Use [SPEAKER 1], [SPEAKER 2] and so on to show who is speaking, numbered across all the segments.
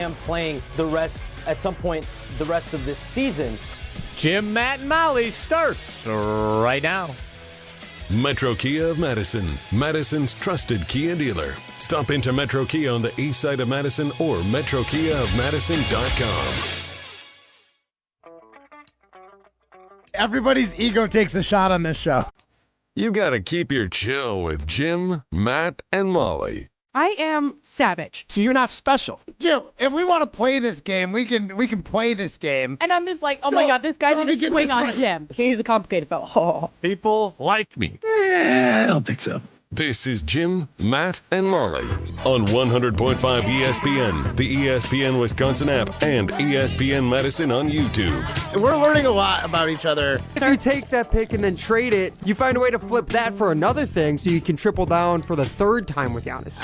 [SPEAKER 1] am playing at some point the rest of this season.
[SPEAKER 2] Jim, Matt, and Molly starts right now.
[SPEAKER 3] Metro Kia of Madison, Madison's trusted Kia dealer. Stop into Metro Kia on the east side of Madison or metrokiaofmadison.com.
[SPEAKER 4] Everybody's ego takes a shot on this show.
[SPEAKER 3] You gotta keep your chill with Jim, Matt, and Molly.
[SPEAKER 5] I am savage.
[SPEAKER 2] So you're not special.
[SPEAKER 4] Jim, if we want to play this game, we can play this game.
[SPEAKER 5] And I'm just like, oh my God, this guy's going to swing on Jim. He's a complicated fellow. Oh.
[SPEAKER 2] People like me.
[SPEAKER 6] I don't think so.
[SPEAKER 3] This is Jim, Matt, and Molly on 100.5 ESPN, the ESPN Wisconsin App, and ESPN Madison on YouTube.
[SPEAKER 4] We're learning a lot about each other.
[SPEAKER 7] If you take that pick and then trade it, you find a way to flip that for another thing so you can triple down for the third time with Giannis.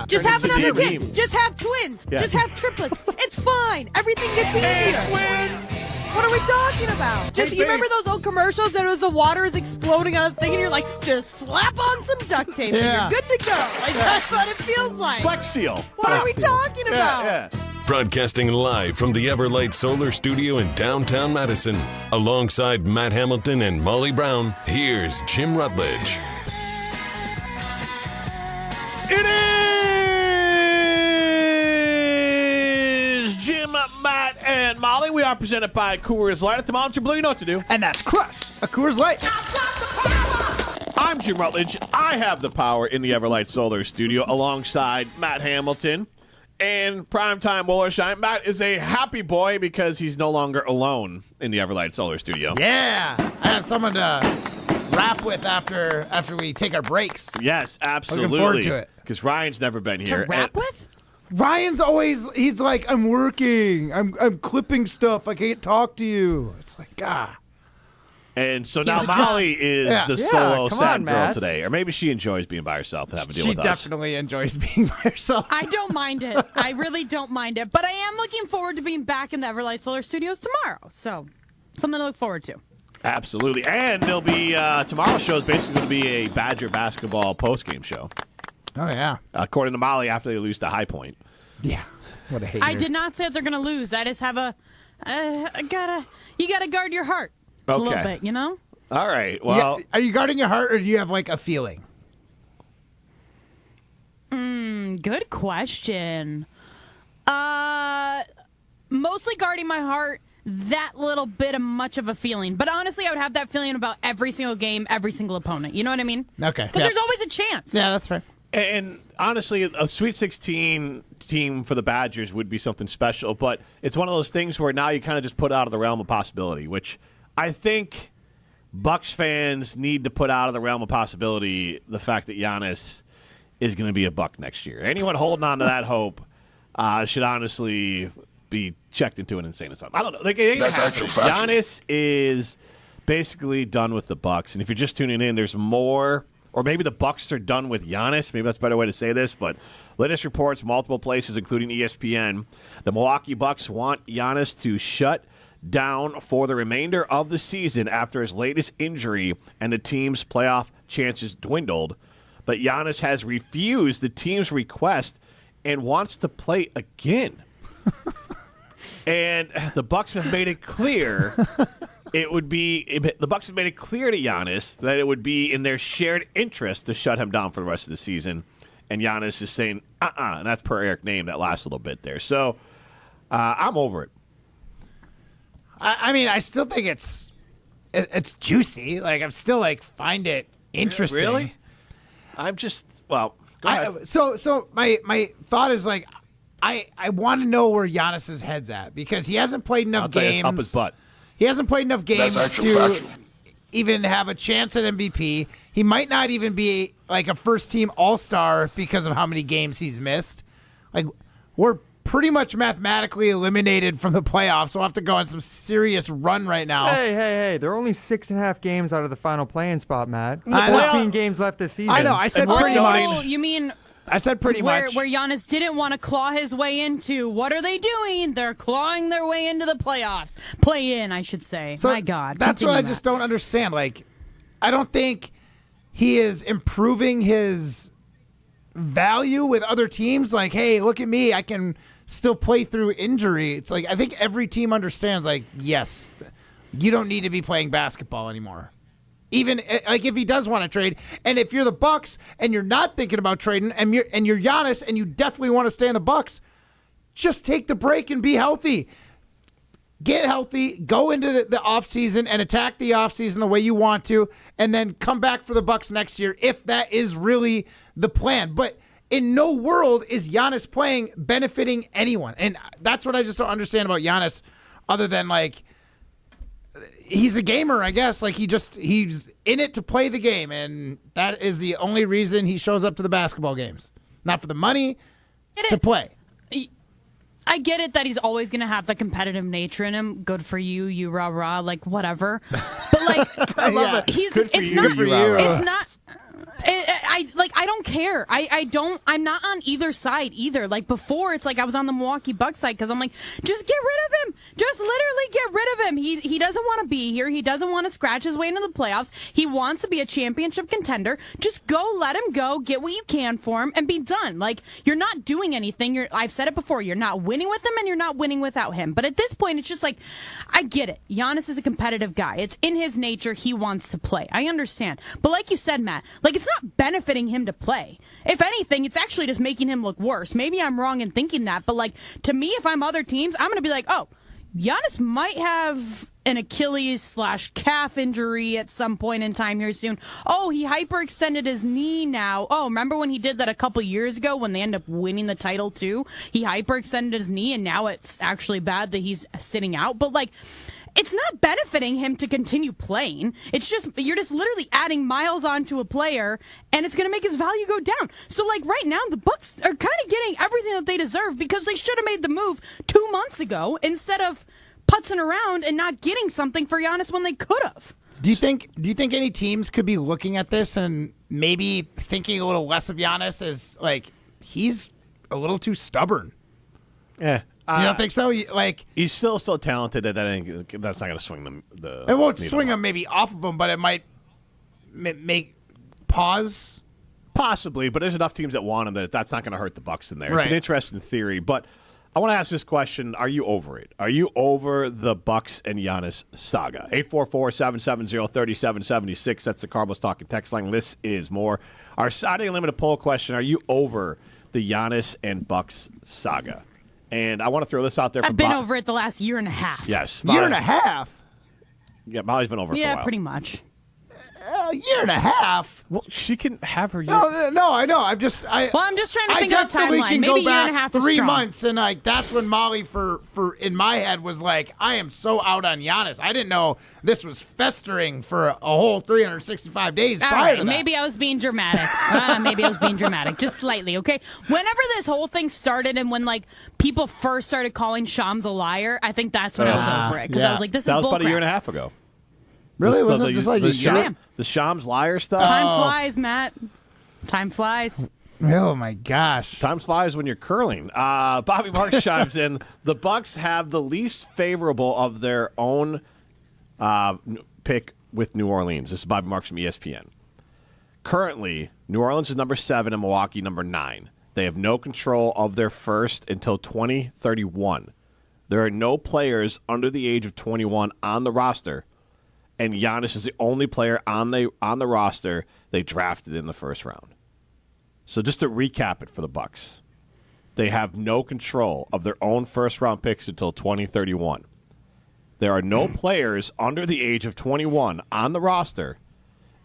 [SPEAKER 5] Just have another kid. Just have twins.
[SPEAKER 2] Yeah.
[SPEAKER 5] Just have triplets. It's fine. Everything gets easier. What are we talking about? Just you remember those old commercials that was the water is exploding on a thing and you're like, just slap on some duct tape and you're good to go. Like that's what it feels like.
[SPEAKER 2] Flex Seal.
[SPEAKER 5] What are we talking about?
[SPEAKER 2] Yeah.
[SPEAKER 3] Broadcasting live from the Everlight Solar Studio in downtown Madison. Alongside Matt Hamilton and Molly Brown, here's Jim Rutledge.
[SPEAKER 2] It is Jim, Matt, and Molly. We are presented by Coors Light. At the Mountain Blue, you know what to do.
[SPEAKER 4] And that's Crush, a Coors Light.
[SPEAKER 2] I'm Jim Rutledge. I have the power in the Everlight Solar Studio alongside Matt Hamilton and primetime Wollersheim. Matt is a happy boy because he's no longer alone in the Everlight Solar Studio.
[SPEAKER 4] Yeah, I have someone to rap with after we take our breaks.
[SPEAKER 2] Yes, absolutely.
[SPEAKER 4] Looking forward to it.
[SPEAKER 2] Because Ryan's never been here.
[SPEAKER 5] To rap with?
[SPEAKER 4] Ryan's he's like, I'm working. I'm clipping stuff. I can't talk to you. It's like, ah.
[SPEAKER 2] And so now Molly is the
[SPEAKER 7] Yeah,
[SPEAKER 2] solo
[SPEAKER 7] come
[SPEAKER 2] sad
[SPEAKER 7] on,
[SPEAKER 2] girl
[SPEAKER 7] Matt.
[SPEAKER 2] today. Or maybe she enjoys being by herself and having to deal
[SPEAKER 4] She
[SPEAKER 2] with us.
[SPEAKER 4] definitely enjoys being by herself.
[SPEAKER 5] I don't mind it. I really don't mind it. But I am looking forward to being back in the Everlight Solar Studios tomorrow. So, something to look forward to.
[SPEAKER 2] Absolutely. And there'll be tomorrow's show is basically going to be a Badger basketball postgame show.
[SPEAKER 4] Oh, yeah.
[SPEAKER 2] According to Molly, after they lose to High Point.
[SPEAKER 4] Yeah. What a hater.
[SPEAKER 5] I did not say that they're going to lose. I just have you gotta guard your heart a
[SPEAKER 2] Okay.
[SPEAKER 5] little bit, you know?
[SPEAKER 2] All right. Well,
[SPEAKER 4] Are you guarding your heart or do you have like a feeling?
[SPEAKER 5] Good question. Mostly guarding my heart, that little bit of much of a feeling. But honestly, I would have that feeling about every single game, every single opponent. You know what I mean?
[SPEAKER 4] Okay.
[SPEAKER 5] Because there's always a chance.
[SPEAKER 4] Yeah, that's fair.
[SPEAKER 2] and honestly, a Sweet 16 team for the Badgers would be something special. But it's one of those things where now you kind of just put out of the realm of possibility, which I think Bucks fans need to put out of the realm of possibility the fact that Giannis is going to be a Buck next year. Anyone holding on to that hope should honestly be checked into an insane asylum. I don't know. Like,
[SPEAKER 6] That's actual fact.
[SPEAKER 2] Giannis is basically done with the Bucks, and if you're just tuning in, there's more. Or maybe the Bucks are done with Giannis. Maybe that's a better way to say this. But latest reports, multiple places, including ESPN, the Milwaukee Bucks want Giannis to shut down for the remainder of the season after his latest injury and the team's playoff chances dwindled. But Giannis has refused the team's request and wants to play again. And the Bucks have made it clear the Bucks have made it clear to Giannis that it would be in their shared interest to shut him down for the rest of the season. And Giannis is saying, and that's per Eric Name, that last little bit there. So I'm over it.
[SPEAKER 4] I mean, I still think it's juicy. Like, I'm still like find it interesting.
[SPEAKER 2] Really? I'm just go ahead.
[SPEAKER 4] So my thought is like, I want to know where Giannis's head's at because he hasn't played enough
[SPEAKER 2] I'll tell you,
[SPEAKER 4] games.
[SPEAKER 2] it's up his butt.
[SPEAKER 4] He hasn't played enough games
[SPEAKER 6] That's actual
[SPEAKER 4] to
[SPEAKER 6] factual.
[SPEAKER 4] even have a chance at MVP. He might not even be like a first-team All-Star because of how many games he's missed. Like, we're pretty much mathematically eliminated from the playoffs. We'll have to go on some serious run right now.
[SPEAKER 7] Hey. There are only 6.5 games out of the final play-in spot, Matt.
[SPEAKER 4] I know.
[SPEAKER 7] 14 games left this season.
[SPEAKER 4] I know. I said
[SPEAKER 2] And
[SPEAKER 4] pretty
[SPEAKER 2] we're
[SPEAKER 4] much.
[SPEAKER 5] You mean
[SPEAKER 4] I said pretty much.
[SPEAKER 5] where Giannis didn't want to claw his way into? What are they doing? They're clawing their way into the playoffs. Play in, I should say.
[SPEAKER 4] So
[SPEAKER 5] My God.
[SPEAKER 4] That's what
[SPEAKER 5] Continue,
[SPEAKER 4] I
[SPEAKER 5] Matt.
[SPEAKER 4] just don't understand. Like, I don't think he is improving his value with other teams. Like, hey, look at me. I can still play through injury. It's like I think every team understands, like, yes, you don't need to be playing basketball anymore. Even like if he does want to trade, and if you're the Bucks and you're not thinking about trading, and you're Giannis and you definitely want to stay in the Bucks, just take the break and be healthy. Get healthy, go into the offseason and attack the offseason the way you want to, and then come back for the Bucks next year if that is really the plan. But in no world is Giannis playing benefiting anyone. And that's what I just don't understand about Giannis, other than like he's a gamer, I guess. Like he's in it to play the game, and that is the only reason he shows up to the basketball games. Not for the money, it's to play.
[SPEAKER 8] I get it that he's always going to have the competitive nature in him. Good for you, you rah rah, like whatever. But like,
[SPEAKER 4] I love it.
[SPEAKER 8] It's not. I don't care. I'm not on either side either. Like before, it's like I was on the Milwaukee Bucks side because I'm like, just get rid of him. Just literally get rid of him. He doesn't want to be here. He doesn't want to scratch his way into the playoffs. He wants to be a championship contender. Just go, let him go, get what you can for him, and be done. Like you're not doing anything. I've said it before. You're not winning with him, and you're not winning without him. But at this point, it's just like, I get it. Giannis is a competitive guy. It's in his nature. He wants to play. I understand. But like you said, Matt, like it's not benefiting him to play. If anything, it's actually just making him look worse. Maybe I'm wrong in thinking that, but like to me, if I'm other teams, I'm going to be like, oh, Giannis might have an Achilles/calf injury at some point in time here soon. Oh, he hyperextended his knee now. Oh, remember when he did that a couple years ago when they ended up winning the title too? He hyperextended his knee, and now it's actually bad that he's sitting out. But like, it's not benefiting him to continue playing. It's just, you're just literally adding miles onto a player, and it's going to make his value go down. So, like, right now, the Bucks are kind of getting everything that they deserve because they should have made the move 2 months ago instead of putzing around and not getting something for Giannis when they could have.
[SPEAKER 4] Do you think any teams could be looking at this and maybe thinking a little less of Giannis as, like, he's a little too stubborn?
[SPEAKER 2] Yeah.
[SPEAKER 4] You don't think so? Like
[SPEAKER 2] he's still talented. That's not going to swing the.
[SPEAKER 4] It won't swing him maybe off of him, but it might make pause.
[SPEAKER 2] Possibly, but there's enough teams that want him that's not going to hurt the Bucks in there.
[SPEAKER 4] Right.
[SPEAKER 2] It's an interesting theory, but I want to ask this question: are you over it? Are you over the Bucks and Giannis saga? 844-770-3776. That's the Carbos Talking text line. This is more. Our Saturday Limited poll question: are you over the Giannis and Bucks saga? And I want to throw this out there.
[SPEAKER 8] I've been over it the last year and a half.
[SPEAKER 2] Yes.
[SPEAKER 4] Year and a half?
[SPEAKER 2] Yeah, Molly's been over it for a while.
[SPEAKER 8] Yeah, pretty much.
[SPEAKER 4] A year and a half?
[SPEAKER 2] Well, she can have her year.
[SPEAKER 4] No, I know. I'm just trying
[SPEAKER 8] to think of a timeline.
[SPEAKER 4] Can
[SPEAKER 8] Maybe
[SPEAKER 4] go
[SPEAKER 8] a year
[SPEAKER 4] back
[SPEAKER 8] and a half
[SPEAKER 4] 3
[SPEAKER 8] is strong.
[SPEAKER 4] months, and like that's when Molly, for in my head, was like, I am so out on Giannis. I didn't know this was festering for a whole 365 days prior to that.
[SPEAKER 8] Maybe I was being dramatic. Just slightly, okay? Whenever this whole thing started and when, like, people first started calling Shams a liar, I think that's when I was over it. Because I was like, this is bullcrap.
[SPEAKER 2] That was about a year and a half ago.
[SPEAKER 4] Really? Was it just like a year?
[SPEAKER 2] The Shams liar stuff?
[SPEAKER 8] Time flies, Matt. Time flies.
[SPEAKER 4] Oh, my gosh.
[SPEAKER 2] Time flies when you're curling. Bobby Marks chimes in. The Bucks have the least favorable of their own pick with New Orleans. This is Bobby Marks from ESPN. Currently, New Orleans is number 7 and Milwaukee number 9. They have no control of their first until 2031. There are no players under the age of 21 on the roster, and Giannis is the only player on the roster they drafted in the first round. So just to recap it for the Bucks, they have no control of their own first-round picks until 2031. There are no players under the age of 21 on the roster,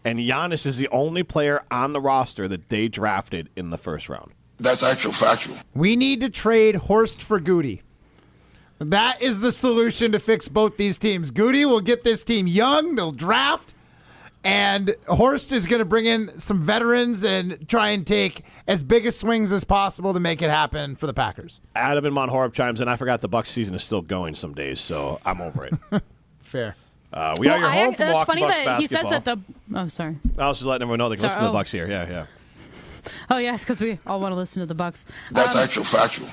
[SPEAKER 2] and Giannis is the only player on the roster that they drafted in the first round.
[SPEAKER 6] That's actual factual.
[SPEAKER 4] We need to trade Horst for Goody. That is the solution to fix both these teams. Goody will get this team young. They'll draft. And Horst is going to bring in some veterans and try and take as big a swings as possible to make it happen for the Packers.
[SPEAKER 2] Adam in Mount Horeb chimes in. I forgot the Bucs season is still going some days, so I'm over it.
[SPEAKER 4] Fair.
[SPEAKER 2] We are your home for
[SPEAKER 8] That's
[SPEAKER 2] Milwaukee
[SPEAKER 8] funny
[SPEAKER 2] Bucks
[SPEAKER 8] that
[SPEAKER 2] basketball.
[SPEAKER 8] he says that the... Oh, sorry.
[SPEAKER 2] I was just letting everyone know they can listen to the Bucks here. Yeah.
[SPEAKER 8] Oh, yes, because we all want to listen to the Bucks.
[SPEAKER 6] That's actual factual.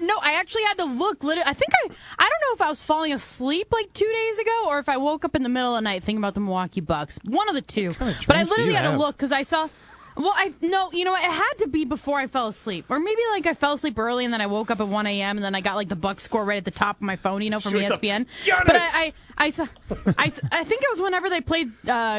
[SPEAKER 8] No, I actually had to look. I think I don't know if I was falling asleep like 2 days ago or if I woke up in the middle of the night thinking about the Milwaukee Bucks. One of the two. But I literally had to look because I saw Well, you know what? It had to be before I fell asleep. Or maybe like I fell asleep early and then I woke up at 1 a.m. and then I got like the Bucks score right at the top of my phone, from ESPN. But I think it was whenever they played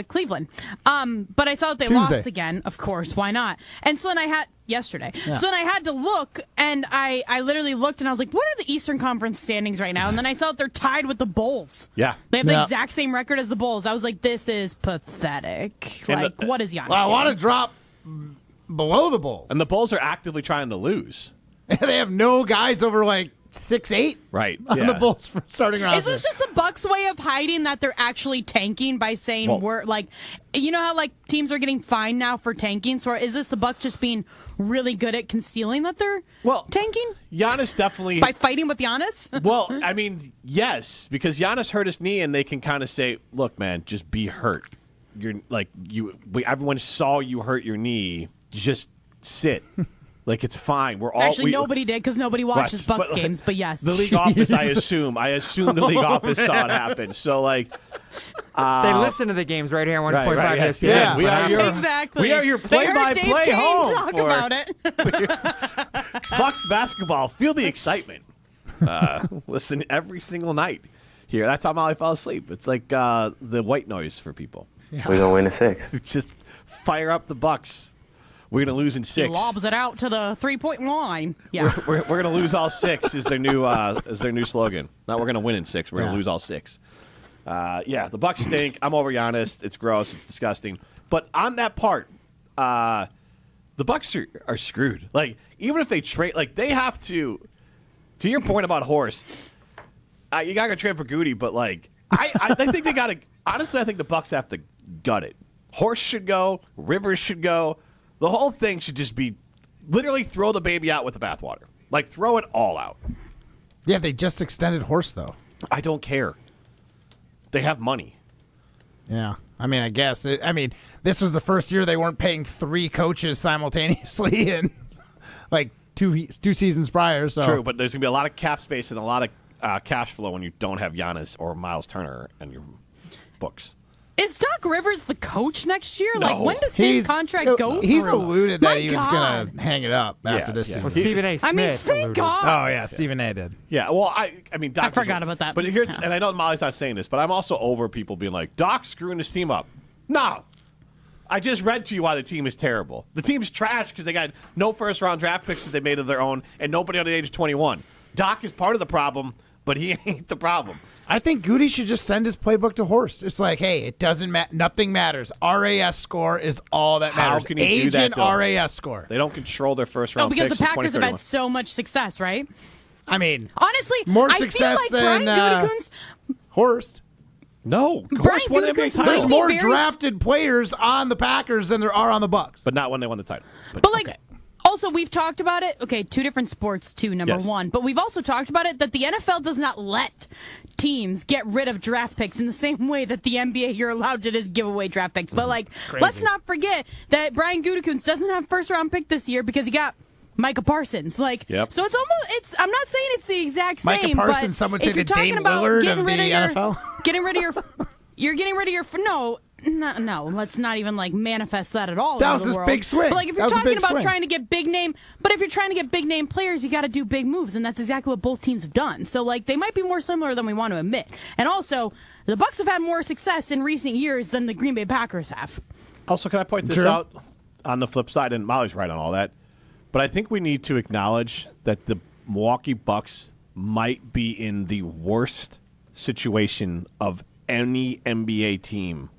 [SPEAKER 8] Cleveland. But I saw that they lost again, of course. Why not? And so then I had yesterday. Yeah. So then I had to look, and I literally looked, and I was like, what are the Eastern Conference standings right now? And then I saw that they're tied with the Bulls.
[SPEAKER 2] Yeah.
[SPEAKER 8] They have the exact same record as the Bulls. I was like, this is pathetic. What is Giannis doing?
[SPEAKER 4] I want to drop below the Bulls.
[SPEAKER 2] And the Bulls are actively trying to lose.
[SPEAKER 4] They have no guys over like 6'8",
[SPEAKER 2] right?
[SPEAKER 4] On the Bulls for starting roster.
[SPEAKER 8] Is this just a Bucks way of hiding that they're actually tanking by saying we're like, how like teams are getting fined now for tanking? So is this the Bucks just being really good at concealing that they're tanking?
[SPEAKER 2] Giannis definitely
[SPEAKER 8] by fighting with Giannis.
[SPEAKER 2] Well, I mean, yes, because Giannis hurt his knee, and they can kind of say, "Look, man, just be hurt. Everyone saw you hurt your knee. Just sit." Like, it's fine. We're all
[SPEAKER 8] actually nobody did because nobody watches Bucks games. But yes,
[SPEAKER 2] the league office. I assume the league office saw it happen. So like,
[SPEAKER 7] they listen to the games right here on 1.5 ESPN.
[SPEAKER 2] Yeah,
[SPEAKER 8] we
[SPEAKER 2] are your play-by-play home.
[SPEAKER 8] Talk about it.
[SPEAKER 2] Bucks basketball. Feel the excitement. Listen every single night here. That's how Molly fell asleep. It's like the white noise for people.
[SPEAKER 9] Yeah. We're gonna win in 6.
[SPEAKER 2] Just fire up the Bucks. We're going to lose in 6.
[SPEAKER 8] He lobs it out to the 3-point line. Yeah,
[SPEAKER 2] we're going to lose all 6 is their new slogan. Now we're going to win in 6. We're going to lose all 6. The Bucks stink. I'm over Giannis. It's gross. It's disgusting. But on that part, the Bucks are screwed. Like, even if they trade, like, they have to your point about Horst, you got to trade for Goody, but like, I think they got to. Honestly, I think the Bucks have to gut it. Horst should go. Rivers should go. The whole thing should just be literally throw the baby out with the bathwater. Like, throw it all out.
[SPEAKER 4] Yeah, they just extended Horst, though.
[SPEAKER 2] I don't care. They have money.
[SPEAKER 4] Yeah. I mean, I guess. This was the first year they weren't paying 3 coaches simultaneously in, like, two seasons prior. So.
[SPEAKER 2] True, but there's going to be a lot of cap space and a lot of cash flow when you don't have Giannis or Miles Turner in your books.
[SPEAKER 8] Is Doc Rivers the coach next year?
[SPEAKER 2] No.
[SPEAKER 8] Like, when does his contract go through?
[SPEAKER 4] He's alluded that he was going to hang it up after this season.
[SPEAKER 7] Well, Stephen A. Smith.
[SPEAKER 8] Thank God.
[SPEAKER 4] Oh, yeah, Stephen A. did.
[SPEAKER 2] Yeah, well, I mean, Doc.
[SPEAKER 8] I forgot about that.
[SPEAKER 2] But and I know Molly's not saying this, but I'm also over people being like, Doc's screwing his team up. No. I just read to you why the team is terrible. The team's trash because they got no first-round draft picks that they made of their own and nobody under the age of 21. Doc is part of the problem, but he ain't the problem.
[SPEAKER 4] I think Goody should just send his playbook to Horst. It's like, hey, it doesn't matter. Nothing matters. RAS score is all that matters.
[SPEAKER 2] How can he do that, though?
[SPEAKER 4] RAS score.
[SPEAKER 2] They don't control their first-round picks.
[SPEAKER 8] Because the Packers have had so much success, right?
[SPEAKER 4] I mean,
[SPEAKER 8] honestly,
[SPEAKER 4] more
[SPEAKER 8] I
[SPEAKER 4] success
[SPEAKER 8] feel like
[SPEAKER 4] than
[SPEAKER 8] Brian Gutekunst.
[SPEAKER 2] Horst. No, Horst won NBA title.
[SPEAKER 4] There's more drafted players on the Packers than there are on the Bucks.
[SPEAKER 2] But not when they won the title.
[SPEAKER 8] But like, also, we've talked about it. Okay, 2 different sports, number one. But we've also talked about it that the NFL does not let teams get rid of draft picks in the same way that the NBA, you're allowed to just give away draft picks. But like, let's not forget that Brian Gutekunst doesn't have first-round pick this year because he got Micah Parsons. Like, so it's almost, I'm not saying it's the exact same.
[SPEAKER 4] Micah Parsons, some would say the Dame Lillard of the NFL.
[SPEAKER 8] Getting rid of No, let's not even like manifest that at all.
[SPEAKER 4] That was this big swing.
[SPEAKER 8] But like, if you're talking about trying to get big name, players, you got to do big moves, and that's exactly what both teams have done. So like, they might be more similar than we want to admit. And also, the Bucks have had more success in recent years than the Green Bay Packers have.
[SPEAKER 2] Also, can I point this out on the flip side? And Molly's right on all that, but I think we need to acknowledge that the Milwaukee Bucks might be in the worst situation of any NBA team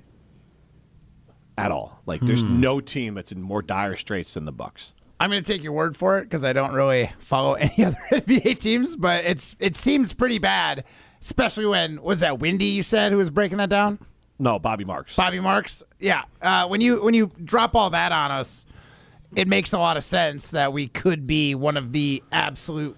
[SPEAKER 2] at all. Like, there's no team that's in more dire straits than the Bucks.
[SPEAKER 4] I'm going to take your word for it because I don't really follow any other NBA teams, but it seems pretty bad, especially when, was that Windy you said who was breaking that down?
[SPEAKER 2] No, Bobby Marks.
[SPEAKER 4] Bobby Marks? Yeah. When you drop all that on us, it makes a lot of sense that we could be one of the absolute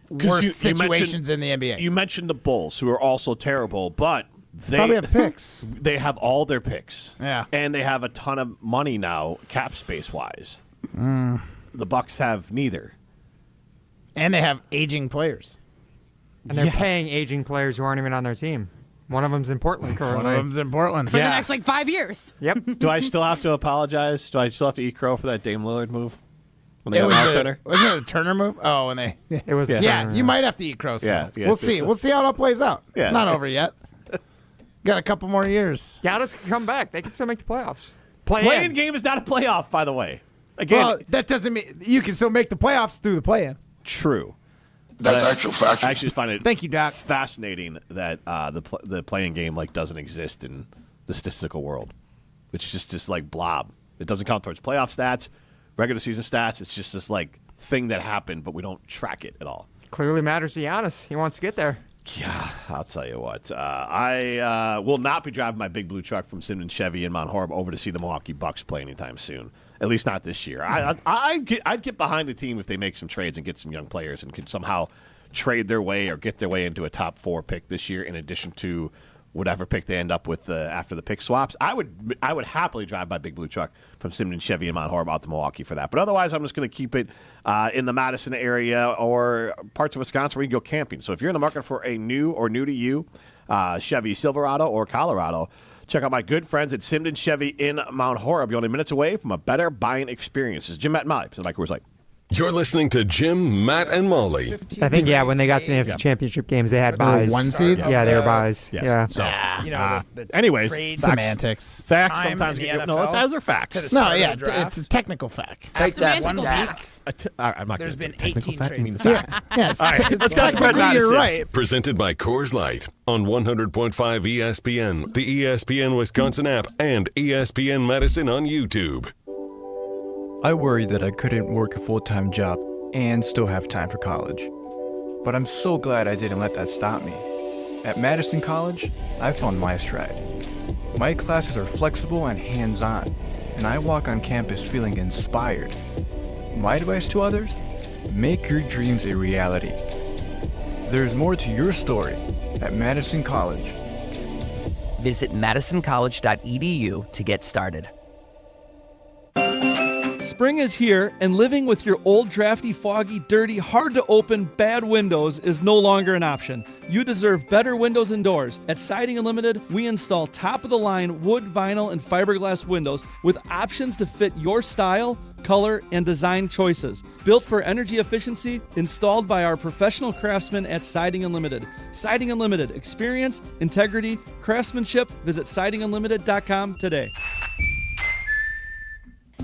[SPEAKER 4] worst situations in the NBA.
[SPEAKER 2] You mentioned the Bulls, who are also terrible, but they
[SPEAKER 4] probably have picks.
[SPEAKER 2] They have all their picks.
[SPEAKER 4] Yeah.
[SPEAKER 2] And they have a ton of money now, cap space-wise. The Bucks have neither.
[SPEAKER 4] And they have aging players.
[SPEAKER 7] And they're paying aging players who aren't even on their team. One of them's in Portland currently.
[SPEAKER 4] One of them's in Portland.
[SPEAKER 8] For the next 5 years.
[SPEAKER 7] Yep.
[SPEAKER 2] Do I still have to apologize? Do I still have to eat crow for that Dame Lillard move? When they
[SPEAKER 4] It
[SPEAKER 2] got
[SPEAKER 4] was
[SPEAKER 2] Miles
[SPEAKER 4] the,
[SPEAKER 2] Turner?
[SPEAKER 4] wasn't it a Turner move? Oh, when they.
[SPEAKER 7] It was.
[SPEAKER 4] Yeah, you might have to eat crow.
[SPEAKER 2] Yeah, yeah.
[SPEAKER 4] We'll see. We'll see how that plays out.
[SPEAKER 2] Yeah.
[SPEAKER 4] It's not over yet. Got a couple more years.
[SPEAKER 7] Giannis can come back. They can still make the playoffs.
[SPEAKER 2] Playing game is not a playoff, by the way. Again,
[SPEAKER 4] Well, that doesn't mean you can still make the playoffs through the play-in.
[SPEAKER 2] true.
[SPEAKER 6] That's actual factual.
[SPEAKER 2] I actually find it
[SPEAKER 4] Thank you, Doc.
[SPEAKER 2] fascinating that the playing game doesn't exist in the statistical world. It's just like blob. It doesn't count towards playoff stats, regular season stats. It's just this thing that happened, but we don't track it at all.
[SPEAKER 7] Clearly matters to Giannis. He wants to get there.
[SPEAKER 2] Yeah, I'll tell you what. I will not be driving my big blue truck from Simon Chevy in Mount Horeb over to see the Milwaukee Bucks play anytime soon. At least not this year. I'd get behind the team if they make some trades and get some young players and can somehow trade their way or get their way into a top 4 pick this year in addition to whatever pick they end up with after the pick swaps. I would happily drive my big blue truck from Simon Chevy in Mount Horeb out to Milwaukee for that. But otherwise, I'm just going to keep it in the Madison area or parts of Wisconsin where you can go camping. So if you're in the market for a new or new to you Chevy Silverado or Colorado, check out my good friends at Simden Chevy in Mount Horeb. You're only minutes away from a better buying experience. It's Jim, Matt, and Molly. So Mike Coors Light.
[SPEAKER 3] You're listening to Jim, Matt, and Molly.
[SPEAKER 7] I think, when they got to the NFC Championship games, they had buys.
[SPEAKER 4] 1 seeds?
[SPEAKER 7] Yeah, they were buys.
[SPEAKER 2] Yes.
[SPEAKER 7] Yeah.
[SPEAKER 2] So,
[SPEAKER 4] the
[SPEAKER 2] anyways,
[SPEAKER 4] trade
[SPEAKER 2] facts-
[SPEAKER 4] semantics.
[SPEAKER 2] Facts
[SPEAKER 4] Time
[SPEAKER 2] sometimes
[SPEAKER 4] in
[SPEAKER 2] get
[SPEAKER 4] the
[SPEAKER 2] no.
[SPEAKER 4] NFL.
[SPEAKER 2] Those are facts.
[SPEAKER 4] No, yeah, it's a technical fact.
[SPEAKER 9] Take that one
[SPEAKER 8] Semantical
[SPEAKER 9] back.
[SPEAKER 8] facts.
[SPEAKER 2] I'm not
[SPEAKER 4] There's
[SPEAKER 2] gonna
[SPEAKER 4] been
[SPEAKER 2] do technical
[SPEAKER 4] 18
[SPEAKER 2] fact, I mean
[SPEAKER 4] trades.
[SPEAKER 2] facts.
[SPEAKER 4] Yes,
[SPEAKER 2] All right, let's go to Brett
[SPEAKER 4] technically you're
[SPEAKER 2] Madison.
[SPEAKER 4] right.
[SPEAKER 3] Presented by Coors Light on 100.5 ESPN, the ESPN Wisconsin app, and ESPN Madison on YouTube.
[SPEAKER 10] I worried that I couldn't work a full-time job and still have time for college. But I'm so glad I didn't let that stop me. At Madison College, I found my stride. My classes are flexible and hands-on, and I walk on campus feeling inspired. My advice to others? Make your dreams a reality. There's more to your story at Madison College.
[SPEAKER 11] Visit madisoncollege.edu to get started.
[SPEAKER 12] Spring is here, and living with your old, drafty, foggy, dirty, hard-to-open, bad windows is no longer an option. You deserve better windows and doors. At Siding Unlimited, we install top-of-the-line wood, vinyl, and fiberglass windows with options to fit your style, color, and design choices. Built for energy efficiency, installed by our professional craftsmen at Siding Unlimited. Siding Unlimited. Experience, integrity, craftsmanship. Visit sidingunlimited.com today.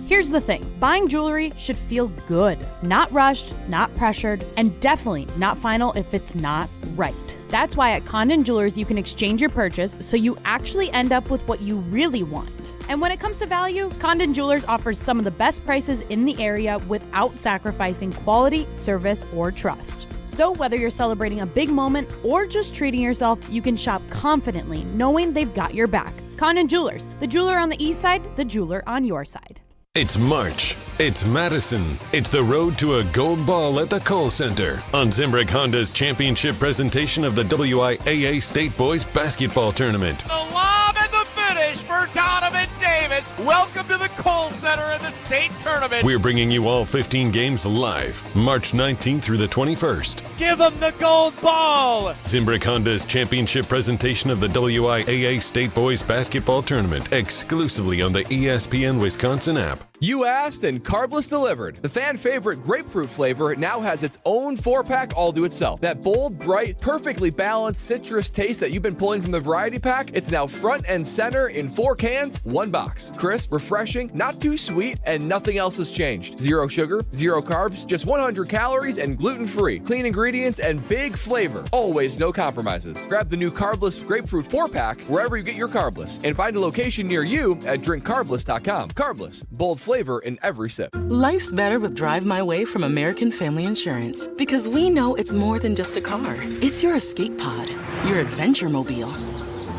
[SPEAKER 13] Here's the thing, buying jewelry should feel good, not rushed, not pressured, and definitely not final if it's not right. That's why at Condon Jewelers you can exchange your purchase so you actually end up with what you really want. And when it comes to value, Condon Jewelers offers some of the best prices in the area without sacrificing quality, service, or trust. So whether you're celebrating a big moment or just treating yourself, you can shop confidently knowing they've got your back. Condon Jewelers, the jeweler on the east side, the jeweler on your side.
[SPEAKER 3] It's March. It's Madison. It's the road to a gold ball at the Kohl Center on Zimbrick Honda's championship presentation of the WIAA State Boys Basketball Tournament.
[SPEAKER 14] The lob and the finish for Donovan Davis. Welcome to the Kohl Center in the state tournament.
[SPEAKER 3] We're bringing you all 15 games live, March 19th through the 21st.
[SPEAKER 14] Give them the gold ball.
[SPEAKER 3] Zimbrick Honda's championship presentation of the WIAA State Boys Basketball Tournament exclusively on the ESPN Wisconsin app.
[SPEAKER 15] You asked and Carbless delivered. The fan favorite grapefruit flavor now has its own 4-pack all to itself. That bold, bright, perfectly balanced citrus taste that you've been pulling from the variety pack, it's now front and center in 4 cans, 1 box. Crisp, refreshing, not too sweet, and nothing else has changed. 0 sugar, 0 carbs, just 100 calories and gluten-free. Clean ingredients and big flavor. Always no compromises. Grab the new Carbless Grapefruit 4-pack wherever you get your Carbless and find a location near you at drinkcarbless.com. Carbless, bold flavor in every sip.
[SPEAKER 16] Life's better with Drive My Way from American Family Insurance because we know it's more than just a car. It's your escape pod, your adventure mobile,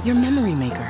[SPEAKER 16] your memory maker,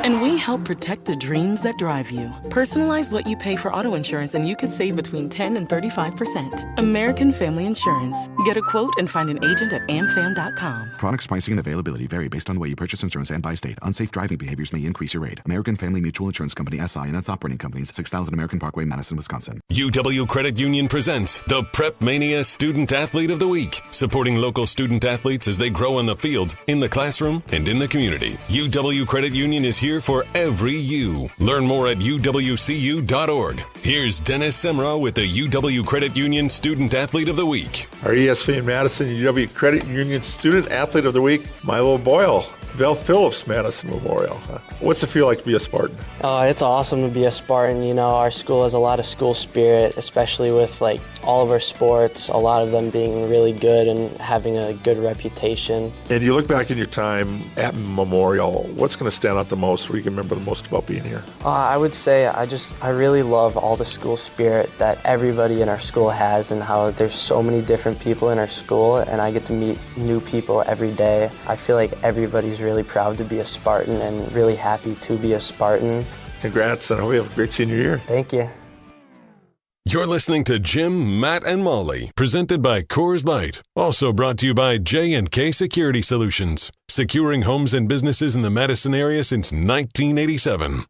[SPEAKER 16] And we help protect the dreams that drive you. Personalize what you pay for auto insurance and you could save between 10 and 35%. American Family Insurance. Get a quote and find an agent at amfam.com.
[SPEAKER 9] Products, pricing, and availability vary based on the way you purchase insurance and by state. Unsafe driving behaviors may increase your rate. American Family Mutual Insurance Company, SI, and its operating companies, 6000 American Parkway, Madison, Wisconsin.
[SPEAKER 3] UW Credit Union presents the Prep Mania Student Athlete of the Week, supporting local student athletes as they grow on the field, in the classroom, and in the community. UW Credit Union is here for every you. Learn more at uwcu.org. Here's Dennis Semrau with the UW Credit Union Student Athlete of the Week.
[SPEAKER 17] Our ESPN Madison UW Credit Union Student Athlete of the Week, Milo Boyle, Val Phillips Madison Memorial. What's it feel like to be a Spartan?
[SPEAKER 18] It's awesome to be a Spartan. You know, our school has a lot of school spirit, especially with like all of our sports, a lot of them being really good and having a good reputation.
[SPEAKER 17] And you look back in your time at Memorial, what's going to stand out the most, or you can remember the most about being here?
[SPEAKER 18] I would say I really love all the school spirit that everybody in our school has and how there's so many different people in our school and I get to meet new people every day. I feel like everybody's really proud to be a Spartan and really happy to be a Spartan.
[SPEAKER 17] Congrats, and I hope you have a great senior year.
[SPEAKER 18] Thank you.
[SPEAKER 3] You're listening to Jim, Matt, and Molly, presented by Coors Light. Also brought to you by J&K Security Solutions, securing homes and businesses in the Madison area since 1987.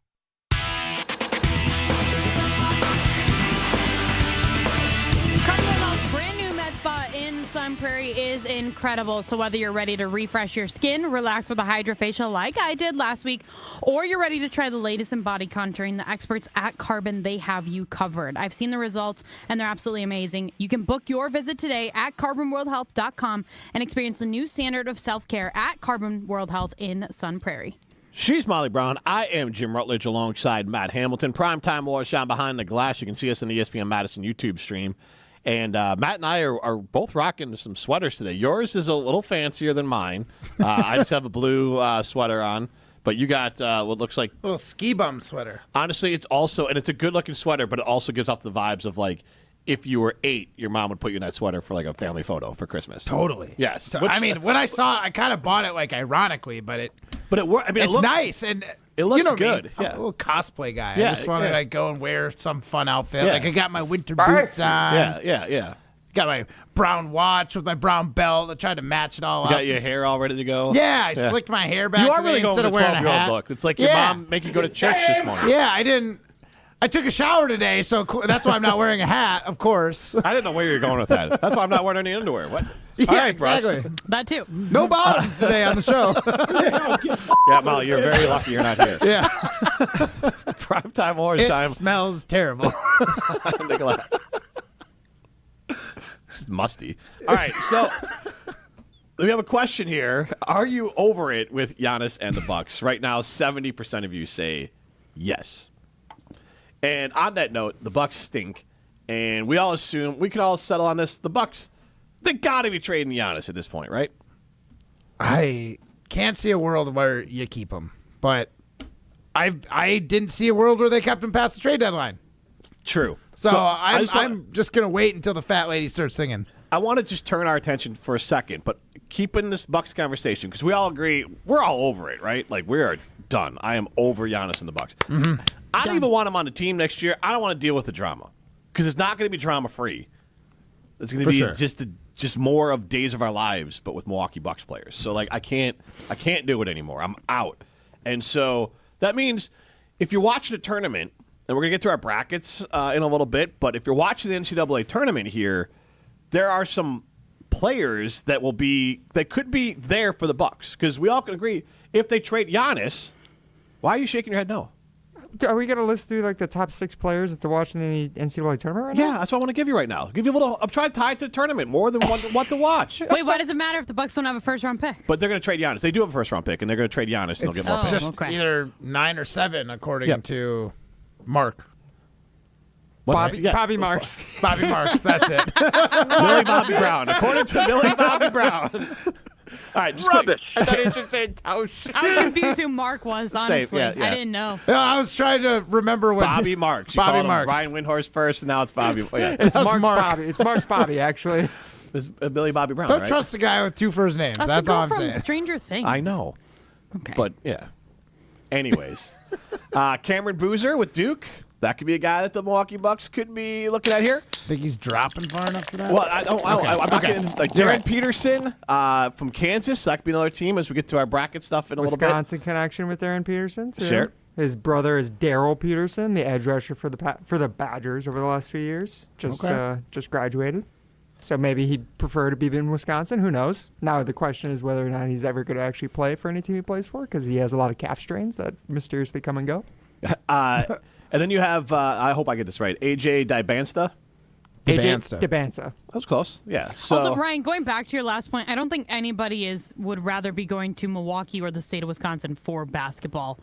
[SPEAKER 8] Sun Prairie is incredible. So whether you're ready to refresh your skin, relax with a hydrofacial like I did last week, or you're ready to try the latest in body contouring, the experts at Carbon, they have you covered. I've seen the results, and they're absolutely amazing. You can book your visit today at carbonworldhealth.com and experience the new standard of self-care at Carbon World Health in Sun Prairie.
[SPEAKER 2] She's Molly Brown. I am Jim Rutledge alongside Matt Hamilton. Primetime War Shot behind the glass. You can see us in the ESPN Madison YouTube stream. And Matt and I are both rocking some sweaters today. Yours is a little fancier than mine. I just have a blue sweater on. But you got what looks like
[SPEAKER 4] a little ski bum sweater.
[SPEAKER 2] Honestly, it's also, and it's a good-looking sweater, but it also gives off the vibes of, like, if you were 8, your mom would put you in that sweater for, like, a family photo for Christmas.
[SPEAKER 4] Totally.
[SPEAKER 2] Yes.
[SPEAKER 4] I mean, when I saw it, I kind of bought it, like, ironically, but it
[SPEAKER 2] worked. I mean,
[SPEAKER 4] it's nice, and
[SPEAKER 2] it looks
[SPEAKER 4] you know
[SPEAKER 2] good.
[SPEAKER 4] Me, I'm a little cosplay guy.
[SPEAKER 2] Yeah,
[SPEAKER 4] I just wanted to like, go and wear some fun outfit.
[SPEAKER 2] Yeah.
[SPEAKER 4] Like, I got my winter boots on.
[SPEAKER 2] Yeah.
[SPEAKER 4] Got my brown watch with my brown belt. I tried to match it all up.
[SPEAKER 2] Got your hair all ready to go?
[SPEAKER 4] Yeah, I slicked my hair back.
[SPEAKER 2] You are really going
[SPEAKER 4] instead
[SPEAKER 2] with
[SPEAKER 4] of
[SPEAKER 2] the
[SPEAKER 4] wearing a
[SPEAKER 2] 12-year-old look. It's like your mom making you go to church this morning.
[SPEAKER 4] Yeah, I took a shower today, so that's why I'm not wearing a hat, of course.
[SPEAKER 2] I didn't know where you were going with that. That's why I'm not wearing any underwear. What?
[SPEAKER 4] Yeah,
[SPEAKER 2] all right,
[SPEAKER 4] exactly.
[SPEAKER 2] Russ.
[SPEAKER 8] That too.
[SPEAKER 4] No bottoms today on the show.
[SPEAKER 2] Yeah, Molly, you're very lucky you're not here.
[SPEAKER 4] Yeah.
[SPEAKER 2] Primetime Orange
[SPEAKER 4] It
[SPEAKER 2] time.
[SPEAKER 4] smells terrible.
[SPEAKER 2] It's musty. All right, so we have a question here. Are you over it with Giannis and the Bucks? Right now, 70% of you say yes. And on that note, the Bucks stink, and we all assume we can all settle on this. The Bucks, they got to be trading Giannis at this point, right?
[SPEAKER 4] I can't see a world where you keep him, but I didn't see a world where they kept him past the trade deadline.
[SPEAKER 2] True.
[SPEAKER 4] So I'm just going to wait until the fat lady starts singing.
[SPEAKER 2] I want to just turn our attention for a second, but keeping this Bucks conversation, because we all agree, we're all over it, right? Like, we are done. I am over Giannis and the Bucks.
[SPEAKER 4] Mm-hmm.
[SPEAKER 2] I don't even want him on the team next year. I don't want to deal with the drama, because it's not going to be drama-free. It's going to be just more of days of our lives, but with Milwaukee Bucks players. So, like, I can't do it anymore. I'm out. And so that means if you're watching a tournament, and we're going to get to our brackets in a little bit, but if you're watching the NCAA tournament here, there are some players that could be there for the Bucks, because we all can agree if they trade Giannis. Why are you shaking your head no?
[SPEAKER 7] Are we going to list through like the top 6 players that they're watching in the NCAA tournament right now?
[SPEAKER 2] Yeah, that's what I want to give you right now. Give you a little. I'm trying to tie it to the tournament more than what to watch.
[SPEAKER 8] Wait, why does it matter if the Bucks don't have a first-round pick?
[SPEAKER 2] But they're going to trade Giannis. They do have a first-round pick, and they're going to trade Giannis, and they'll get more picks.
[SPEAKER 4] Just either 9 or 7, according to Mark.
[SPEAKER 7] Bobby Marks.
[SPEAKER 4] Bobby Marks, that's it.
[SPEAKER 2] Millie Bobby Brown. According to Millie Bobby Brown. All right, just
[SPEAKER 7] rubbish. I thought he just said Tausch.
[SPEAKER 8] I was confused who Mark was, honestly.
[SPEAKER 2] Yeah.
[SPEAKER 8] I didn't know.
[SPEAKER 4] Yeah, I was trying to remember what
[SPEAKER 2] Bobby Marks. You
[SPEAKER 4] Bobby
[SPEAKER 2] called him
[SPEAKER 4] Marks.
[SPEAKER 2] Ryan Windhorst first, and now it's Bobby. Oh, yeah.
[SPEAKER 7] It's Mark's Bobby. It's Mark's Bobby, actually.
[SPEAKER 2] It's Billy Bobby Brown.
[SPEAKER 4] Don't
[SPEAKER 2] right?
[SPEAKER 4] trust a guy with 2 first names. That's
[SPEAKER 8] the
[SPEAKER 4] all
[SPEAKER 8] girl
[SPEAKER 4] I'm
[SPEAKER 8] from
[SPEAKER 4] saying.
[SPEAKER 8] Stranger Things.
[SPEAKER 2] I know.
[SPEAKER 8] Okay.
[SPEAKER 2] But yeah. Anyways, Cameron Boozer with Duke. That could be a guy that the Milwaukee Bucks could be looking at here.
[SPEAKER 4] Think he's dropping far enough for that?
[SPEAKER 2] Well, I'm not getting like Darren Peterson from Kansas. That could be another team as we get to our bracket stuff in a little bit.
[SPEAKER 7] Wisconsin connection with Darren Peterson. Too.
[SPEAKER 2] Sure.
[SPEAKER 7] His brother is Daryl Peterson, the edge rusher for the Badgers over the last few years. Just graduated. So maybe he'd prefer to be in Wisconsin. Who knows? Now the question is whether or not he's ever going to actually play for any team he plays for, because he has a lot of calf strains that mysteriously come and go.
[SPEAKER 2] And then you have, I hope I get this right, AJ Dybantsa.
[SPEAKER 7] Dybantsa.
[SPEAKER 2] That was close. Yeah. So,
[SPEAKER 8] also, Ryan, going back to your last point, I don't think anybody would rather be going to Milwaukee or the state of Wisconsin for basketball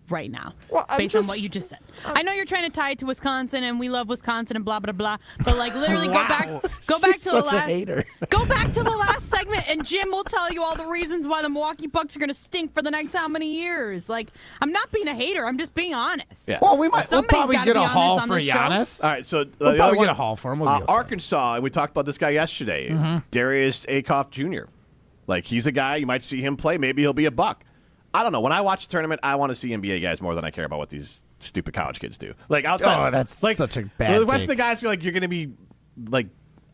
[SPEAKER 8] right now, based on what you just said. I know you're trying to tie it to Wisconsin, and we love Wisconsin and blah blah blah. But like, literally, go back to the last segment, and Jim will tell you all the reasons why the Milwaukee Bucks are going to stink for the next how many years. Like, I'm not being a hater. I'm just being honest.
[SPEAKER 2] Yeah.
[SPEAKER 4] Well, we'll probably get a haul for Giannis.
[SPEAKER 2] All right, so
[SPEAKER 4] we'll probably get a haul for him. We'll be okay.
[SPEAKER 2] Arkansas, and we talked about this guy yesterday, Darius Akoff Jr. Like, he's a guy, you might see him play. Maybe he'll be a Buck. I don't know. When I watch the tournament, I want to see NBA guys more than I care about what these stupid college kids do. Like, outside.
[SPEAKER 4] Oh, that's
[SPEAKER 2] like,
[SPEAKER 4] such a bad
[SPEAKER 2] the rest
[SPEAKER 4] take.
[SPEAKER 2] of the guys are like, you're going to be, like,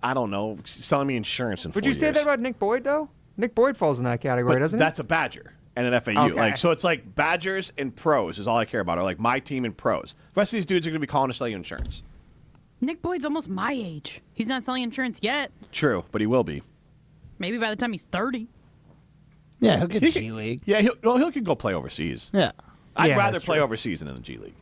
[SPEAKER 2] I don't know, selling me insurance in 4
[SPEAKER 7] Would you
[SPEAKER 2] years.
[SPEAKER 7] say that about Nick Boyd, though? Nick Boyd falls in that category, doesn't he?
[SPEAKER 2] That's a Badger and an FAU.
[SPEAKER 7] Okay.
[SPEAKER 2] Like, so it's like Badgers and pros is all I care about, or like my team and pros. The rest of these dudes are going to be calling to sell you insurance.
[SPEAKER 8] Nick Boyd's almost my age. He's not selling insurance yet.
[SPEAKER 2] True, but he will be.
[SPEAKER 8] Maybe by the time he's 30.
[SPEAKER 4] Yeah, he'll get G League.
[SPEAKER 2] Yeah, he can go play overseas.
[SPEAKER 4] Yeah.
[SPEAKER 2] I'd rather play overseas than in the G League.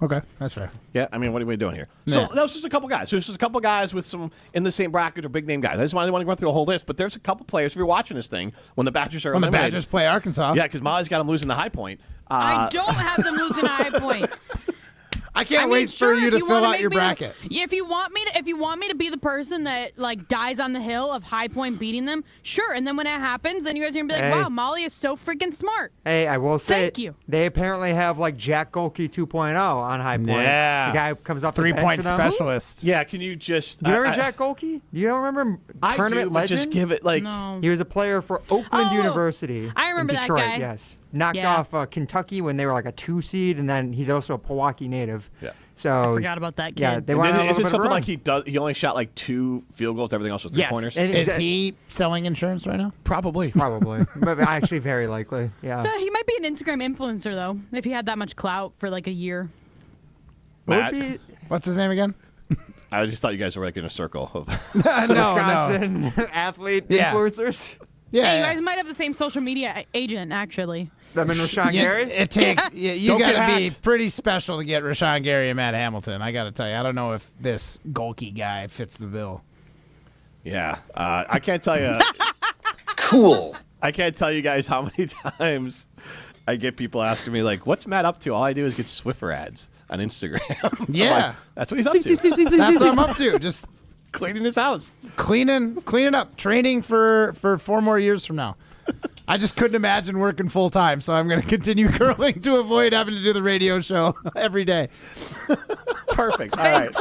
[SPEAKER 4] Okay, that's fair.
[SPEAKER 2] Yeah, I mean, what are we doing here?
[SPEAKER 4] Yeah.
[SPEAKER 2] So, that was just a couple guys. So, it's just a couple guys with some in the same bracket or big name guys. I just want to run through the whole list, but there's a couple players, if you're watching this thing, when the Badgers are
[SPEAKER 4] When the
[SPEAKER 2] eliminated.
[SPEAKER 4] Badgers play Arkansas.
[SPEAKER 2] Yeah, because Molly's got them losing the High Point.
[SPEAKER 8] I don't have them losing a High Point.
[SPEAKER 4] I can't wait for you to fill out your bracket.
[SPEAKER 8] If you want me to be the person that like dies on the hill of High Point beating them, sure. And then when it happens, then you guys are gonna be like,
[SPEAKER 7] Hey.
[SPEAKER 8] wow, Molly is so freaking smart.
[SPEAKER 7] Hey, I will say,
[SPEAKER 8] Thank you.
[SPEAKER 7] They apparently have like Jack Golke 2.0 on High Point.
[SPEAKER 4] Yeah.
[SPEAKER 7] It's a guy who comes off the bench
[SPEAKER 4] 3-point
[SPEAKER 7] for them.
[SPEAKER 4] specialist.
[SPEAKER 2] Yeah, can you just...
[SPEAKER 7] Do you remember Jack Golke? You don't remember
[SPEAKER 2] I
[SPEAKER 7] tournament
[SPEAKER 2] do, but
[SPEAKER 7] legend?
[SPEAKER 2] just give it like...
[SPEAKER 8] No.
[SPEAKER 7] He was a player for Oakland
[SPEAKER 8] Oh,
[SPEAKER 7] University.
[SPEAKER 8] I remember
[SPEAKER 7] in
[SPEAKER 8] that
[SPEAKER 7] Detroit,
[SPEAKER 8] guy.
[SPEAKER 7] Yes, knocked
[SPEAKER 8] Yeah.
[SPEAKER 7] off Kentucky when they were like a 2 seed, and then he's also a Pewaukee native.
[SPEAKER 2] Yeah.
[SPEAKER 7] So
[SPEAKER 8] I forgot about that kid.
[SPEAKER 7] Yeah, they
[SPEAKER 2] And
[SPEAKER 7] went
[SPEAKER 2] then
[SPEAKER 7] on a
[SPEAKER 2] is
[SPEAKER 7] little
[SPEAKER 2] it
[SPEAKER 7] bit of a
[SPEAKER 2] something
[SPEAKER 7] run.
[SPEAKER 2] like he only shot like 2 field goals, everything else was
[SPEAKER 7] Yes,
[SPEAKER 2] 3-pointers?
[SPEAKER 7] and
[SPEAKER 4] Is he selling insurance right now?
[SPEAKER 2] Probably.
[SPEAKER 7] Probably, but actually very likely. Yeah.
[SPEAKER 8] He might be an Instagram influencer though, if he had that much clout for like a year.
[SPEAKER 2] Matt,
[SPEAKER 4] What's his name again?
[SPEAKER 2] I just thought you guys were like in a circle of...
[SPEAKER 7] Wisconsin athlete influencers.
[SPEAKER 8] Hey, you guys might have the same social media agent, actually.
[SPEAKER 7] Them and Rashawn Gary.
[SPEAKER 4] It takes you
[SPEAKER 2] Don't
[SPEAKER 4] got
[SPEAKER 2] get
[SPEAKER 4] to be
[SPEAKER 2] hacked.
[SPEAKER 4] pretty special to get Rashawn Gary and Matt Hamilton. I got to tell you, I don't know if this Golke guy fits the bill.
[SPEAKER 2] Yeah. I can't tell you...
[SPEAKER 6] Cool.
[SPEAKER 2] I can't tell you guys how many times I get people asking me, like, what's Matt up to? All I do is get Swiffer ads on Instagram. I'm
[SPEAKER 4] Yeah.
[SPEAKER 2] like, that's what he's up to.
[SPEAKER 4] That's what I'm up to. Just
[SPEAKER 2] Cleaning his house.
[SPEAKER 4] cleaning up, training for 4 more years from now. I just couldn't imagine working full time, so I'm going to continue curling to avoid having to do the radio show every day.
[SPEAKER 2] Perfect. All right.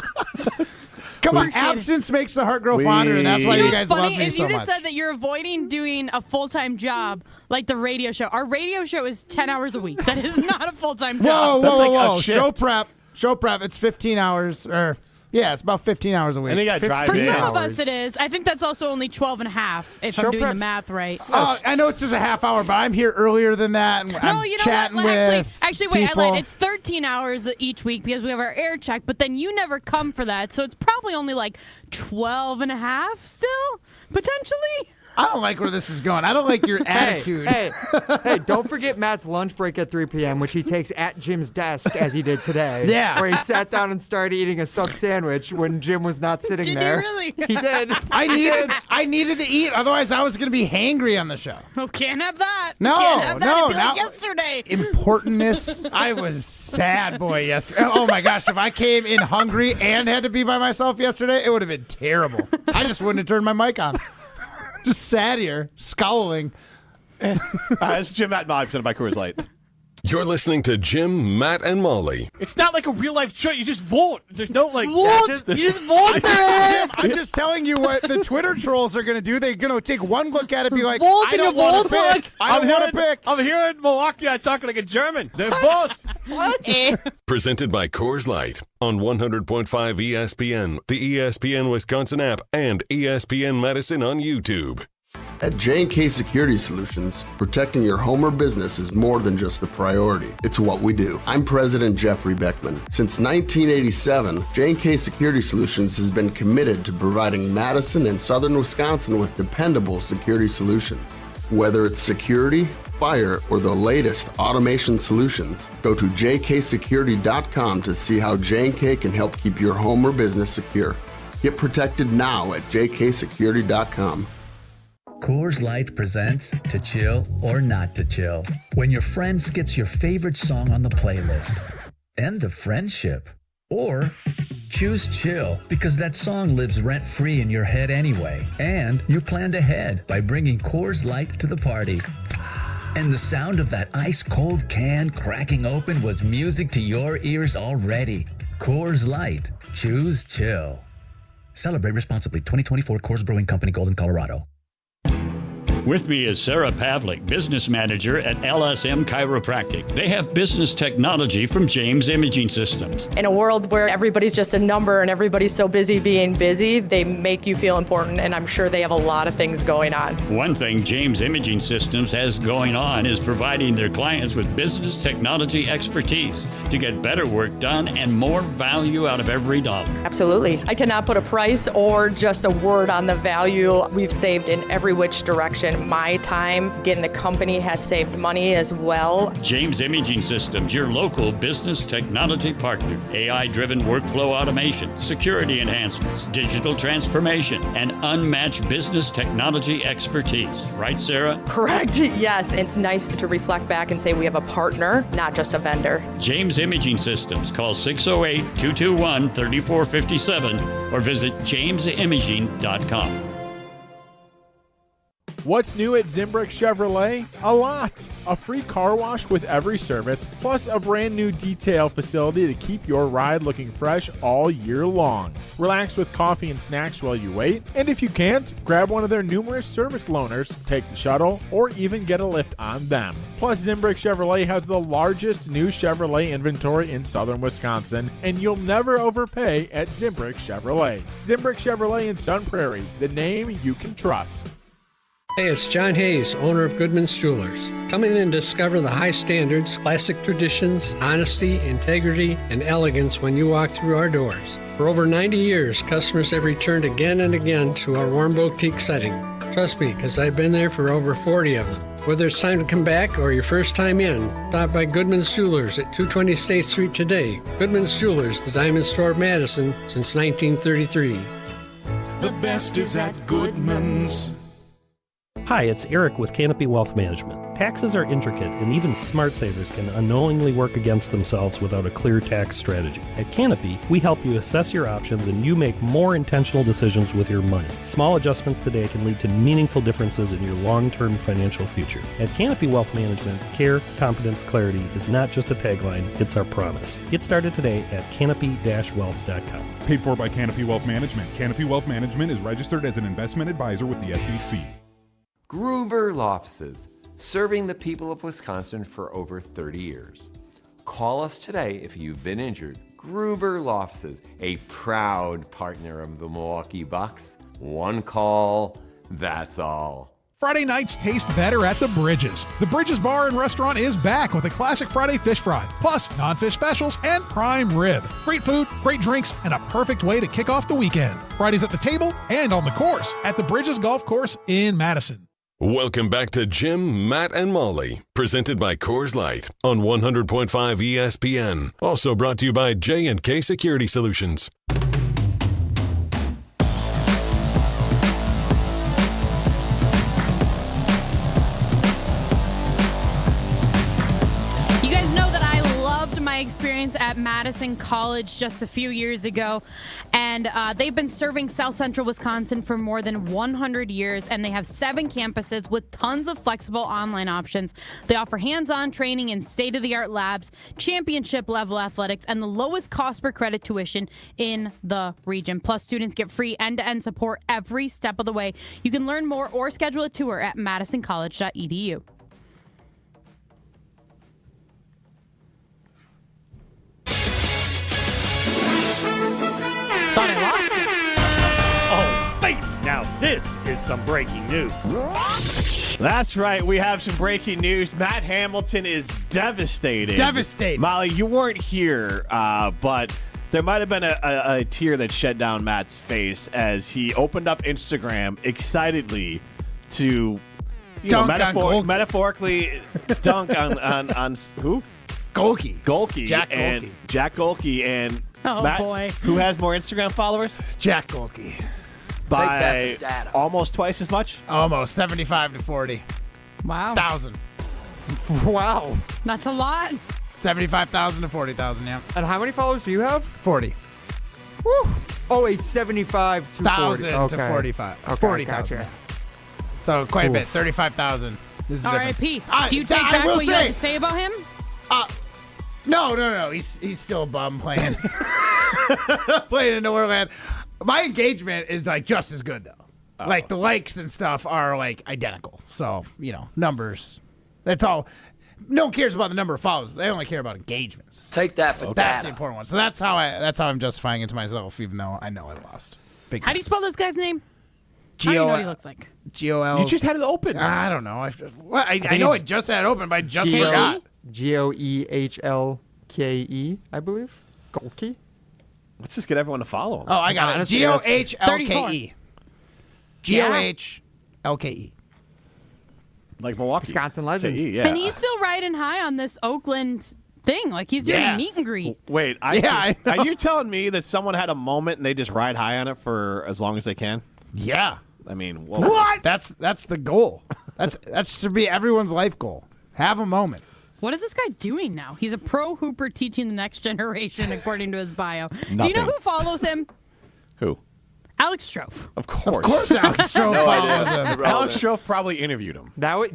[SPEAKER 4] Come on, absence makes the heart grow fonder, and that's why you guys
[SPEAKER 8] funny
[SPEAKER 4] love me
[SPEAKER 8] is
[SPEAKER 4] so
[SPEAKER 8] you
[SPEAKER 4] much.
[SPEAKER 8] just said that you're avoiding doing a full-time job like the radio show. Our radio show is 10 hours a week. That is not a full-time job.
[SPEAKER 4] Whoa. Show prep. It's 15 hours, or yeah, it's about 15 hours a week.
[SPEAKER 2] And you got to drive
[SPEAKER 8] For
[SPEAKER 2] in.
[SPEAKER 8] some of us it is. I think that's also only 12 and a half, if
[SPEAKER 4] Show
[SPEAKER 8] I'm doing the
[SPEAKER 4] prep's-
[SPEAKER 8] math right.
[SPEAKER 4] I know it's just a half hour, but I'm here earlier than that, and I'm
[SPEAKER 8] you know
[SPEAKER 4] chatting
[SPEAKER 8] what?
[SPEAKER 4] with
[SPEAKER 8] Actually, wait,
[SPEAKER 4] people.
[SPEAKER 8] I lied. It's 13 hours each week because we have our air check, but then you never come for that, so it's probably only like 12 and a half still, potentially.
[SPEAKER 4] I don't like where this is going. I don't like your attitude.
[SPEAKER 7] Hey, don't forget Matt's lunch break at 3 p.m., which he takes at Jim's desk, as he did today.
[SPEAKER 4] Yeah.
[SPEAKER 7] Where he sat down and started eating a sub sandwich when Jim was not sitting
[SPEAKER 8] Did
[SPEAKER 7] there.
[SPEAKER 8] you really?
[SPEAKER 7] He did.
[SPEAKER 4] I needed to eat, otherwise I was going to be hangry on the show.
[SPEAKER 8] Oh, can't have that.
[SPEAKER 4] No,
[SPEAKER 8] can't have that.
[SPEAKER 4] no,
[SPEAKER 8] It'd be like
[SPEAKER 4] not-
[SPEAKER 8] yesterday.
[SPEAKER 4] Importantness. I was sad boy yesterday. Oh my gosh, if I came in hungry and had to be by myself yesterday, it would have been terrible. I just wouldn't have turned my mic on. Just sat here, scowling.
[SPEAKER 2] It's Jim Matt Mob, presented by Coors Light.
[SPEAKER 3] You're listening to Jim, Matt, and Molly.
[SPEAKER 2] It's not like a real-life show. You just vote. There's no, like...
[SPEAKER 5] You just vote there.
[SPEAKER 4] I'm just telling you what the Twitter trolls are going to do. They're going to take one look at it and be like,
[SPEAKER 5] Vote
[SPEAKER 4] I don't want to pick. I don't want to pick.
[SPEAKER 2] I'm here in Milwaukee. I talk like a German. They vote.
[SPEAKER 5] What?
[SPEAKER 3] Presented by Coors Light on 100.5 ESPN, the ESPN Wisconsin app, and ESPN Madison on YouTube.
[SPEAKER 19] At J&K Security Solutions, protecting your home or business is more than just a priority. It's what we do. I'm President Jeffrey Beckman. Since 1987, J&K Security Solutions has been committed to providing Madison and southern Wisconsin with dependable security solutions. Whether it's security, fire, or the latest automation solutions, go to jksecurity.com to see how J&K can help keep your home or business secure. Get protected now at jksecurity.com.
[SPEAKER 20] Coors Light presents To Chill or Not to Chill. When your friend skips your favorite song on the playlist. End the friendship. Or choose chill because that song lives rent-free in your head anyway. And you planned ahead by bringing Coors Light to the party. And the sound of that ice-cold can cracking open was music to your ears already. Coors Light. Choose chill. Celebrate responsibly. 2024 Coors Brewing Company, Golden, Colorado.
[SPEAKER 21] With me is Sarah Pavlik, business manager at LSM Chiropractic. They have business technology from James Imaging Systems.
[SPEAKER 22] In a world where everybody's just a number and everybody's so busy being busy, they make you feel important, and I'm sure they have a lot of things going on.
[SPEAKER 21] One thing James Imaging Systems has going on is providing their clients with business technology expertise to get better work done and more value out of every dollar.
[SPEAKER 22] Absolutely. I cannot put a price or just a word on the value we've saved in every which direction. My time, again, the company has saved money as well.
[SPEAKER 21] James Imaging Systems, your local business technology partner. AI-driven workflow automation, security enhancements, digital transformation, and unmatched business technology expertise. Right, Sarah?
[SPEAKER 22] Correct. Yes. It's nice to reflect back and say we have a partner, not just a vendor.
[SPEAKER 21] James Imaging Systems. Call 608-221-3457 or visit jamesimaging.com.
[SPEAKER 23] What's new at Zimbrick Chevrolet? A lot. A free car wash with every service, plus a brand new detail facility to keep your ride looking fresh all year long. Relax with coffee and snacks while you wait, and if you can't, grab one of their numerous service loaners, take the shuttle, or even get a lift on them. Plus, Zimbrick Chevrolet has the largest new Chevrolet inventory in southern Wisconsin, and you'll never overpay at Zimbrick Chevrolet. Zimbrick Chevrolet in Sun Prairie, the name you can trust.
[SPEAKER 24] Hey, it's John Hayes, owner of Goodman's Jewelers. Come in and discover the high standards, classic traditions, honesty, integrity, and elegance when you walk through our doors. For over 90 years, customers have returned again and again to our warm boutique setting. Trust me, because I've been there for over 40 of them. Whether it's time to come back or your first time in, stop by Goodman's Jewelers at 220 State Street today. Goodman's Jewelers, the diamond store of Madison since 1933.
[SPEAKER 25] The best is at Goodman's.
[SPEAKER 26] Hi, it's Eric with Canopy Wealth Management. Taxes are intricate, and even smart savers can unknowingly work against themselves without a clear tax strategy. At Canopy, we help you assess your options and you make more intentional decisions with your money. Small adjustments today can lead to meaningful differences in your long-term financial future. At Canopy Wealth Management, care, competence, clarity is not just a tagline, it's our promise. Get started today at canopy-wealth.com.
[SPEAKER 27] Paid for by Canopy Wealth Management. Canopy Wealth Management is registered as an investment advisor with the SEC.
[SPEAKER 28] Gruber Law Offices, serving the people of Wisconsin for over 30 years. Call us today if you've been injured. Gruber Law Offices, a proud partner of the Milwaukee Bucks. One call, that's all.
[SPEAKER 29] Friday nights taste better at the Bridges. The Bridges Bar and Restaurant is back with a classic Friday fish fry, plus non-fish specials and prime rib. Great food, great drinks, and a perfect way to kick off the weekend. Fridays at the table and on the course at the Bridges Golf Course in Madison.
[SPEAKER 3] Welcome back to Jim, Matt, and Molly, presented by Coors Light on 100.5 ESPN. Also brought to you by J&K Security Solutions.
[SPEAKER 8] You guys know that I loved my experience experience at Madison College just a few years ago, and they've been serving South Central Wisconsin for more than 100 years, and they have 7 campuses with tons of flexible online options. They offer hands-on training in state-of-the-art labs, championship-level athletics, and the lowest cost per credit tuition in the region. Plus, students get free end-to-end support every step of the way. You can learn more or schedule a tour at madisoncollege.edu. Thought I lost it.
[SPEAKER 1] Oh, baby, now this is some breaking news.
[SPEAKER 2] That's right. We have some breaking news. Matt Hamilton is devastated.
[SPEAKER 4] Devastated.
[SPEAKER 2] Molly, you weren't here, but there might have been a tear that shed down Matt's face as he opened up Instagram excitedly to metaphorically dunk on who?
[SPEAKER 4] Golke.
[SPEAKER 2] Jack Golke. And Matt,
[SPEAKER 8] boy.
[SPEAKER 2] Who has more Instagram followers?
[SPEAKER 4] Jack Golke.
[SPEAKER 2] By almost twice as much?
[SPEAKER 4] Almost 75 to 40.
[SPEAKER 8] Wow.
[SPEAKER 4] 1,000.
[SPEAKER 7] Wow.
[SPEAKER 8] That's a lot.
[SPEAKER 4] 75,000 to 40,000, yeah.
[SPEAKER 7] And how many followers do you have?
[SPEAKER 4] 40.
[SPEAKER 7] Woo. Oh, it's 75 to 40.
[SPEAKER 4] 1,000 to 45.
[SPEAKER 7] Okay,
[SPEAKER 4] 40,000.
[SPEAKER 7] gotcha.
[SPEAKER 4] So quite a bit. 35,000. This is the difference.
[SPEAKER 8] R.I.P. Do you take back what you had to say about him?
[SPEAKER 4] No. He's still a bum playing. Playing in nowhere land. My engagement is like just as good though. Like the likes and stuff are like identical. So, numbers. That's all. No one cares about the number of followers. They only care about engagements.
[SPEAKER 6] Take that for
[SPEAKER 4] That's the important one. So that's how I'm justifying it to myself, even though I know I lost. Big
[SPEAKER 8] How do you spell this guy's name?
[SPEAKER 4] G-O-
[SPEAKER 8] How do you know what he looks like?
[SPEAKER 4] G-O-L.
[SPEAKER 2] You just had it open.
[SPEAKER 4] I don't know. I know I just had it open, but I just forgot.
[SPEAKER 7] Goehlke, I believe. Golke.
[SPEAKER 2] Let's just get everyone to follow him.
[SPEAKER 4] Oh, I got it. Gohlke. Gohlke.
[SPEAKER 2] Like Milwaukee.
[SPEAKER 7] Wisconsin legend.
[SPEAKER 2] K-E, yeah.
[SPEAKER 8] And he's still riding high on this Oakland thing. Like he's doing a meet and greet.
[SPEAKER 2] Wait, are you telling me that someone had a moment and they just ride high on it for as long as they can?
[SPEAKER 4] Yeah.
[SPEAKER 2] I mean,
[SPEAKER 4] what? That's the goal. That should be everyone's life goal. Have a moment.
[SPEAKER 8] What is this guy doing now? He's a pro hooper teaching the next generation, according to his bio. Do you
[SPEAKER 2] Nothing.
[SPEAKER 8] know who follows him?
[SPEAKER 2] Who?
[SPEAKER 8] Alex Strofe.
[SPEAKER 2] Of course.
[SPEAKER 4] Of course Alex Strofe follows him.
[SPEAKER 2] Alex Strofe probably interviewed him.
[SPEAKER 7] That was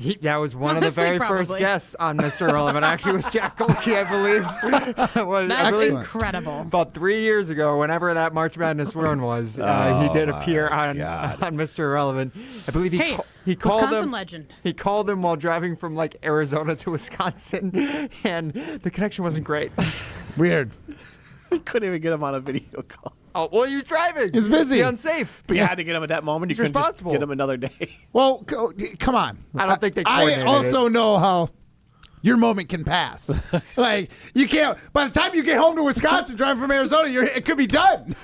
[SPEAKER 7] one of the
[SPEAKER 8] Honestly,
[SPEAKER 7] very
[SPEAKER 8] probably.
[SPEAKER 7] first guests on Mr. Irrelevant. Actually, was Jack Golke, I believe.
[SPEAKER 8] That's incredible.
[SPEAKER 7] About 3 years ago, whenever that March Madness run was, he did appear on Mr. Irrelevant. I believe he called
[SPEAKER 8] Wisconsin
[SPEAKER 7] him.
[SPEAKER 8] legend.
[SPEAKER 7] He called him while driving from like Arizona to Wisconsin, and the connection wasn't great.
[SPEAKER 4] Weird.
[SPEAKER 2] He couldn't even get him on a video call.
[SPEAKER 7] Oh, well, he was driving.
[SPEAKER 4] He was busy.
[SPEAKER 7] Unsafe.
[SPEAKER 2] But you had to get him at that moment.
[SPEAKER 7] He's
[SPEAKER 2] You couldn't just
[SPEAKER 7] responsible.
[SPEAKER 2] get him another day.
[SPEAKER 4] Well, come on.
[SPEAKER 7] I don't think they
[SPEAKER 4] I
[SPEAKER 7] coordinated
[SPEAKER 4] also know how your moment can pass. Like, you can't. By the time you get home to Wisconsin driving from Arizona, it could be done.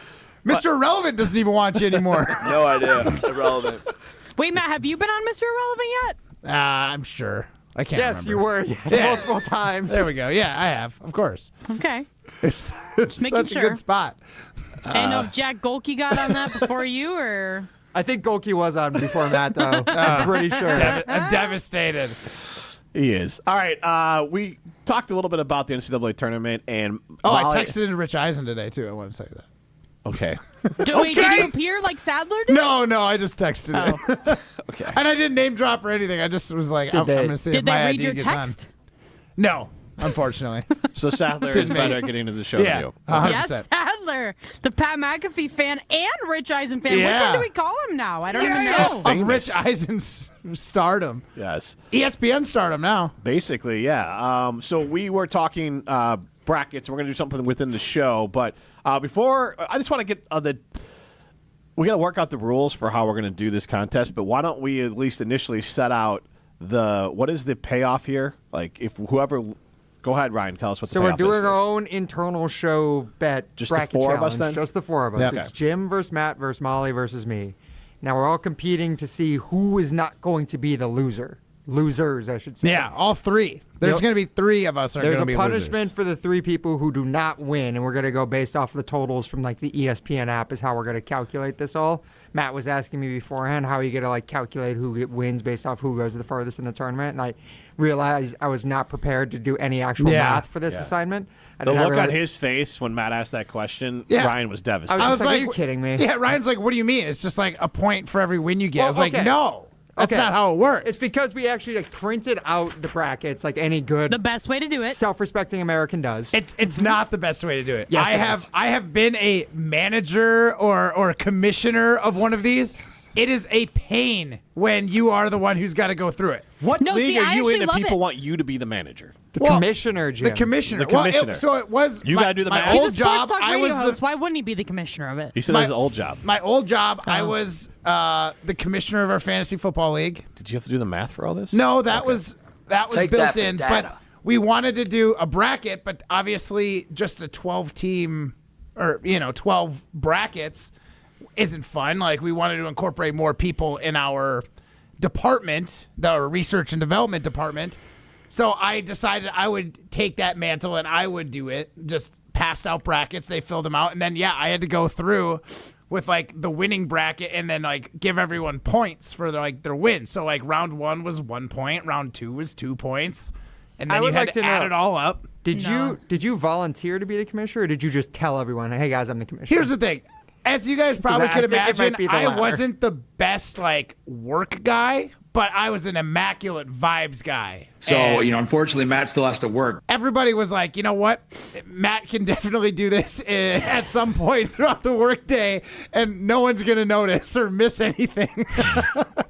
[SPEAKER 4] Mr. Irrelevant doesn't even want you anymore.
[SPEAKER 6] No idea. It's irrelevant.
[SPEAKER 8] Wait, Matt, have you been on Mr. Irrelevant yet?
[SPEAKER 4] I'm sure. I can't
[SPEAKER 7] Yes,
[SPEAKER 4] remember.
[SPEAKER 7] you were. Yes, multiple times.
[SPEAKER 4] There we go. Yeah, I have. Of course.
[SPEAKER 8] Okay.
[SPEAKER 4] It's
[SPEAKER 8] making
[SPEAKER 4] such a
[SPEAKER 8] sure.
[SPEAKER 4] good spot.
[SPEAKER 8] I know if Jack Golke got on that before you, or
[SPEAKER 7] I think Golke was on before Matt, though. I'm pretty sure.
[SPEAKER 4] I'm devastated.
[SPEAKER 2] He is. All right. We talked a little bit about the NCAA tournament. And
[SPEAKER 4] I
[SPEAKER 2] Molly-
[SPEAKER 4] texted into Rich Eisen today, too. I want to tell you that.
[SPEAKER 2] Okay.
[SPEAKER 8] Wait, did you appear like Sadler did?
[SPEAKER 4] No, I just texted it.
[SPEAKER 2] Okay.
[SPEAKER 4] And I didn't name drop or anything. I just was like, I'm going to see if
[SPEAKER 8] Did they
[SPEAKER 4] my
[SPEAKER 8] read
[SPEAKER 4] ID
[SPEAKER 8] your
[SPEAKER 4] gets on.
[SPEAKER 8] text?
[SPEAKER 4] No, unfortunately.
[SPEAKER 2] So Sadler is
[SPEAKER 4] Didn't
[SPEAKER 2] better
[SPEAKER 4] make-
[SPEAKER 2] at getting into the show
[SPEAKER 4] Yeah.
[SPEAKER 2] than you.
[SPEAKER 4] 100%.
[SPEAKER 8] Yes, Sadler, the Pat McAfee fan and Rich Eisen fan. Which
[SPEAKER 4] Yeah.
[SPEAKER 8] one do we call him now? I don't even
[SPEAKER 2] just
[SPEAKER 8] know.
[SPEAKER 4] Of
[SPEAKER 2] famous.
[SPEAKER 4] Rich Eisen's stardom.
[SPEAKER 2] Yes.
[SPEAKER 4] ESPN stardom now.
[SPEAKER 2] Basically, yeah. So we were talking brackets. We're going to do something within the show. But before, I just want to get we got to work out the rules for how we're going to do this contest. But why don't we at least initially set out what is the payoff here? Like, if whoever, go ahead, Ryan, tell us what the
[SPEAKER 7] So we're
[SPEAKER 2] payoff
[SPEAKER 7] doing
[SPEAKER 2] is.
[SPEAKER 7] our own internal show bet
[SPEAKER 2] Just the
[SPEAKER 7] bracket
[SPEAKER 2] four of
[SPEAKER 7] challenge.
[SPEAKER 2] us then?
[SPEAKER 7] Just the four of us.
[SPEAKER 2] Yep.
[SPEAKER 7] It's
[SPEAKER 2] Okay.
[SPEAKER 7] Jim versus Matt versus Molly versus me. Now we're all competing to see who is not going to be the loser. Losers, I should say.
[SPEAKER 4] Yeah, all three. There's
[SPEAKER 7] Yep.
[SPEAKER 4] going to be three of us are going
[SPEAKER 7] There's
[SPEAKER 4] to
[SPEAKER 7] a
[SPEAKER 4] be
[SPEAKER 7] punishment
[SPEAKER 4] losers.
[SPEAKER 7] for the three people who do not win, and we're going to go based off of the totals from like the ESPN app is how we're going to calculate this all. Matt was asking me beforehand how you get to like calculate who wins based off who goes the farthest in the tournament, and I realized I was not prepared to do any actual math for this assignment.
[SPEAKER 2] The look on his face when Matt asked that question, Ryan was devastated.
[SPEAKER 7] I was like, are you kidding me?
[SPEAKER 4] Yeah, Ryan's like, what do you mean? It's just like a point for every win you get. I was like, no. That's not how it works.
[SPEAKER 7] It's because we actually like printed out the brackets like any good
[SPEAKER 8] The best way to do it.
[SPEAKER 7] self-respecting American does.
[SPEAKER 4] It's not the best way to do it.
[SPEAKER 7] Yes,
[SPEAKER 4] I have been a manager or a commissioner of one of these. It is a pain when you are the one who's got to go through it.
[SPEAKER 2] What
[SPEAKER 8] No,
[SPEAKER 2] league
[SPEAKER 8] see,
[SPEAKER 2] are
[SPEAKER 8] I
[SPEAKER 2] you
[SPEAKER 8] actually
[SPEAKER 2] in that
[SPEAKER 8] love
[SPEAKER 2] people
[SPEAKER 8] it.
[SPEAKER 2] want you to be the manager?
[SPEAKER 7] The commissioner, Jim.
[SPEAKER 4] The commissioner.
[SPEAKER 2] The commissioner.
[SPEAKER 4] Well, so it was.
[SPEAKER 2] You gotta do the math.
[SPEAKER 4] My
[SPEAKER 8] He's
[SPEAKER 4] old
[SPEAKER 8] a sports
[SPEAKER 4] job.
[SPEAKER 8] talk
[SPEAKER 4] I
[SPEAKER 8] radio
[SPEAKER 4] was
[SPEAKER 8] host. Why wouldn't he be the commissioner of it?
[SPEAKER 2] He said that was an old job.
[SPEAKER 4] my old job. I was the commissioner of our fantasy football league.
[SPEAKER 2] Did you have to do the math for all this?
[SPEAKER 4] No, that was
[SPEAKER 6] Take
[SPEAKER 4] built
[SPEAKER 6] that for
[SPEAKER 4] in.
[SPEAKER 6] data.
[SPEAKER 4] But we wanted to do a bracket, but obviously just a 12-team or 12 brackets isn't fun. Like we wanted to incorporate more people in our department, the research and development department. So I decided I would take that mantle and I would do it. Just passed out brackets, they filled them out, and then I had to go through with like the winning bracket and then like give everyone points for their win. So like round 1 was 1 point, round 2 was 2 points, and then
[SPEAKER 7] I
[SPEAKER 4] you
[SPEAKER 7] would
[SPEAKER 4] had
[SPEAKER 7] like
[SPEAKER 4] to
[SPEAKER 7] to
[SPEAKER 4] add
[SPEAKER 7] know,
[SPEAKER 4] it all up.
[SPEAKER 7] Did you volunteer to be the commissioner, or did you just tell everyone, hey guys, I'm the commissioner?
[SPEAKER 4] Here's the thing. As you guys probably
[SPEAKER 7] I
[SPEAKER 4] could
[SPEAKER 7] think it might
[SPEAKER 4] imagine,
[SPEAKER 7] be the
[SPEAKER 4] I
[SPEAKER 7] latter.
[SPEAKER 4] wasn't the best like work guy, but I was an immaculate vibes guy.
[SPEAKER 9] So,
[SPEAKER 4] And
[SPEAKER 9] unfortunately, Matt still has to work.
[SPEAKER 4] everybody was like, you know what? Matt can definitely do this at some point throughout the workday, and no one's going to notice or miss anything. But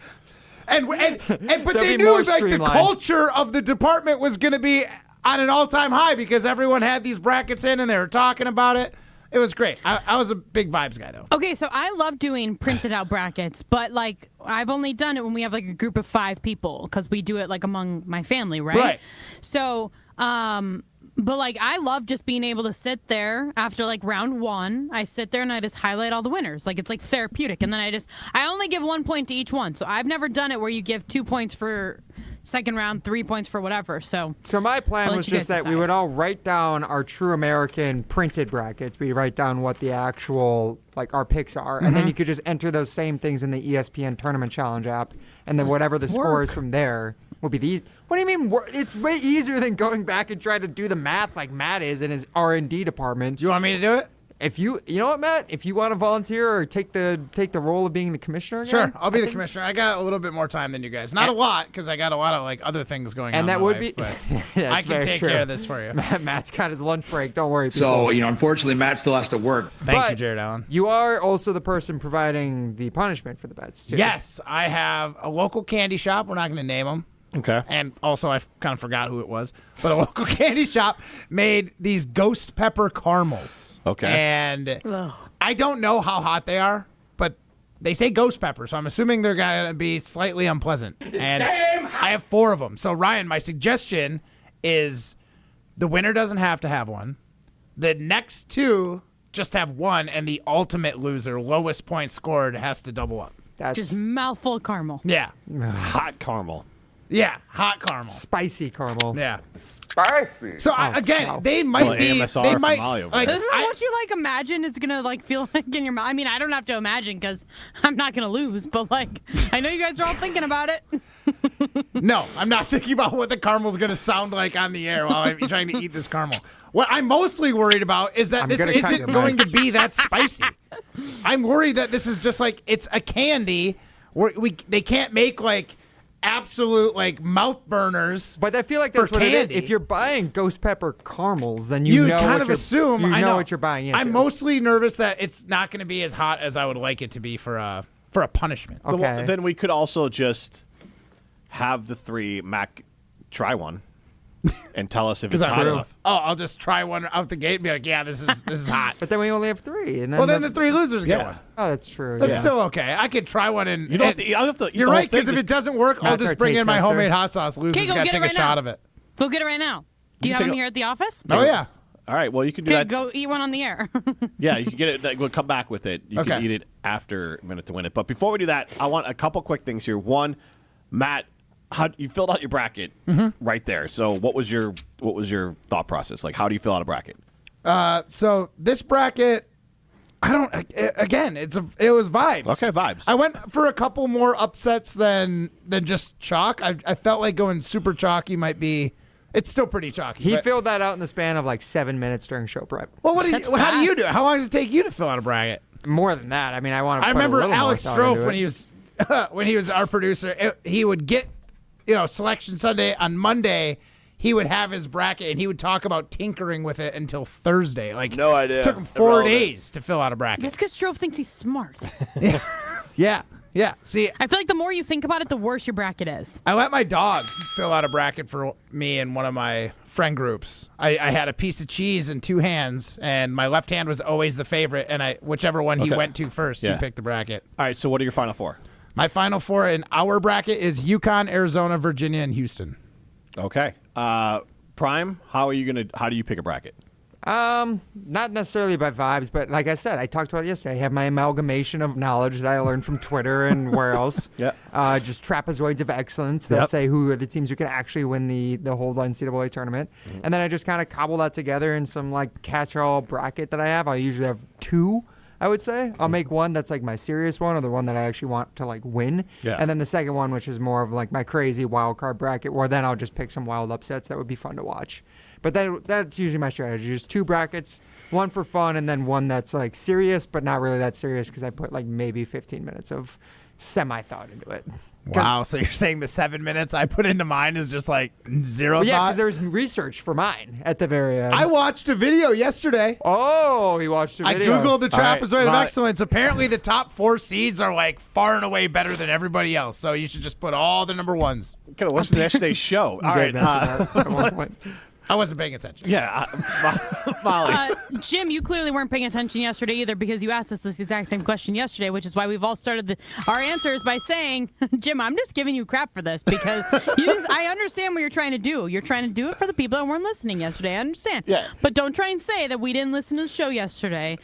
[SPEAKER 7] They'll
[SPEAKER 4] they
[SPEAKER 7] be
[SPEAKER 4] knew
[SPEAKER 7] more
[SPEAKER 4] like the
[SPEAKER 7] streamlined.
[SPEAKER 4] culture of the department was going to be on an all-time high because everyone had these brackets in and they were talking about it. It was great. I was a big vibes guy, though.
[SPEAKER 8] Okay, so I love doing printed out brackets, but like I've only done it when we have like a group of 5 people because we do it like among my family, right?
[SPEAKER 4] Right.
[SPEAKER 8] So, but like I love just being able to sit there after like round 1. I sit there and I just highlight all the winners. Like it's like therapeutic, and then I only give 1 point to each one. So I've never done it where you give 2 points for second round, 3 points for whatever. So
[SPEAKER 7] my plan
[SPEAKER 8] I'll let
[SPEAKER 7] was
[SPEAKER 8] you guys
[SPEAKER 7] just that we
[SPEAKER 8] decide.
[SPEAKER 7] would all write down our true American printed brackets. We write down what the actual, like, our picks are. And then you could just enter those same things in the ESPN Tournament Challenge app. And then whatever the score is from there would be these. What do you mean? It's way easier than going back and trying to do the math like Matt is in his R&D department.
[SPEAKER 4] Do you want me to do it?
[SPEAKER 7] If you know what, Matt? If you want to volunteer or take the role of being the commissioner again,
[SPEAKER 4] Sure, I'll be the commissioner. I got a little bit more time than you guys. Not a lot, because I got a lot of like other things going on.
[SPEAKER 7] And that
[SPEAKER 4] in my
[SPEAKER 7] would
[SPEAKER 4] life,
[SPEAKER 7] be.
[SPEAKER 4] but
[SPEAKER 7] Yeah,
[SPEAKER 4] I
[SPEAKER 7] that's
[SPEAKER 4] can
[SPEAKER 7] very
[SPEAKER 4] take
[SPEAKER 7] true.
[SPEAKER 4] care of this for you.
[SPEAKER 7] Matt's got his lunch break. Don't worry.
[SPEAKER 9] So,
[SPEAKER 7] people.
[SPEAKER 9] unfortunately, Matt still has to work.
[SPEAKER 4] Thank you, Jared Allen.
[SPEAKER 7] You are also the person providing the punishment for the bets, too.
[SPEAKER 4] Yes, I have a local candy shop. We're not going to name them.
[SPEAKER 2] Okay.
[SPEAKER 4] And also, I kind of forgot who it was, but a local candy shop made these ghost pepper caramels.
[SPEAKER 2] Okay.
[SPEAKER 4] And I don't know how hot they are, but they say ghost pepper, so I'm assuming they're going to be slightly unpleasant. And I have 4 of them. So, Ryan, my suggestion is the winner doesn't have to have one. The next 2 just have 1, and the ultimate loser, lowest point scored, has to double up.
[SPEAKER 7] That's
[SPEAKER 8] just mouthful of caramel.
[SPEAKER 4] Yeah.
[SPEAKER 2] Hot caramel.
[SPEAKER 4] Yeah, hot caramel.
[SPEAKER 7] Spicy caramel.
[SPEAKER 4] Yeah.
[SPEAKER 6] Spicy.
[SPEAKER 4] So they might
[SPEAKER 2] Well,
[SPEAKER 4] be.
[SPEAKER 2] AMSR
[SPEAKER 4] They
[SPEAKER 2] from
[SPEAKER 4] might.
[SPEAKER 2] Molly over
[SPEAKER 4] Like,
[SPEAKER 2] there.
[SPEAKER 8] Isn't that what you like imagine it's gonna like feel like in your mouth? I mean, I don't have to imagine because I'm not gonna lose, but like I know you guys are all thinking about it.
[SPEAKER 4] no, I'm not thinking about what the caramel's gonna sound like on the air while I'm trying to eat this caramel. What I'm mostly worried about is that
[SPEAKER 7] I'm
[SPEAKER 4] this
[SPEAKER 7] gonna cut
[SPEAKER 4] isn't
[SPEAKER 7] your
[SPEAKER 4] going
[SPEAKER 7] mic.
[SPEAKER 4] to be that spicy. I'm worried that this is just like it's a candy. They can't make like absolute like mouth burners.
[SPEAKER 7] But I feel like that's
[SPEAKER 4] for
[SPEAKER 7] what
[SPEAKER 4] candy.
[SPEAKER 7] it is. If you're buying ghost pepper caramels, then you know
[SPEAKER 4] kind
[SPEAKER 7] what
[SPEAKER 4] of
[SPEAKER 7] you're,
[SPEAKER 4] assume.
[SPEAKER 7] you
[SPEAKER 4] I
[SPEAKER 7] know what you're buying into.
[SPEAKER 4] I'm mostly nervous that it's not going to be as hot as I would like it to be for a punishment.
[SPEAKER 7] Okay.
[SPEAKER 2] Then we could also just have the 3 Mac try one and tell us if it's hot enough.
[SPEAKER 4] Oh, I'll just try one out the gate and be like, yeah, this is hot.
[SPEAKER 7] But then we only have 3, and then
[SPEAKER 4] Then the 3 losers get one.
[SPEAKER 7] Oh, that's true.
[SPEAKER 4] That's
[SPEAKER 7] yeah.
[SPEAKER 4] still okay. I could try one and
[SPEAKER 2] You don't have to, you don't have to eat
[SPEAKER 4] you're
[SPEAKER 2] the whole
[SPEAKER 4] right, because
[SPEAKER 2] thing,
[SPEAKER 4] if it doesn't work, I'll
[SPEAKER 7] That's
[SPEAKER 4] just
[SPEAKER 7] our
[SPEAKER 4] bring in
[SPEAKER 7] taste
[SPEAKER 4] my
[SPEAKER 7] tester.
[SPEAKER 4] homemade hot sauce. Losers
[SPEAKER 8] Okay, go
[SPEAKER 4] got to
[SPEAKER 8] get it
[SPEAKER 4] take
[SPEAKER 8] right
[SPEAKER 4] a shot
[SPEAKER 8] now.
[SPEAKER 4] of it.
[SPEAKER 8] Go get it right now. Do you
[SPEAKER 2] You
[SPEAKER 8] have
[SPEAKER 2] take
[SPEAKER 8] them
[SPEAKER 2] a-
[SPEAKER 8] here at the office?
[SPEAKER 4] Oh yeah.
[SPEAKER 2] All right, well, you can do
[SPEAKER 8] Okay,
[SPEAKER 2] that.
[SPEAKER 8] go eat one on the air.
[SPEAKER 2] Yeah, you can get it. We'll come back with it. You
[SPEAKER 4] Okay.
[SPEAKER 2] can eat it after Minute to Win It. But before we do that, I want a couple quick things here. One, Matt, you filled out your bracket right there. So what was your thought process? Like, how do you fill out a bracket?
[SPEAKER 4] So this bracket, Again, it was vibes.
[SPEAKER 2] Okay, vibes.
[SPEAKER 4] I went for a couple more upsets than just chalk. I felt like going super chalky might be. It's still pretty chalky.
[SPEAKER 7] He filled that out in the span of like 7 minutes during show prep.
[SPEAKER 4] Well, how do you do it? How long does it take you to fill out a bracket?
[SPEAKER 7] More than that. I mean, I
[SPEAKER 4] remember Alex Strofe when he was our producer. He would get Selection Sunday on Monday. He would have his bracket, and he would talk about tinkering with it until Thursday. Like,
[SPEAKER 6] no idea.
[SPEAKER 4] It took him 4 days to fill out a bracket.
[SPEAKER 8] That's because Strofe thinks he's smart.
[SPEAKER 4] Yeah. See,
[SPEAKER 8] I feel like the more you think about it, the worse your bracket is.
[SPEAKER 4] I let my dog fill out a bracket for me in one of my friend groups. I had a piece of cheese in 2 hands, and my left hand was always the favorite, and whichever one he went to first, he picked the bracket.
[SPEAKER 2] All right, so what are your final 4?
[SPEAKER 4] My final 4 in our bracket is UConn, Arizona, Virginia, and Houston.
[SPEAKER 2] Okay. Prime, how do you pick a bracket?
[SPEAKER 7] Not necessarily by vibes, but like I said, I talked about it yesterday. I have my amalgamation of knowledge that I learned from Twitter and where else. Just trapezoids of excellence that say who are the teams who can actually win the whole NCAA tournament. Mm-hmm. And then I just kind of cobble that together in some like catch-all bracket that I have. I usually have 2, I would say. I'll make one that's like my serious one or the one that I actually want to like win. Yeah. And then the second one, which is more of like my crazy wild card bracket, where then I'll just pick some wild upsets that would be fun to watch. But that's usually my strategy. Just 2 brackets, one for fun, and then one that's like serious, but not really that serious because I put like maybe 15 minutes of semi-thought into it.
[SPEAKER 4] Wow, so you're saying the 7 minutes I put into mine is just like zero thought?
[SPEAKER 7] Yeah, because there's research for mine at the very end.
[SPEAKER 4] I watched a video yesterday.
[SPEAKER 7] Oh, he watched a video.
[SPEAKER 4] I Googled the trapezoid of excellence. Apparently the top 4 seeds are like far and away better than everybody else, so you should just put all the number 1s.
[SPEAKER 2] Could have listened to yesterday's show. All right.
[SPEAKER 4] I wasn't paying attention.
[SPEAKER 2] Yeah, Molly.
[SPEAKER 8] Jim, you clearly weren't paying attention yesterday either because you asked us this exact same question yesterday, which is why we've all started our answers by saying, Jim, I'm just giving you crap for this because I understand what you're trying to do. You're trying to do it for the people that weren't listening yesterday. I understand. Yeah. But don't try and say that we didn't listen to the show yesterday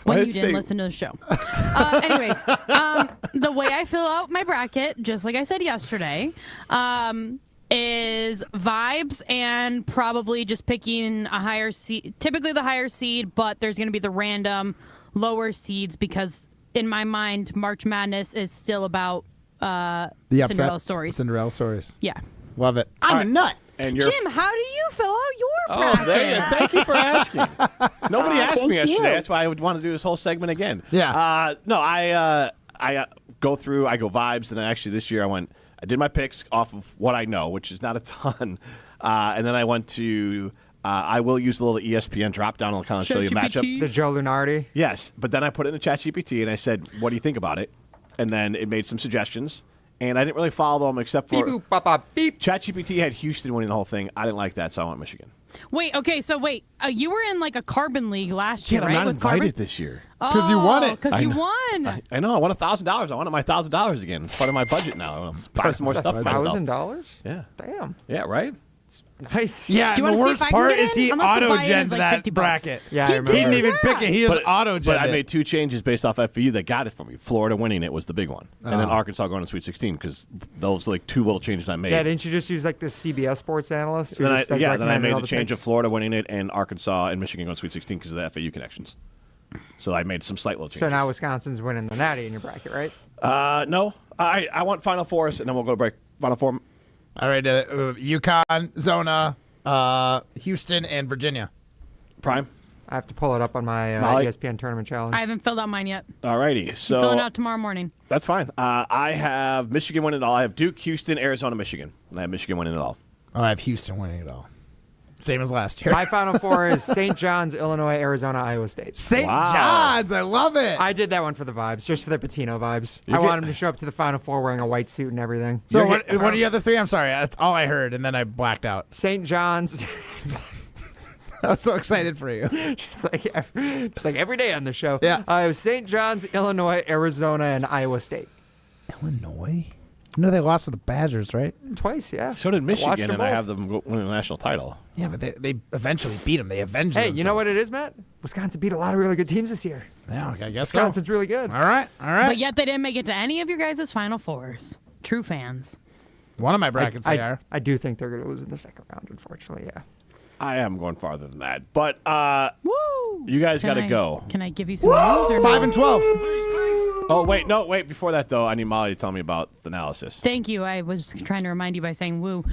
[SPEAKER 8] when you didn't listen to the show. Anyways, the way I fill out my bracket, just like I said yesterday, is vibes and probably just picking a higher seed, typically the higher seed, but there's going to be the random lower seeds because in my mind, March Madness is still about Cinderella stories.
[SPEAKER 4] Cinderella stories.
[SPEAKER 8] Yeah.
[SPEAKER 4] Love it. I'm a nut.
[SPEAKER 8] And Jim, how do you fill out your bracket?
[SPEAKER 2] Thank you for asking. Nobody asked me yesterday. That's why I would want to do this whole segment again.
[SPEAKER 4] Yeah.
[SPEAKER 2] No, I go vibes, and then actually this year I did my picks off of what I know, which is not a ton. And then I went to, I will use the little ESPN drop down and kind of show you a matchup.
[SPEAKER 7] The Joe Lunardi?
[SPEAKER 2] Yes. But then I put it in the ChatGPT and I said, what do you think about it? And then it made some suggestions. And I didn't really follow them except for ChatGPT had Houston winning the whole thing. I didn't like that, so I went Michigan.
[SPEAKER 8] Wait, you were in like a Carbon League last year, right?
[SPEAKER 2] I'm not invited this year.
[SPEAKER 4] Because you won it.
[SPEAKER 8] Because you won.
[SPEAKER 2] I know. I won $1,000. I wanted my $1,000 again. It's part of my budget now. I'm buying some more stuff.
[SPEAKER 7] $1,000?
[SPEAKER 2] Yeah.
[SPEAKER 7] Damn.
[SPEAKER 2] Yeah, right?
[SPEAKER 7] Nice.
[SPEAKER 4] Yeah, and the worst part is he auto-gens that bracket.
[SPEAKER 7] Yeah,
[SPEAKER 4] he didn't even pick it. He just auto-gened
[SPEAKER 2] But I made 2 changes based off FAU that got it for me. Florida winning it was the big one. And then Arkansas going to Sweet 16 because those were like 2 little changes I made.
[SPEAKER 7] Yeah, didn't you just use like the CBS Sports analyst?
[SPEAKER 2] Then I made the change of Florida winning it and Arkansas and Michigan going to Sweet 16 because of the FAU connections. So I made some slight little changes.
[SPEAKER 7] So now Wisconsin's winning the Natty in your bracket, right?
[SPEAKER 2] No. I want Final Fours, and then we'll go to break. Final Four.
[SPEAKER 4] All right, UConn, Zona, Houston, and Virginia.
[SPEAKER 2] Prime?
[SPEAKER 7] I have to pull it up on my ESPN Tournament Challenge.
[SPEAKER 8] I haven't filled out mine yet.
[SPEAKER 2] All righty. So
[SPEAKER 8] I'm filling out tomorrow morning.
[SPEAKER 2] That's fine. I have Michigan winning it all. I have Duke, Houston, Arizona, Michigan. And I have Michigan winning it all.
[SPEAKER 4] I have Houston winning it all. Same as last year.
[SPEAKER 7] My Final Four is St. John's, Illinois, Arizona, Iowa State.
[SPEAKER 4] St. John's, I love it.
[SPEAKER 7] I did that one for the vibes, just for the Patino vibes. I want him to show up to the Final Four wearing a white suit and everything.
[SPEAKER 4] So what are the other 3? I'm sorry, that's all I heard, and then I blacked out.
[SPEAKER 7] St. John's.
[SPEAKER 4] I was so excited for you.
[SPEAKER 7] just like every day on the show.
[SPEAKER 4] Yeah.
[SPEAKER 7] It was St. John's, Illinois, Arizona, and Iowa State.
[SPEAKER 4] Illinois? No, they lost to the Badgers, right?
[SPEAKER 7] Twice, yeah.
[SPEAKER 2] So did Michigan, and I have them winning the national title.
[SPEAKER 4] Yeah, but they eventually beat them. They avenged themselves.
[SPEAKER 7] You know what it is, Matt? Wisconsin beat a lot of really good teams this year.
[SPEAKER 4] Yeah, I guess
[SPEAKER 7] Wisconsin's really good.
[SPEAKER 4] All right.
[SPEAKER 8] But yet they didn't make it to any of your guys' Final Fours. True fans.
[SPEAKER 4] One of my brackets, they are.
[SPEAKER 7] I do think they're going to lose in the second round, unfortunately, yeah.
[SPEAKER 2] I am going farther than that. But
[SPEAKER 8] Woo!
[SPEAKER 2] you guys got to go.
[SPEAKER 8] Can I give you some news? Or
[SPEAKER 4] 5 and 12.
[SPEAKER 2] Oh, wait. Before that, though, I need Molly to tell me about the analysis.
[SPEAKER 8] Thank you. I was trying to remind you by saying woo.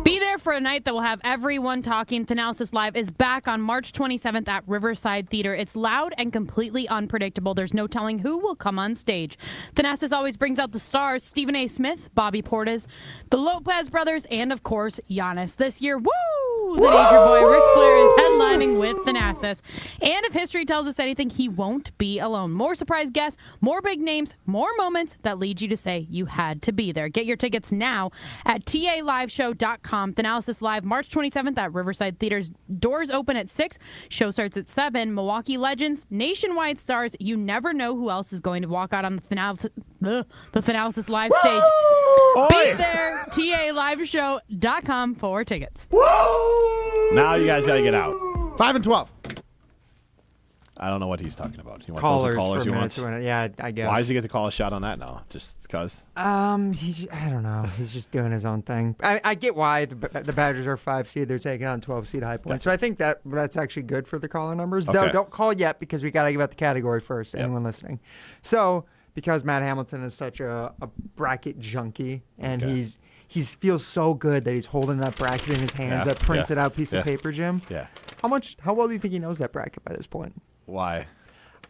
[SPEAKER 8] Be there for a night that will have everyone talking. Thanalysis Live is back on March 27th at Riverside Theater. It's loud and completely unpredictable. There's no telling who will come on stage. Thanalysis always brings out the stars: Stephen A. Smith, Bobby Portis, the Lopez brothers, and, of course, Giannis. This year, woo! The Nature Boy Ric Flair is headlining with Thanasis. And if history tells us anything, he won't be alone. More surprise guests, more big names, more moments that lead you to say you had to be there. Get your tickets now at taliveshow.com. Thanalysis Live, March 27th at Riverside Theaters. Doors open at 6. Show starts at 7. Milwaukee legends, nationwide stars. You never know who else is going to walk out on the Thanalysis Live stage. Be there, taliveshow.com for tickets.
[SPEAKER 2] Now you guys got to get out.
[SPEAKER 4] 5 and 12.
[SPEAKER 2] I don't know what he's talking about. You want
[SPEAKER 7] Callers
[SPEAKER 2] those callers
[SPEAKER 7] for
[SPEAKER 2] you
[SPEAKER 7] minutes
[SPEAKER 2] want?
[SPEAKER 7] to win it. Yeah, I guess.
[SPEAKER 2] Why does he get to call a shot on that now? Just because?
[SPEAKER 7] I don't know. He's just doing his own thing. I get why the Badgers are 5 seed. They're taking on 12 seed High Point. So I think that's actually good for the caller numbers.
[SPEAKER 2] Okay.
[SPEAKER 7] Though don't call yet because we got to give out the category first. Anyone listening? So because Matt Hamilton is such a bracket junkie and he feels so good that he's holding that bracket in his hands, that printed out piece of paper, Jim.
[SPEAKER 2] Yeah.
[SPEAKER 7] How well do you think he knows that bracket by this point?
[SPEAKER 2] Why?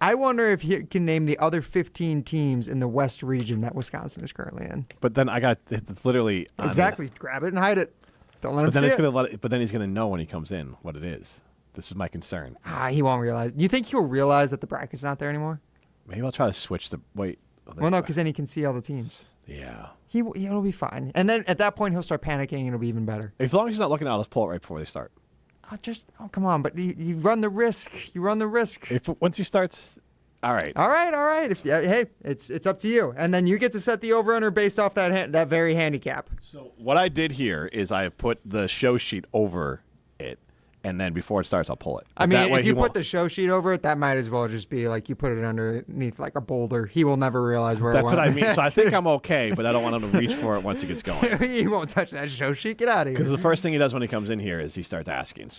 [SPEAKER 7] I wonder if he can name the other 15 teams in the West region that Wisconsin is currently in.
[SPEAKER 2] But then it's literally
[SPEAKER 7] exactly grab it and hide it. Don't let him see it.
[SPEAKER 2] But then he's gonna know when he comes in what it is. This is my concern.
[SPEAKER 7] He won't realize. You think he'll realize that the bracket's not there anymore?
[SPEAKER 2] Maybe I'll try to switch the wait.
[SPEAKER 7] Well, no, because then he can see all the teams.
[SPEAKER 2] Yeah.
[SPEAKER 7] He'll be fine. And then at that point, he'll start panicking and it'll be even better.
[SPEAKER 2] As long as he's not looking out, let's pull it right before they start.
[SPEAKER 7] Come on. But you run the risk.
[SPEAKER 2] Once he starts, all right.
[SPEAKER 7] All right. Hey, it's up to you. And then you get to set the over-under based off that very handicap.
[SPEAKER 2] So what I did here is I have put the show sheet over it, and then before it starts, I'll pull it.
[SPEAKER 7] I mean, if you put the show sheet over it, that might as well just be like you put it underneath like a boulder. He will never realize where it went.
[SPEAKER 2] That's what I mean. So I think I'm okay, but I don't want him to reach for it once he gets going.
[SPEAKER 7] He won't touch that show sheet. Get out of here.
[SPEAKER 2] Because the first thing he does when he comes in here is he starts asking,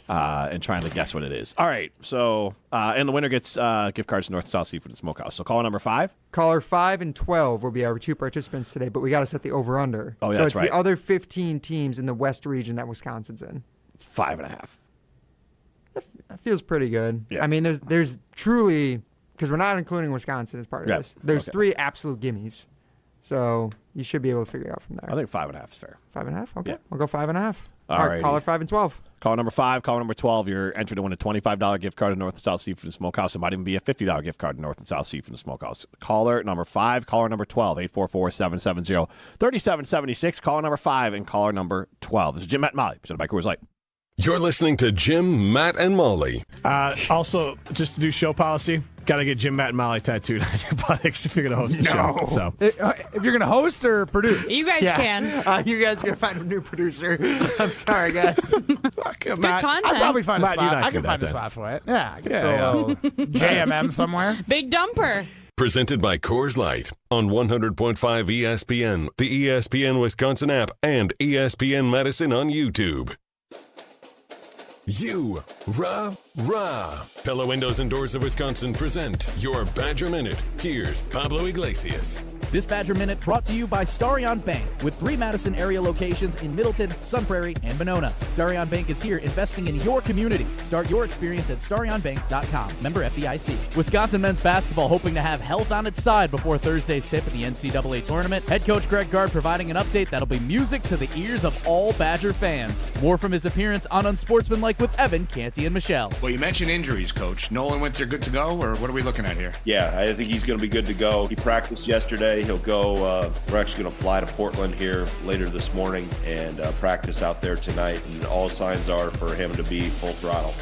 [SPEAKER 2] and trying to guess what it is. All right, so and the winner gets gift cards to North and South Seafood and Smokehouse. So caller number 5.
[SPEAKER 7] Caller 5 and 12 will be our 2 participants today, but we got to set the over/under.
[SPEAKER 2] Oh, yeah,
[SPEAKER 7] so
[SPEAKER 2] that's
[SPEAKER 7] it's the other 15 teams in the West region that Wisconsin's in.
[SPEAKER 2] 5.5.
[SPEAKER 7] That feels pretty good.
[SPEAKER 2] Yeah.
[SPEAKER 7] I mean, there's truly, because we're not including Wisconsin as part of this. There's 3 absolute gimmies, so you should be able to figure it out from there.
[SPEAKER 2] I think 5.5 is fair.
[SPEAKER 7] 5.5. Okay,
[SPEAKER 2] Yeah.
[SPEAKER 7] we'll go 5.5.
[SPEAKER 2] All
[SPEAKER 7] right, caller 5 and 12.
[SPEAKER 2] Caller number 5, caller number 12. You're entered to win a $25 gift card to North and South Seafood and Smokehouse. It might even be a $50 gift card to North and South Seafood and Smokehouse. Caller number 5, caller number 12, 844-770-3776. Caller number 5 and caller number 12. This is Jim, Matt, and Molly, presented by Coors Light.
[SPEAKER 3] You're listening to Jim, Matt, and Molly.
[SPEAKER 2] Also, just to do show policy, got to get Jim, Matt, and Molly tattooed on your buttocks if you're going to host the show. So.
[SPEAKER 4] If you're going to host or produce?
[SPEAKER 8] You guys can.
[SPEAKER 7] You guys are going to find a new producer. I'm sorry, guys.
[SPEAKER 8] Good content.
[SPEAKER 4] I'll probably find a
[SPEAKER 2] Matt,
[SPEAKER 4] spot. I can find a spot for it. Yeah, I can throw a little JMM somewhere.
[SPEAKER 8] Big dumper.
[SPEAKER 3] Presented by Coors Light on 100.5 ESPN, the ESPN Wisconsin app, and ESPN Madison on YouTube. Pella Windows and Doors of Wisconsin present your Badger Minute. Here's Pablo Iglesias.
[SPEAKER 10] This Badger Minute brought to you by Starion Bank, with 3 Madison area locations in Middleton, Sun Prairie, and Monona. Starion Bank is here investing in your community. Start your experience at starionbank.com. Member FDIC. Wisconsin men's basketball hoping to have health on its side before Thursday's tip at the NCAA tournament. Head coach Greg Gard providing an update that'll be music to the ears of all Badger fans. More from his appearance on Unsportsmanlike with Evan, Canty, and Michelle.
[SPEAKER 9] Well, you mentioned injuries, Coach. Nolan Winter good to go, or what are we looking at here?
[SPEAKER 11] Yeah, I think he's going to be good to go. He practiced yesterday. He'll go. We're actually going to fly to Portland here later this morning and practice out there tonight. And all signs are for him to be full throttle.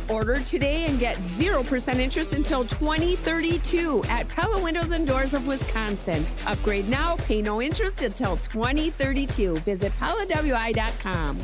[SPEAKER 12] Order today and get 0% interest until 2032 at Pella Windows and Doors of Wisconsin. Upgrade now, pay no interest until 2032. Visit PellaWI.com.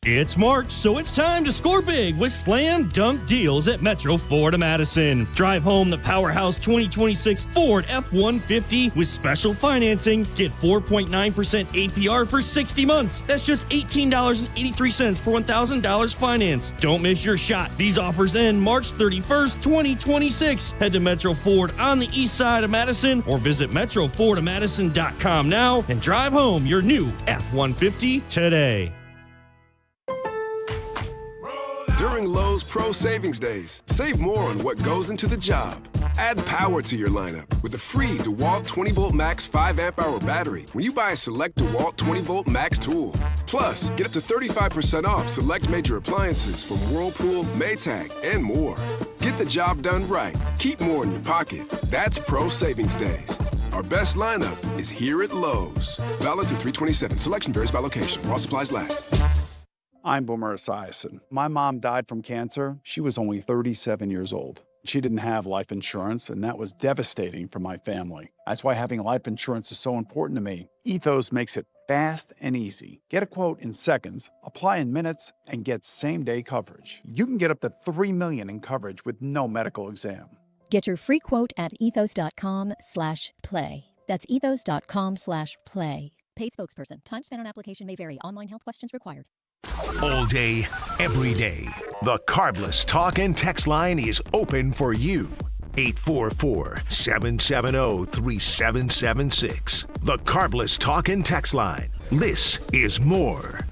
[SPEAKER 1] It's March, so it's time to score big with slam dunk deals at Metro Ford of Madison. Drive home the Powerhouse 2026 Ford F-150 with special financing. Get 4.9% APR for 60 months. That's just $18.83 for $1,000 finance. Don't miss your shot. These offers end March 31st, 2026. Head to Metro Ford on the east side of Madison or visit metrofordofmadison.com now and drive home your new F-150 today.
[SPEAKER 5] During Lowe's Pro Savings Days, save more on what goes into the job. Add power to your lineup with a free DeWalt 20-volt max 5 amp-hour battery when you buy a select DeWalt 20-volt max tool. Plus, get up to 35% off select major appliances from Whirlpool, Maytag, and more. Get the job done right. Keep more in your pocket. That's Pro Savings Days. Our best lineup is here at Lowe's. Valid through 3/27. Selection varies by location. While supplies last.
[SPEAKER 13] I'm Boomer Esiason. My mom died from cancer. She was only 37 years old. She didn't have life insurance, and that was devastating for my family. That's why having life insurance is so important to me. Ethos makes it fast and easy. Get a quote in seconds, apply in minutes, and get same-day coverage. You can get up to $3 million in coverage with no medical exam.
[SPEAKER 14] Get your free quote at ethos.com/play. That's ethos.com/play. Paid spokesperson. Time spent on application may vary. Online health questions required.
[SPEAKER 15] All day, every day. The Carbless Talk and Text line is open for you. 844-770-3776. The Carbless Talk and Text line. This is more.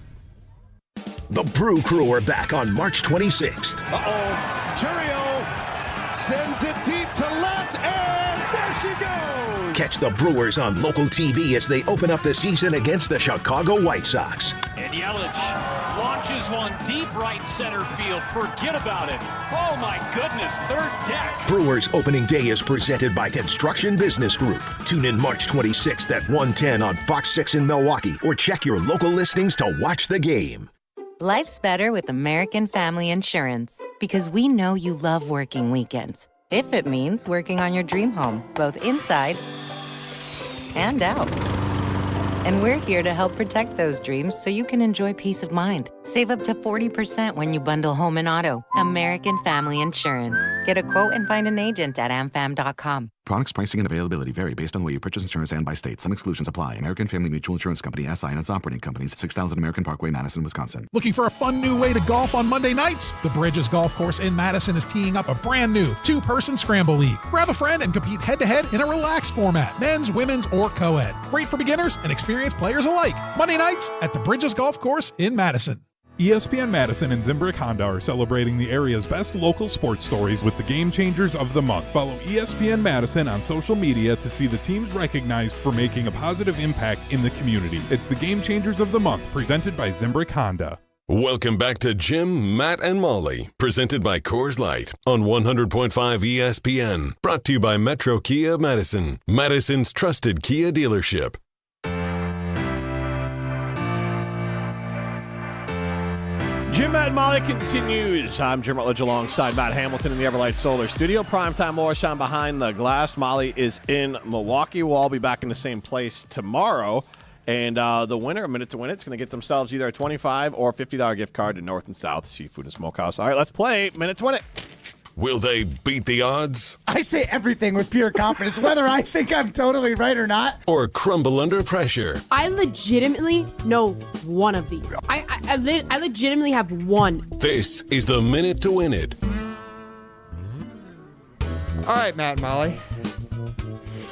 [SPEAKER 15] The Brew Crew are back on March 26th.
[SPEAKER 16] Curio sends it deep to left, and there she goes!
[SPEAKER 15] Catch the Brewers on local TV as they open up the season against the Chicago White Sox.
[SPEAKER 17] And Yelich launches one deep right center field. Forget about it. Oh, my goodness. Third deck.
[SPEAKER 15] Brewers opening day is presented by Construction Business Group. Tune in March 26th at 1:10 on Fox 6 in Milwaukee or check your local listings to watch the game.
[SPEAKER 18] Life's better with American Family Insurance because we know you love working weekends. If it means working on your dream home, both inside and out. And we're here to help protect those dreams so you can enjoy peace of mind. Save up to 40% when you bundle home and auto. American Family Insurance. Get a quote and find an agent at amfam.com.
[SPEAKER 19] Products, pricing, and availability vary based on where you purchase insurance and by state. Some exclusions apply. American Family Mutual Insurance Company, SI, and its operating companies, 6000 American Parkway, Madison, Wisconsin.
[SPEAKER 29] Looking for a fun new way to golf on Monday nights? The Bridges Golf Course in Madison is teeing up a brand new 2-person scramble league. Grab a friend and compete head-to-head in a relaxed format, men's, women's, or co-ed. Great for beginners and experienced players alike. Monday nights at the Bridges Golf Course in Madison.
[SPEAKER 27] ESPN Madison and Zimbrick Honda are celebrating the area's best local sports stories with the Game Changers of the Month. Follow ESPN Madison on social media to see the teams recognized for making a positive impact in the community. It's the Game Changers of the Month, presented by Zimbrick Honda.
[SPEAKER 3] Welcome back to Jim, Matt, and Molly, presented by Coors Light on 100.5 ESPN. Brought to you by Metro Kia of Madison, Madison's trusted Kia dealership.
[SPEAKER 2] Jim, Matt, and Molly continues. I'm Jim Rutledge alongside Matt Hamilton in the Everlight Solar Studio. Primetime Morrison behind the glass. Molly is in Milwaukee. We'll all be back in the same place tomorrow. And the winner, a minute to win it, is going to get themselves either a $25 or $50 gift card to North and South Seafood and Smokehouse. All right, let's play minute to win it.
[SPEAKER 3] Will they beat the odds?
[SPEAKER 4] I say everything with pure confidence, whether I think I'm totally right or not.
[SPEAKER 3] Or crumble under pressure?
[SPEAKER 20] I legitimately know one of these. I legitimately have one.
[SPEAKER 3] This is the minute to win it.
[SPEAKER 7] All right, Matt and Molly.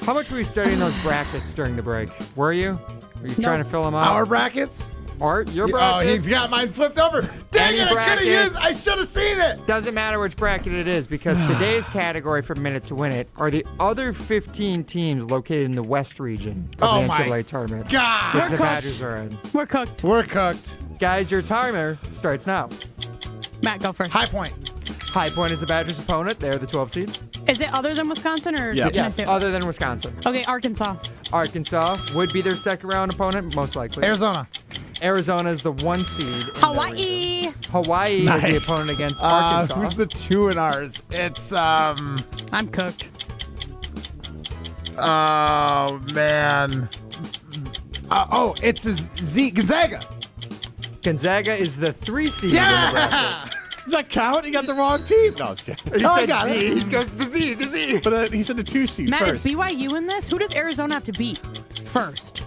[SPEAKER 7] How much were you studying those brackets during the break? Were you? Were you trying to fill them out?
[SPEAKER 4] Our brackets?
[SPEAKER 7] Or your brackets?
[SPEAKER 4] Oh, he's got mine flipped over. Dang it, I should have seen it.
[SPEAKER 7] Doesn't matter which bracket it is because today's category for Minute to Win It are the other 15 teams located in the West region of the NCAA tournament.
[SPEAKER 4] God.
[SPEAKER 7] Which the Badgers are in.
[SPEAKER 20] We're cooked.
[SPEAKER 4] We're cooked.
[SPEAKER 7] Guys, your timer starts now.
[SPEAKER 20] Matt, go first.
[SPEAKER 4] High Point.
[SPEAKER 7] High Point is the Badgers' opponent. They're the 12 seed.
[SPEAKER 20] Is it other than Wisconsin or?
[SPEAKER 7] Yeah. Yes, other than Wisconsin.
[SPEAKER 20] Okay, Arkansas.
[SPEAKER 7] Arkansas would be their second round opponent, most likely.
[SPEAKER 4] Arizona.
[SPEAKER 7] Arizona is the 1 seed.
[SPEAKER 20] Hawaii.
[SPEAKER 7] Hawaii is the opponent against Arkansas.
[SPEAKER 4] Who's the 2 in ours? It's
[SPEAKER 20] I'm cooked.
[SPEAKER 4] Oh man. It's Gonzaga.
[SPEAKER 7] Gonzaga is the 3 seed in the bracket.
[SPEAKER 2] Does that count? He got the wrong team. No, I'm just kidding.
[SPEAKER 7] He said Z. He goes the Z.
[SPEAKER 2] But he said the 2 seed
[SPEAKER 6] Matt,
[SPEAKER 2] first.
[SPEAKER 6] is BYU in this? Who does Arizona have to beat first?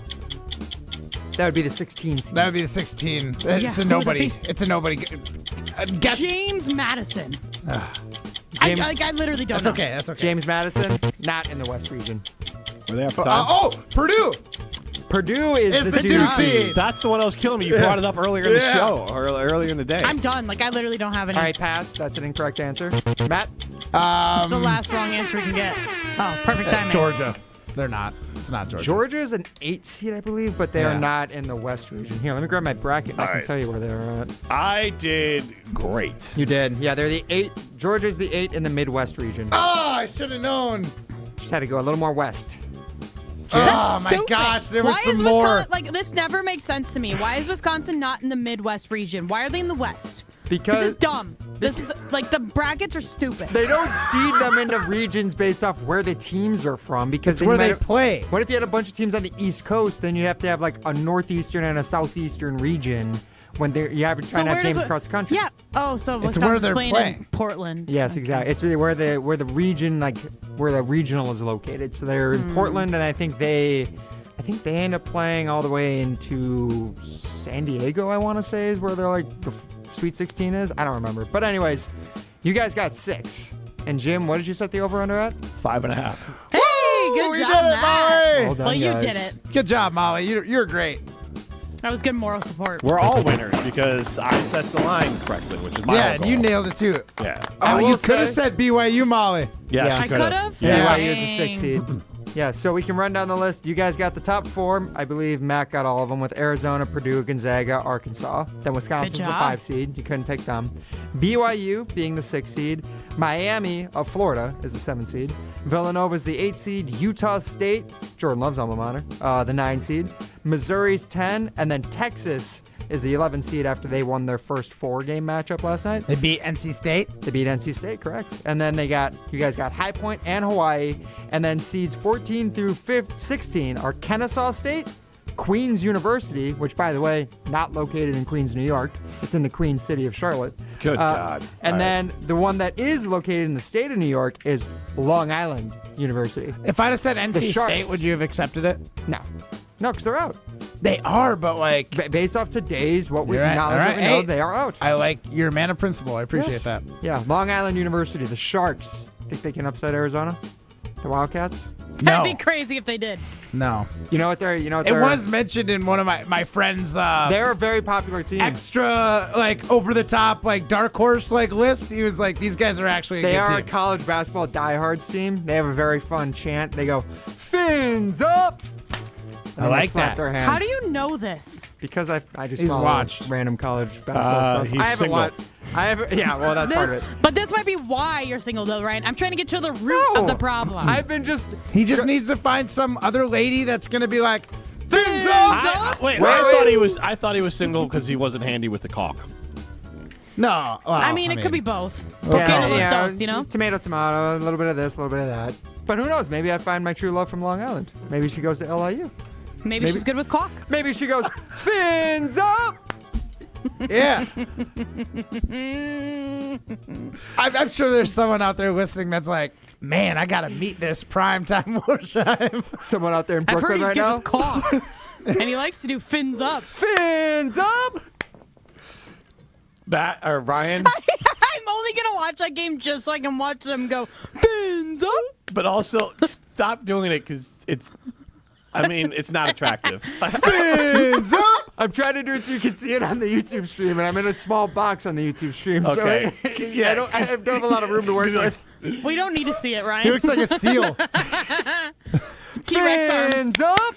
[SPEAKER 7] That would be the 16 seed.
[SPEAKER 4] That would be the 16.
[SPEAKER 6] Yeah,
[SPEAKER 4] It's a
[SPEAKER 6] who would
[SPEAKER 4] nobody.
[SPEAKER 6] it be?
[SPEAKER 4] It's a nobody. Guess.
[SPEAKER 6] James Madison.
[SPEAKER 7] James-
[SPEAKER 6] I literally don't
[SPEAKER 4] That's
[SPEAKER 6] know.
[SPEAKER 4] okay. That's okay.
[SPEAKER 7] James Madison, not in the West region.
[SPEAKER 2] Were they have time?
[SPEAKER 4] Purdue.
[SPEAKER 7] Purdue is
[SPEAKER 4] It's
[SPEAKER 7] the
[SPEAKER 4] the
[SPEAKER 7] 2
[SPEAKER 4] 2
[SPEAKER 7] seed.
[SPEAKER 4] seed.
[SPEAKER 2] That's the one that was killing me. You brought it up earlier in the show, or earlier in the day.
[SPEAKER 6] I'm done. Like, I literally don't have any.
[SPEAKER 7] All right, pass. That's an incorrect answer. Matt?
[SPEAKER 6] It's the last wrong answer we can get. Oh, perfect timing.
[SPEAKER 4] Georgia. They're not. It's not Georgia.
[SPEAKER 7] Georgia is an 8 seed, I believe, but they are not in the West region. Here, let me grab my bracket and I can tell you where they're at.
[SPEAKER 2] I did great.
[SPEAKER 7] You did. Yeah, they're the 8. Georgia's the 8 in the Midwest region.
[SPEAKER 4] Oh, I should have known.
[SPEAKER 7] Just had to go a little more west.
[SPEAKER 4] Oh, my
[SPEAKER 6] Stupid.
[SPEAKER 4] gosh. There was
[SPEAKER 6] Why
[SPEAKER 4] some
[SPEAKER 6] is
[SPEAKER 4] more.
[SPEAKER 6] Wisconsin, like, this never makes sense to me. Why is Wisconsin not in the Midwest region? Why are they in the West?
[SPEAKER 7] Because
[SPEAKER 6] this is dumb. This is, like, the brackets are stupid.
[SPEAKER 7] They don't seed them into regions based off where the teams are from because
[SPEAKER 4] It's
[SPEAKER 7] then
[SPEAKER 4] where
[SPEAKER 7] you
[SPEAKER 4] they
[SPEAKER 7] might-
[SPEAKER 4] play.
[SPEAKER 7] What if you had a bunch of teams on the East Coast? Then you'd have to have like a northeastern and a southeastern region when you have trying to have
[SPEAKER 6] where
[SPEAKER 7] games
[SPEAKER 6] does
[SPEAKER 7] across the country.
[SPEAKER 6] Yeah. Oh, so
[SPEAKER 4] It's
[SPEAKER 6] Wisconsin's
[SPEAKER 4] where they're
[SPEAKER 6] playing
[SPEAKER 4] playing.
[SPEAKER 6] in Portland.
[SPEAKER 7] Yes, exactly. It's really where the region, like where the regional is located. So they're in Portland, and I think they end up playing all the way into San Diego. I want to say is where they're like the Sweet 16 is. I don't remember, but anyways, you guys got 6. And Jim, what did you set the over under at?
[SPEAKER 2] 5.5.
[SPEAKER 6] Hey, good
[SPEAKER 4] we
[SPEAKER 6] job,
[SPEAKER 4] did it,
[SPEAKER 6] Matt.
[SPEAKER 4] Molly.
[SPEAKER 7] Well done,
[SPEAKER 6] Well, you
[SPEAKER 7] guys.
[SPEAKER 6] did it.
[SPEAKER 4] Good job, Molly. You're great.
[SPEAKER 6] That was good moral support.
[SPEAKER 2] We're all winners because I set the line correctly, which is my
[SPEAKER 4] Yeah,
[SPEAKER 2] whole
[SPEAKER 4] and
[SPEAKER 2] goal.
[SPEAKER 4] you nailed it too.
[SPEAKER 2] Yeah.
[SPEAKER 4] Oh,
[SPEAKER 7] will
[SPEAKER 4] you could have
[SPEAKER 7] say-
[SPEAKER 4] said BYU, Molly.
[SPEAKER 2] Yes,
[SPEAKER 7] Yeah.
[SPEAKER 2] you
[SPEAKER 6] I could have?
[SPEAKER 2] Yeah.
[SPEAKER 7] BYU is a 6 seed. Yeah, so we can run down the list. You guys got the top 4. I believe Matt got all of them with Arizona, Purdue, Gonzaga, Arkansas. Then Wisconsin's the
[SPEAKER 6] job.
[SPEAKER 7] 5 seed. You couldn't pick them. BYU being the 6 seed. Miami of Florida is the 7 seed. Villanova's the 8 seed. Utah State, Jordan Love's alma mater, the 9 seed. Missouri's 10. And then Texas is the 11 seed after they won their first 4-game matchup last night.
[SPEAKER 4] They beat NC State.
[SPEAKER 7] They beat NC State, correct. And then you guys got High Point and Hawaii. And then seeds 14 through 16 are Kennesaw State, Queens University, which, by the way, not located in Queens, New York. It's in the Queen city of Charlotte.
[SPEAKER 2] Good God.
[SPEAKER 7] And
[SPEAKER 2] All
[SPEAKER 7] then the one that is located in the state of New York is Long Island University.
[SPEAKER 4] If I'd have said
[SPEAKER 7] The
[SPEAKER 4] NC
[SPEAKER 7] Sharks.
[SPEAKER 4] State, would you have accepted it?
[SPEAKER 7] No, because they're out.
[SPEAKER 4] They are, but like
[SPEAKER 7] Based off today's knowledge
[SPEAKER 4] You're right. All
[SPEAKER 7] that
[SPEAKER 4] right.
[SPEAKER 7] we know,
[SPEAKER 4] Hey,
[SPEAKER 7] they are out.
[SPEAKER 4] I like you're a man of principle. I appreciate
[SPEAKER 7] Yes.
[SPEAKER 4] that.
[SPEAKER 7] Yeah, Long Island University, the Sharks. Think they can upset Arizona? The Wildcats?
[SPEAKER 6] That'd
[SPEAKER 4] No,
[SPEAKER 6] be crazy if they did.
[SPEAKER 4] no.
[SPEAKER 7] You know what they're?
[SPEAKER 4] It was mentioned in one of my friends'
[SPEAKER 7] They're a very popular team.
[SPEAKER 4] extra like over the top like dark horse like list. He was like, these guys are actually a
[SPEAKER 7] They
[SPEAKER 4] good
[SPEAKER 7] are a
[SPEAKER 4] team.
[SPEAKER 7] college basketball diehards team. They have a very fun chant. They go, "Fins up!" And then
[SPEAKER 4] I like
[SPEAKER 7] they slap
[SPEAKER 4] that.
[SPEAKER 7] their hands.
[SPEAKER 6] How do you know this?
[SPEAKER 7] Because I just
[SPEAKER 4] He's
[SPEAKER 7] follow
[SPEAKER 4] watched.
[SPEAKER 7] random college basketball stuff.
[SPEAKER 2] he's
[SPEAKER 7] I haven't
[SPEAKER 2] single.
[SPEAKER 7] watched. Yeah, well, that's part of it.
[SPEAKER 6] But this might be why you're single, though, Ryan. I'm trying to get to the root of the problem.
[SPEAKER 7] I've been just.
[SPEAKER 4] He just needs to find some other lady that's gonna be like, fins up.
[SPEAKER 2] I thought he was single because he wasn't handy with the caulk.
[SPEAKER 4] No, well,
[SPEAKER 6] I mean, it could be both.
[SPEAKER 7] Yeah,
[SPEAKER 6] Get a
[SPEAKER 7] yeah,
[SPEAKER 6] dose, you know?
[SPEAKER 7] tomato, a little bit of this, a little bit of that. But who knows? Maybe I find my true love from Long Island. Maybe she goes to LIU.
[SPEAKER 6] Maybe she's good with caulk.
[SPEAKER 7] Maybe she goes, fins up!
[SPEAKER 4] Yeah. I'm sure there's someone out there listening that's like, man, I gotta meet this primetime Wolfsheim.
[SPEAKER 7] Someone out there in
[SPEAKER 6] I've heard
[SPEAKER 7] Brooklyn
[SPEAKER 6] he's
[SPEAKER 7] right
[SPEAKER 6] good
[SPEAKER 7] now.
[SPEAKER 6] with caulk. And he likes to do fins up.
[SPEAKER 7] Fins up!
[SPEAKER 2] Ryan.
[SPEAKER 6] I'm only going to watch that game just so I can watch them go, fins up.
[SPEAKER 2] But also, stop doing it because it's not attractive.
[SPEAKER 7] Fins up! I'm trying to do it so you can see it on the YouTube stream, and I'm in a small box on the YouTube stream.
[SPEAKER 2] Okay.
[SPEAKER 7] So I don't have a lot of room to work with.
[SPEAKER 6] We don't need to see it, Ryan.
[SPEAKER 4] He looks like a seal.
[SPEAKER 6] T-Rex arms.
[SPEAKER 7] Fins up!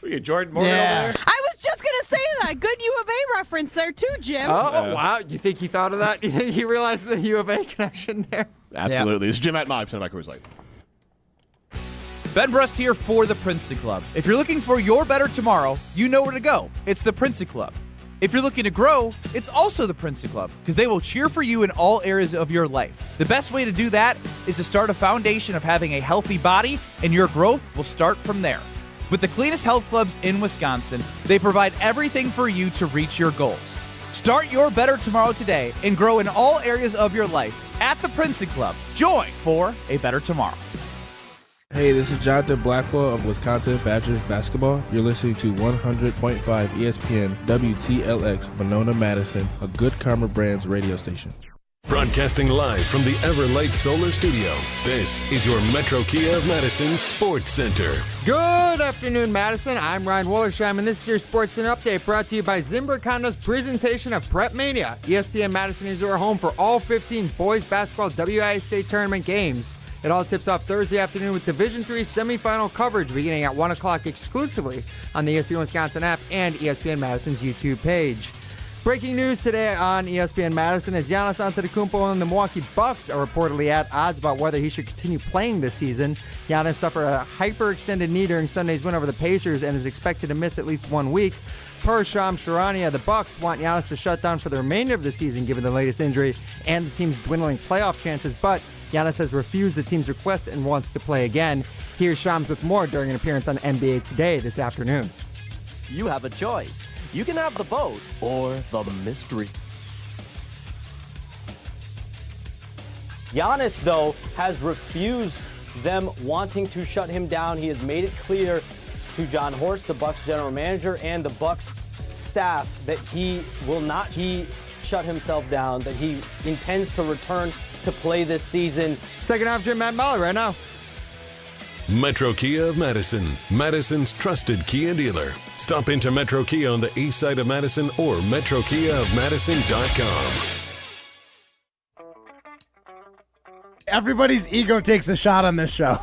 [SPEAKER 2] We get Jordan Morgan
[SPEAKER 4] Yeah.
[SPEAKER 2] over there.
[SPEAKER 6] I was just going to say that. Good U of A reference there, too, Jim.
[SPEAKER 7] Oh, wow. You think he thought of that? You think he realized the U of A connection there?
[SPEAKER 2] Absolutely. This is Jim at Mob. Send my Coors Light.
[SPEAKER 8] Ben Brust here for the Princeton Club. If you're looking for your better tomorrow, you know where to go. It's the Princeton Club. If you're looking to grow, it's also the Princeton Club because they will cheer for you in all areas of your life. The best way to do that is to start a foundation of having a healthy body, and your growth will start from there. With the cleanest health clubs in Wisconsin, they provide everything for you to reach your goals. Start your better tomorrow today and grow in all areas of your life at the Princeton Club. Join for a better tomorrow.
[SPEAKER 9] Hey, this is Jonathan Blackwell of Wisconsin Badgers basketball. You're listening to 100.5 ESPN WTLX Monona, Madison, a Good Karma Brands radio station.
[SPEAKER 3] Broadcasting live from the Everlight Solar Studio, this is your Metro Kia of Madison Sports Center.
[SPEAKER 7] Good afternoon, Madison. I'm Ryan Wollersheim, and this is your Sports Center Update brought to you by Zimbrick Honda's presentation of Prep Mania. ESPN Madison is your home for all 15 boys basketball WIA state tournament games. It all tips off Thursday afternoon with Division III semifinal coverage beginning at 1 o'clock exclusively on the ESPN Wisconsin app and ESPN Madison's YouTube page. Breaking news today on ESPN Madison is Giannis Antetokounmpo and the Milwaukee Bucks are reportedly at odds about whether he should continue playing this season. Giannis suffered a hyperextended knee during Sunday's win over the Pacers and is expected to miss at least 1 week. Per Shams Charania, the Bucks want Giannis to shut down for the remainder of the season given the latest injury and the team's dwindling playoff chances, but Giannis has refused the team's request and wants to play again. Here's Shams with more during an appearance on NBA Today this afternoon.
[SPEAKER 10] You have a choice. You can have the vote or the mystery. Giannis, though, has refused them wanting to shut him down. He has made it clear to John Horst, the Bucks general manager, and the Bucks staff that he will not shut himself down, that he intends to return to play this season.
[SPEAKER 7] Second half, Jim Matt Molly right now.
[SPEAKER 3] Metro Kia of Madison, Madison's trusted Kia dealer. Stop into Metro Kia on the east side of Madison or metrokiaofmadison.com.
[SPEAKER 4] Everybody's ego takes a shot on this show.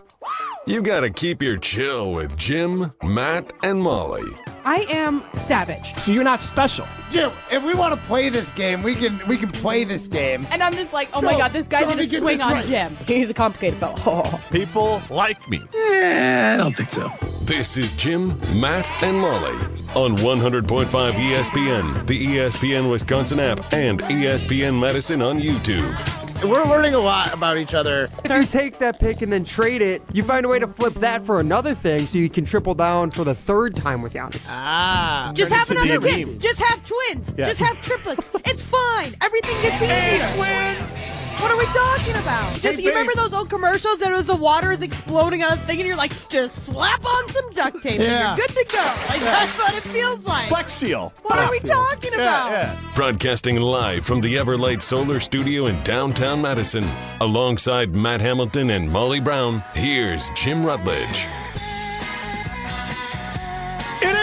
[SPEAKER 3] You gotta keep your chill with Jim, Matt, and Molly.
[SPEAKER 20] I am savage.
[SPEAKER 10] So you're not special.
[SPEAKER 4] Jim, if we want to play this game, we can play this game.
[SPEAKER 20] And I'm just like, oh my God, this guy's going to swing on Jim. He's a complicated fellow. Oh.
[SPEAKER 2] People like me.
[SPEAKER 10] I don't think so.
[SPEAKER 3] This is Jim, Matt, and Molly on 100.5 ESPN, the ESPN Wisconsin app, and ESPN Madison on YouTube.
[SPEAKER 4] We're learning a lot about each other.
[SPEAKER 7] If you take that pick and then trade it, you find a way to flip that for another thing so you can triple down for the third time with Giannis.
[SPEAKER 20] Just have another kid. Just have twins.
[SPEAKER 2] Yeah.
[SPEAKER 20] Just have triplets. It's fine. Everything gets easier.
[SPEAKER 2] Twins.
[SPEAKER 20] What are we talking about? Just you remember those old commercials that it was the water is exploding on a thing and you're like, just slap on some duct tape and you're good to go. Like that's what it feels like.
[SPEAKER 2] Flex Seal.
[SPEAKER 20] What are we talking about?
[SPEAKER 2] Yeah.
[SPEAKER 3] Broadcasting live from the Everlight Solar Studio in downtown Madison. Alongside Matt Hamilton and Molly Brown, here's Jim Rutledge.
[SPEAKER 2] It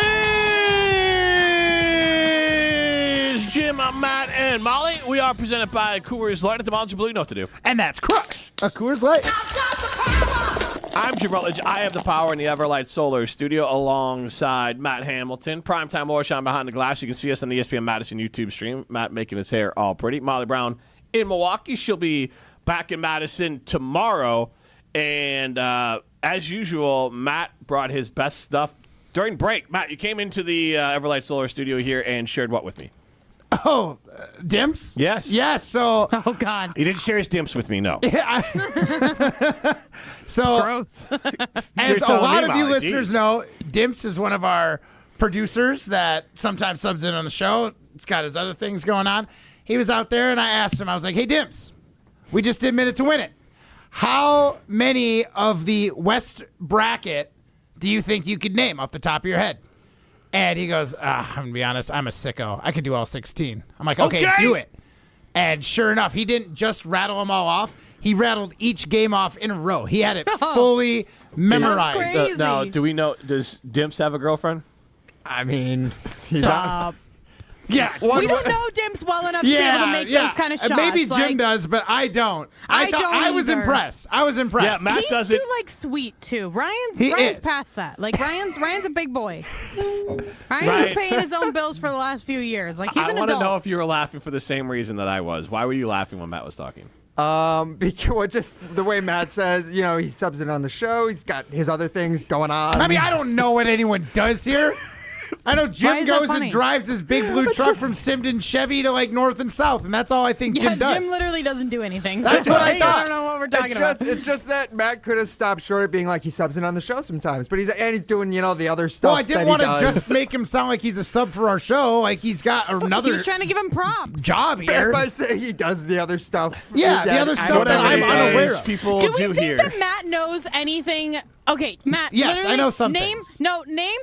[SPEAKER 2] is Jim, Matt, and Molly. We are presented by Coors Light. At the Mountain Blue, you know what to do.
[SPEAKER 4] And that's Crush, a Coors Light.
[SPEAKER 2] I'm Jim Rutledge. I have the power in the Everlight Solar Studio alongside Matt Hamilton. Primetime Warshine behind the glass. You can see us on the ESPN Madison YouTube stream. Matt making his hair all pretty. Molly Brown in Milwaukee. She'll be back in Madison tomorrow. And as usual, Matt brought his best stuff during break. Matt, you came into the Everlight Solar Studio here and shared what with me?
[SPEAKER 4] Oh, dimps?
[SPEAKER 2] Yes.
[SPEAKER 4] Yes, so...
[SPEAKER 20] Oh, God.
[SPEAKER 2] He didn't share his dimps with me, no.
[SPEAKER 4] So,
[SPEAKER 20] gross.
[SPEAKER 4] as a
[SPEAKER 2] telling
[SPEAKER 4] lot
[SPEAKER 2] me,
[SPEAKER 4] of you
[SPEAKER 2] Molly,
[SPEAKER 4] listeners
[SPEAKER 2] geez.
[SPEAKER 4] know, Dimps is one of our producers that sometimes subs in on the show. It's got his other things going on. He was out there, and I asked him, I was like, hey, Dimps, we just did Minute to Win It. How many of the West bracket do you think you could name off the top of your head? And he goes, I'm going to be honest, I'm a sicko. I could do all 16. I'm like, okay, do it. And sure enough, he didn't just rattle them all off. He rattled each game off in a row. He had it fully memorized.
[SPEAKER 20] That's crazy.
[SPEAKER 2] Now, do we know, does Dimps have a girlfriend?
[SPEAKER 7] I mean, he's
[SPEAKER 20] Stop.
[SPEAKER 4] Yeah.
[SPEAKER 20] We don't know Dimps well enough to be able to make those kind of shots.
[SPEAKER 4] Maybe Jim
[SPEAKER 20] like,
[SPEAKER 4] does, but I don't.
[SPEAKER 20] I don't
[SPEAKER 4] I was
[SPEAKER 20] either.
[SPEAKER 4] impressed. I was impressed.
[SPEAKER 2] Yeah, Matt
[SPEAKER 20] He's
[SPEAKER 2] does
[SPEAKER 20] too
[SPEAKER 2] it.
[SPEAKER 20] like sweet too. Ryan's
[SPEAKER 4] is.
[SPEAKER 20] past that. Like Ryan's a big boy. Ryan's
[SPEAKER 2] Right.
[SPEAKER 20] been paying his own bills for the last few years. Like he's
[SPEAKER 2] I
[SPEAKER 20] an
[SPEAKER 2] want to
[SPEAKER 20] adult.
[SPEAKER 2] know if you were laughing for the same reason that I was. Why were you laughing when Matt was talking?
[SPEAKER 7] Because just the way Matt says, you know, he subs in on the show. He's got his other things going on.
[SPEAKER 4] I mean, I don't know what anyone does here. I know
[SPEAKER 6] Why
[SPEAKER 4] Jim
[SPEAKER 6] is that
[SPEAKER 4] goes
[SPEAKER 6] funny?
[SPEAKER 4] and drives his big blue truck from Simden Chevy to like north and south, and that's all I think
[SPEAKER 6] Yeah,
[SPEAKER 4] Jim does.
[SPEAKER 6] Jim literally doesn't do anything.
[SPEAKER 4] That's what I
[SPEAKER 6] I
[SPEAKER 4] thought.
[SPEAKER 6] don't know what we're talking about.
[SPEAKER 7] It's just that Matt could have stopped short of being like he subs in on the show sometimes, but he's doing the other stuff.
[SPEAKER 4] Well, I didn't
[SPEAKER 7] want to
[SPEAKER 4] just make him sound like he's a sub for our show. Like he's got
[SPEAKER 6] He
[SPEAKER 4] another
[SPEAKER 6] was trying to give him props.
[SPEAKER 4] job here.
[SPEAKER 7] By saying he does the other stuff.
[SPEAKER 4] Yeah, the other stuff that I'm unaware of.
[SPEAKER 2] People
[SPEAKER 6] Do we
[SPEAKER 2] do
[SPEAKER 6] think
[SPEAKER 2] here.
[SPEAKER 6] that Matt knows anything? Okay, Matt.
[SPEAKER 4] Yes,
[SPEAKER 6] literally
[SPEAKER 4] I know some
[SPEAKER 6] name,
[SPEAKER 4] things.
[SPEAKER 6] No, name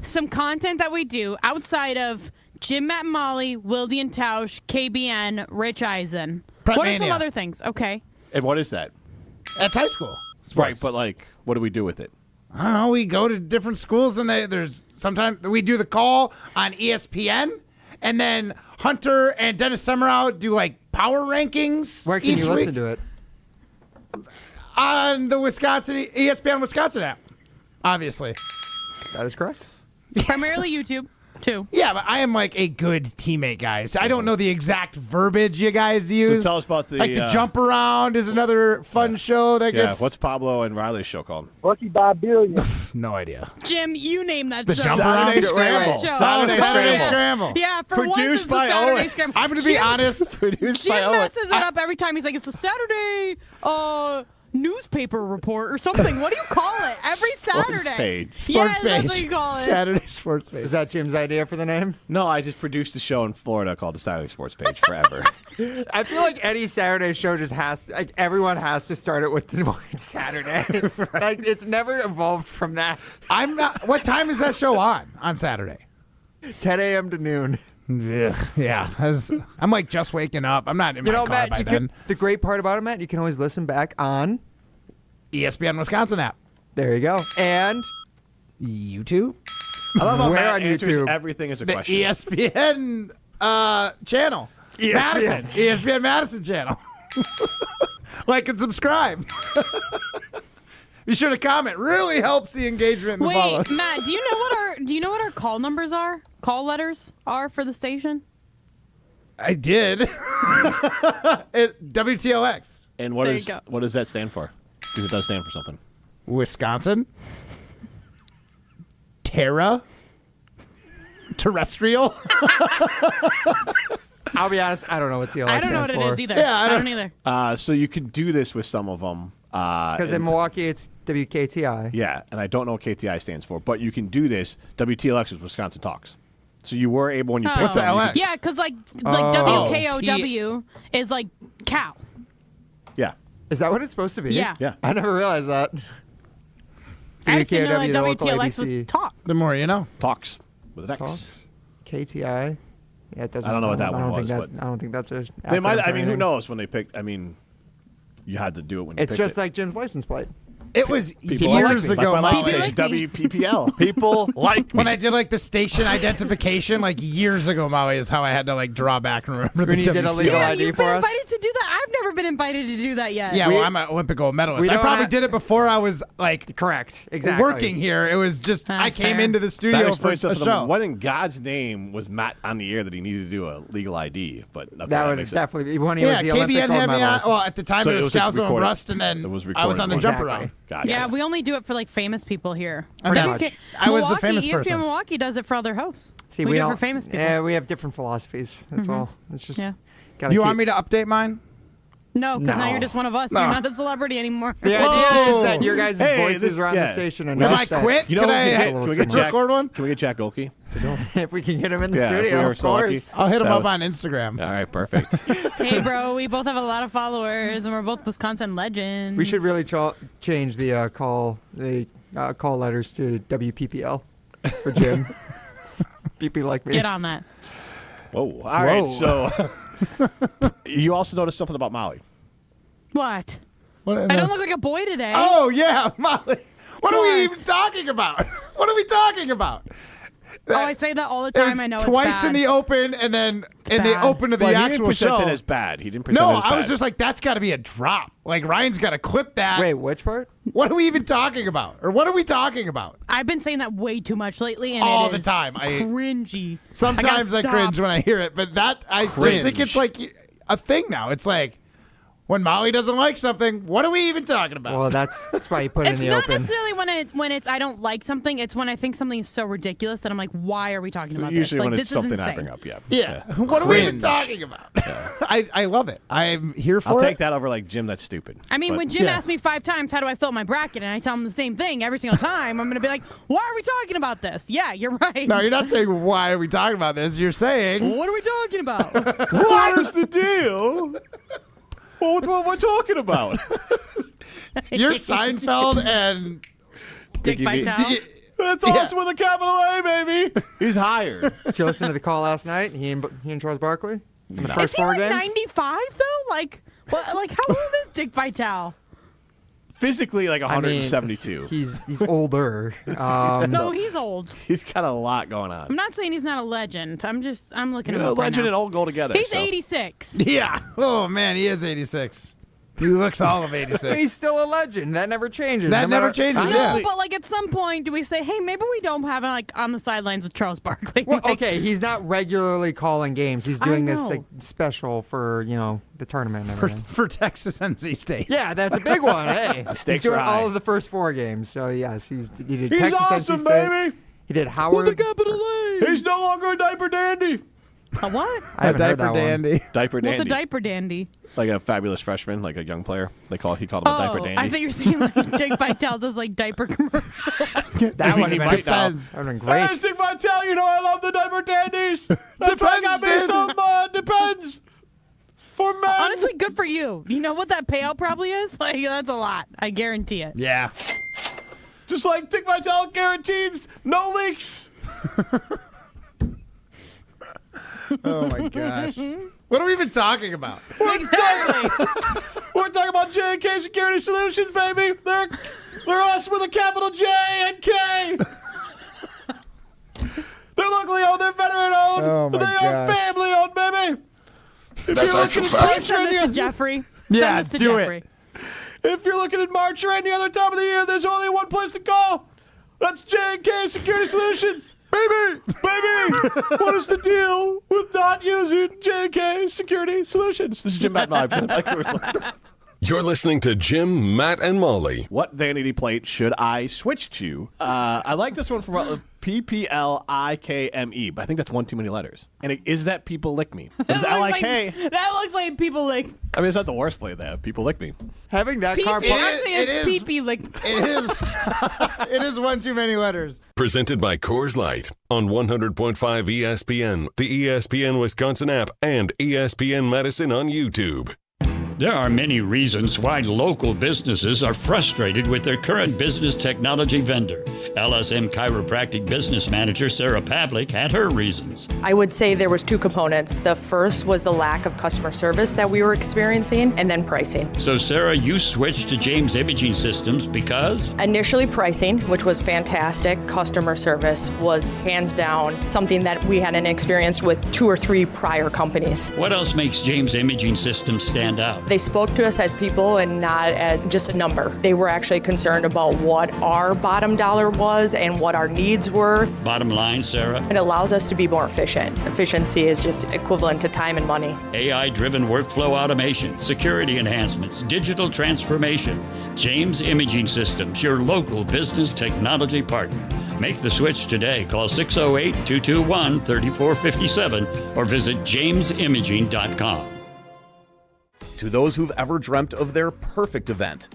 [SPEAKER 6] some content that we do outside of Jim, Matt, and Molly, Wildy and Tausch, KBN, Rich Eisen.
[SPEAKER 4] Prep
[SPEAKER 6] What are some
[SPEAKER 4] Mania.
[SPEAKER 6] other things? Okay.
[SPEAKER 2] And what is that?
[SPEAKER 4] That's high school.
[SPEAKER 2] Right, but like, what do we do with it?
[SPEAKER 4] I don't know. We go to different schools, and there's sometimes we do the call on ESPN, and then Hunter and Dennis Semmerow do like power rankings.
[SPEAKER 7] Where can
[SPEAKER 4] each
[SPEAKER 7] you listen
[SPEAKER 4] week
[SPEAKER 7] to it?
[SPEAKER 4] on the ESPN Wisconsin app? Obviously.
[SPEAKER 7] That is correct.
[SPEAKER 6] Primarily YouTube, too.
[SPEAKER 4] Yeah, but I am like a good teammate, guys. I don't know the exact verbiage you guys use.
[SPEAKER 2] So tell us about the
[SPEAKER 4] like the jump around is another fun show that
[SPEAKER 2] Yeah,
[SPEAKER 4] gets.
[SPEAKER 2] what's Pablo and Riley's show called?
[SPEAKER 11] Lucky by Billion.
[SPEAKER 4] No idea.
[SPEAKER 6] Jim, you name that
[SPEAKER 4] The
[SPEAKER 6] show.
[SPEAKER 4] jump around
[SPEAKER 6] It's
[SPEAKER 2] Scramble.
[SPEAKER 6] your show.
[SPEAKER 2] Saturday
[SPEAKER 4] Scramble.
[SPEAKER 6] Yeah, for
[SPEAKER 2] Produced
[SPEAKER 6] once it's the
[SPEAKER 2] by
[SPEAKER 6] Saturday
[SPEAKER 2] Owen.
[SPEAKER 6] Scramble.
[SPEAKER 4] I'm going to be honest.
[SPEAKER 2] Produced
[SPEAKER 6] Jim
[SPEAKER 2] by Owen.
[SPEAKER 6] messes it up every time. He's like, it's a Saturday newspaper report or something. What do you call it? Every Saturday.
[SPEAKER 2] page.
[SPEAKER 6] Yeah,
[SPEAKER 4] Sports
[SPEAKER 6] that's
[SPEAKER 4] page.
[SPEAKER 6] what you call it.
[SPEAKER 4] Saturday sports page.
[SPEAKER 7] Is that Jim's idea for the name?
[SPEAKER 2] No, I just produced a show in Florida called the Saturday Sports Page forever.
[SPEAKER 7] I feel like any Saturday show just everyone has to start it with the word Saturday. Like it's never evolved from that.
[SPEAKER 4] I'm not. What time is that show on Saturday?
[SPEAKER 7] 10 a.m. to noon.
[SPEAKER 4] Yeah. I'm like just waking up. I'm not in my car
[SPEAKER 7] Matt,
[SPEAKER 4] by then.
[SPEAKER 7] the great part about it, Matt, you can always listen back on
[SPEAKER 4] ESPN Wisconsin app.
[SPEAKER 7] There you go. And
[SPEAKER 4] YouTube.
[SPEAKER 2] I love how
[SPEAKER 7] Where
[SPEAKER 2] Matt
[SPEAKER 7] on
[SPEAKER 2] answers
[SPEAKER 7] YouTube?
[SPEAKER 2] everything as a
[SPEAKER 4] The
[SPEAKER 2] question.
[SPEAKER 4] ESPN channel.
[SPEAKER 7] ESPN.
[SPEAKER 4] Madison. ESPN Madison channel. Like and subscribe. Be sure to comment. Really helps the engagement and the
[SPEAKER 6] Wait,
[SPEAKER 4] follows.
[SPEAKER 6] Matt, do you know what our call numbers are? Call letters are for the station?
[SPEAKER 4] I did. WTLX.
[SPEAKER 2] And what
[SPEAKER 6] There you
[SPEAKER 2] is
[SPEAKER 6] go.
[SPEAKER 2] what does that stand for? Because it does stand for something.
[SPEAKER 4] Wisconsin. Terra. Terrestrial.
[SPEAKER 7] I'll be honest, I don't know what TLX
[SPEAKER 6] I don't know
[SPEAKER 7] stands
[SPEAKER 6] what it
[SPEAKER 7] for.
[SPEAKER 6] is either.
[SPEAKER 4] Yeah,
[SPEAKER 6] I don't either.
[SPEAKER 2] So you can do this with some of them.
[SPEAKER 7] Because in Milwaukee, it's WKTI.
[SPEAKER 2] Yeah, and I don't know what KTI stands for, but you can do this. WTLX is Wisconsin Talks. So you were able, when you picked
[SPEAKER 4] What's
[SPEAKER 2] them, you
[SPEAKER 4] LX?
[SPEAKER 2] could-
[SPEAKER 6] Yeah, because like
[SPEAKER 7] Oh.
[SPEAKER 6] WKOW is like cow.
[SPEAKER 2] yeah.
[SPEAKER 7] Is that what it's supposed to be?
[SPEAKER 6] Yeah.
[SPEAKER 2] Yeah.
[SPEAKER 7] I never realized that.
[SPEAKER 6] I just didn't know
[SPEAKER 7] WKOW,
[SPEAKER 6] like
[SPEAKER 7] the local
[SPEAKER 6] WTLX was
[SPEAKER 7] ABC.
[SPEAKER 6] talk.
[SPEAKER 4] The more you know.
[SPEAKER 2] Talks with an X.
[SPEAKER 7] Talks. KTI. Yeah, it doesn't.
[SPEAKER 2] I don't know what that
[SPEAKER 7] I don't
[SPEAKER 2] one
[SPEAKER 7] think
[SPEAKER 2] was,
[SPEAKER 7] that, I don't think that's a.
[SPEAKER 2] They might.
[SPEAKER 7] acronym for
[SPEAKER 2] I mean, who
[SPEAKER 7] anything.
[SPEAKER 2] knows when they picked? I mean, you had to do it when you
[SPEAKER 7] It's
[SPEAKER 2] picked
[SPEAKER 7] just
[SPEAKER 2] it.
[SPEAKER 7] like Jim's license plate.
[SPEAKER 4] It was
[SPEAKER 2] People like
[SPEAKER 4] years
[SPEAKER 2] me.
[SPEAKER 4] ago.
[SPEAKER 2] That's my
[SPEAKER 4] Molly.
[SPEAKER 2] license station, WPPL. People like me.
[SPEAKER 4] When I did like the station identification, like years ago, Molly, is how I had to like draw back and remember
[SPEAKER 7] When
[SPEAKER 4] the
[SPEAKER 7] you did a
[SPEAKER 4] WTO.
[SPEAKER 7] legal
[SPEAKER 6] Yeah,
[SPEAKER 7] ID
[SPEAKER 6] you've
[SPEAKER 7] for
[SPEAKER 6] been
[SPEAKER 7] us?
[SPEAKER 6] invited to do that. I've never been invited to do that yet.
[SPEAKER 4] Yeah, well, I'm an Olympic gold medalist.
[SPEAKER 7] we
[SPEAKER 4] I
[SPEAKER 7] don't
[SPEAKER 4] probably
[SPEAKER 7] have-
[SPEAKER 4] did it before I was like
[SPEAKER 7] Correct. Exactly.
[SPEAKER 4] working here. It was just I came
[SPEAKER 6] fair.
[SPEAKER 4] into the
[SPEAKER 2] That
[SPEAKER 4] studio for
[SPEAKER 2] explains
[SPEAKER 4] a
[SPEAKER 2] something.
[SPEAKER 4] show.
[SPEAKER 2] What in God's name was Matt on the air that he needed to do a legal ID? But okay,
[SPEAKER 7] That would
[SPEAKER 2] makes it-
[SPEAKER 7] definitely be when he
[SPEAKER 4] Yeah,
[SPEAKER 7] was the Olympic
[SPEAKER 4] KBN
[SPEAKER 7] gold
[SPEAKER 4] had me on.
[SPEAKER 7] medalist.
[SPEAKER 4] Well, at the time
[SPEAKER 2] So
[SPEAKER 4] it
[SPEAKER 2] it
[SPEAKER 4] was
[SPEAKER 2] was like
[SPEAKER 4] Scalzo and
[SPEAKER 2] recorded.
[SPEAKER 4] Rust, and then
[SPEAKER 2] It was
[SPEAKER 4] I was on the jump
[SPEAKER 7] Exactly.
[SPEAKER 4] around.
[SPEAKER 2] Gotcha.
[SPEAKER 6] Yeah, we only do it for like famous people here.
[SPEAKER 4] Pretty
[SPEAKER 6] WK
[SPEAKER 4] much. I was the
[SPEAKER 6] Milwaukee,
[SPEAKER 4] famous
[SPEAKER 6] ESPN
[SPEAKER 4] person.
[SPEAKER 6] Milwaukee does it for other hosts.
[SPEAKER 7] See,
[SPEAKER 6] we
[SPEAKER 7] we
[SPEAKER 6] do it
[SPEAKER 7] don't.
[SPEAKER 6] for famous people.
[SPEAKER 7] Yeah, we have different philosophies. That's all. It's just.
[SPEAKER 6] Yeah.
[SPEAKER 7] Gotta
[SPEAKER 4] You
[SPEAKER 7] keep,
[SPEAKER 4] want me to update mine?
[SPEAKER 6] No, because now
[SPEAKER 7] No.
[SPEAKER 6] you're just one of us.
[SPEAKER 4] No.
[SPEAKER 6] You're not a celebrity anymore.
[SPEAKER 7] The idea
[SPEAKER 4] Whoa.
[SPEAKER 7] is that your guys'
[SPEAKER 2] Hey,
[SPEAKER 7] voices
[SPEAKER 2] this-
[SPEAKER 7] are on
[SPEAKER 2] yeah.
[SPEAKER 7] the station, and
[SPEAKER 4] If
[SPEAKER 7] not
[SPEAKER 4] I
[SPEAKER 7] that-
[SPEAKER 4] quit,
[SPEAKER 2] You know,
[SPEAKER 4] can
[SPEAKER 2] what we
[SPEAKER 4] I
[SPEAKER 2] can
[SPEAKER 7] little
[SPEAKER 2] we
[SPEAKER 7] too
[SPEAKER 2] get
[SPEAKER 7] much.
[SPEAKER 2] Jack?
[SPEAKER 4] record one?
[SPEAKER 2] Can we get Jack Golke?
[SPEAKER 7] if we can get him in the
[SPEAKER 2] Yeah, if we
[SPEAKER 7] studio,
[SPEAKER 2] were
[SPEAKER 7] of
[SPEAKER 2] so lucky.
[SPEAKER 7] course.
[SPEAKER 4] I'll hit him
[SPEAKER 2] That
[SPEAKER 4] up
[SPEAKER 2] would-
[SPEAKER 4] on Instagram.
[SPEAKER 2] All right, perfect.
[SPEAKER 6] Hey, bro, we both have a lot of followers, and we're both Wisconsin legends.
[SPEAKER 7] We should really change the call letters to WPPL for Jim. PP like me.
[SPEAKER 6] get on that.
[SPEAKER 2] Whoa. All right. So you also noticed something about Molly.
[SPEAKER 6] What?
[SPEAKER 4] What,
[SPEAKER 6] I don't look like a boy today.
[SPEAKER 4] Oh yeah, Molly. What are we
[SPEAKER 6] What?
[SPEAKER 4] even talking about? What are we talking about?
[SPEAKER 6] Oh, I say that all the
[SPEAKER 4] It was
[SPEAKER 6] time. I know
[SPEAKER 4] twice
[SPEAKER 6] it's bad.
[SPEAKER 4] in the open, and then in the
[SPEAKER 6] bad.
[SPEAKER 4] open of the
[SPEAKER 2] Well, he didn't
[SPEAKER 4] actual
[SPEAKER 2] present
[SPEAKER 4] show.
[SPEAKER 2] it as bad. He didn't present
[SPEAKER 4] No,
[SPEAKER 2] it as bad.
[SPEAKER 4] I was just like, that's got to be a drop. Like Ryan's got to clip that.
[SPEAKER 7] Wait, which part?
[SPEAKER 4] What are we even talking about? Or what are we talking about?
[SPEAKER 6] I've been saying that way too much lately, and
[SPEAKER 4] All
[SPEAKER 6] it
[SPEAKER 4] the
[SPEAKER 6] is
[SPEAKER 4] time.
[SPEAKER 6] cringy.
[SPEAKER 4] Sometimes I
[SPEAKER 6] gotta
[SPEAKER 4] cringe
[SPEAKER 6] stop.
[SPEAKER 4] when I hear it, but that I just think it's like a thing now. It's like, When Molly doesn't like something, what are we even talking about?
[SPEAKER 7] Well, that's why you put it in the
[SPEAKER 6] It's not
[SPEAKER 7] open.
[SPEAKER 6] necessarily when it's I don't like something. It's when I think something is so ridiculous that I'm like, why are we talking about this?
[SPEAKER 2] Usually
[SPEAKER 6] Like,
[SPEAKER 2] when
[SPEAKER 6] this
[SPEAKER 2] it's
[SPEAKER 6] is
[SPEAKER 2] something I
[SPEAKER 6] insane.
[SPEAKER 2] bring up, yeah.
[SPEAKER 4] Yeah. What are we even talking about? I love it. I'm here for
[SPEAKER 2] I'll
[SPEAKER 4] it.
[SPEAKER 2] take that over like, Jim, that's stupid.
[SPEAKER 6] I mean,
[SPEAKER 2] But-
[SPEAKER 6] when Jim asks me 5 times, how do I fill my bracket, and I tell him the same thing every single time, I'm going to be like, why are we talking about this? Yeah, you're right.
[SPEAKER 4] No, you're not saying why are we talking about this. You're saying
[SPEAKER 6] What are we talking about?
[SPEAKER 2] What is the deal? What we're talking about?
[SPEAKER 4] You're Seinfeld and
[SPEAKER 6] Dick Vitale.
[SPEAKER 2] That's awesome with a capital A, baby. He's hired.
[SPEAKER 7] Did you listen to the call last night? He and Charles Barkley in the
[SPEAKER 6] Is
[SPEAKER 7] first
[SPEAKER 6] he
[SPEAKER 7] 4
[SPEAKER 6] like
[SPEAKER 7] games.
[SPEAKER 6] 95 though? Like, what? Like, how old is Dick Vitale?
[SPEAKER 2] Physically, like 172.
[SPEAKER 7] He's older.
[SPEAKER 6] No, he's old.
[SPEAKER 2] He's got a lot going on.
[SPEAKER 6] I'm not saying he's not a legend. I'm looking
[SPEAKER 2] You
[SPEAKER 6] him
[SPEAKER 2] know,
[SPEAKER 6] up right
[SPEAKER 2] legend
[SPEAKER 6] now.
[SPEAKER 2] and old go together.
[SPEAKER 6] He's
[SPEAKER 2] so.
[SPEAKER 6] 86.
[SPEAKER 4] Yeah. Oh man, he is 86. He looks all of 86.
[SPEAKER 7] He's still a legend. That never changes.
[SPEAKER 4] That
[SPEAKER 7] no
[SPEAKER 4] never
[SPEAKER 7] matter-
[SPEAKER 4] changes.
[SPEAKER 6] No,
[SPEAKER 4] Yeah.
[SPEAKER 6] but like at some point, do we say, hey, maybe we don't have him like on the sidelines with Charles Barkley?
[SPEAKER 7] Well,
[SPEAKER 6] Like,
[SPEAKER 7] okay, he's not regularly calling games. He's
[SPEAKER 6] I
[SPEAKER 7] doing this
[SPEAKER 6] know.
[SPEAKER 7] like special for the tournament and everything.
[SPEAKER 4] For Texas NC State.
[SPEAKER 7] Yeah, that's a big one. Hey, he's
[SPEAKER 2] Stakes
[SPEAKER 7] doing
[SPEAKER 2] are high.
[SPEAKER 7] all of the first 4 games. So yes, he did
[SPEAKER 2] He's
[SPEAKER 7] Texas
[SPEAKER 2] awesome,
[SPEAKER 7] NC State.
[SPEAKER 2] baby.
[SPEAKER 7] He did Howard.
[SPEAKER 2] capital A. He's no longer a diaper dandy.
[SPEAKER 6] a what?
[SPEAKER 7] I haven't heard
[SPEAKER 4] diaper
[SPEAKER 7] that
[SPEAKER 4] dandy.
[SPEAKER 7] one.
[SPEAKER 2] Diaper dandy.
[SPEAKER 6] What's a diaper dandy?
[SPEAKER 2] Like a fabulous freshman, like a young player. He called him a diaper dandy.
[SPEAKER 6] I thought you were saying like Jake Vitale does like diaper commercials.
[SPEAKER 7] That would
[SPEAKER 2] he
[SPEAKER 7] have
[SPEAKER 2] might now.
[SPEAKER 7] been, that would have been great.
[SPEAKER 2] Hey, Dick Vitale, you know I love the diaper dandies. That's why I got me some Depends for men.
[SPEAKER 6] Honestly, good for you. You know what that payout probably is? Like, that's a lot. I guarantee it.
[SPEAKER 4] Yeah.
[SPEAKER 2] Just like Dick Vitale guarantees no leaks.
[SPEAKER 4] Oh my gosh. What are we even talking about?
[SPEAKER 6] Exactly.
[SPEAKER 2] We're talking about J&K Security Solutions, baby. They're us with a capital J and K. They're locally owned, they're veteran owned.
[SPEAKER 4] Oh, my
[SPEAKER 2] they are
[SPEAKER 4] gosh.
[SPEAKER 2] family owned, baby.
[SPEAKER 20] That's actual fact.
[SPEAKER 6] Please send this to Jeffrey.
[SPEAKER 4] Yeah,
[SPEAKER 6] Send this to
[SPEAKER 4] do it.
[SPEAKER 6] Jeffrey.
[SPEAKER 2] If you're looking at March or any other time of the year, there's only one place to go. That's J&K Security Solutions. Baby! What is the deal with not using J&K Security Solutions? This is Jim Matt Molly.
[SPEAKER 3] You're listening to Jim, Matt, and Molly.
[SPEAKER 2] What vanity plate should I switch to? I like this one from PPLIKME, but I think that's one too many letters. And is that People Lick Me? It's L-I-K.
[SPEAKER 6] That looks like people like
[SPEAKER 2] I mean, it's not the worst plate they have. People Lick Me.
[SPEAKER 7] Having that car
[SPEAKER 6] pee-pee. Actually, it's pee-pee like
[SPEAKER 4] It is. It is one too many letters.
[SPEAKER 3] Presented by Coors Light on 100.5 ESPN, the ESPN Wisconsin App, and ESPN Madison on YouTube.
[SPEAKER 11] There are many reasons why local businesses are frustrated with their current business technology vendor. LSM Chiropractic Business Manager Sarah Pavlik had her reasons.
[SPEAKER 12] I would say there was 2 components. The first was the lack of customer service that we were experiencing, and then pricing.
[SPEAKER 11] So Sarah, you switched to James Imaging Systems because?
[SPEAKER 12] Initially pricing, which was fantastic. Customer service was hands down something that we hadn't experienced with 2 or 3 prior companies.
[SPEAKER 11] What else makes James Imaging Systems stand out?
[SPEAKER 12] They spoke to us as people and not as just a number. They were actually concerned about what our bottom dollar was and what our needs were.
[SPEAKER 11] Bottom line, Sarah?
[SPEAKER 12] It allows us to be more efficient. Efficiency is just equivalent to time and money.
[SPEAKER 11] AI-driven workflow automation, security enhancements, digital transformation. James Imaging Systems, your local business technology partner. Make the switch today. Call 608-221-3457 or visit jamesimaging.com.
[SPEAKER 21] To those who've ever dreamt of their perfect event,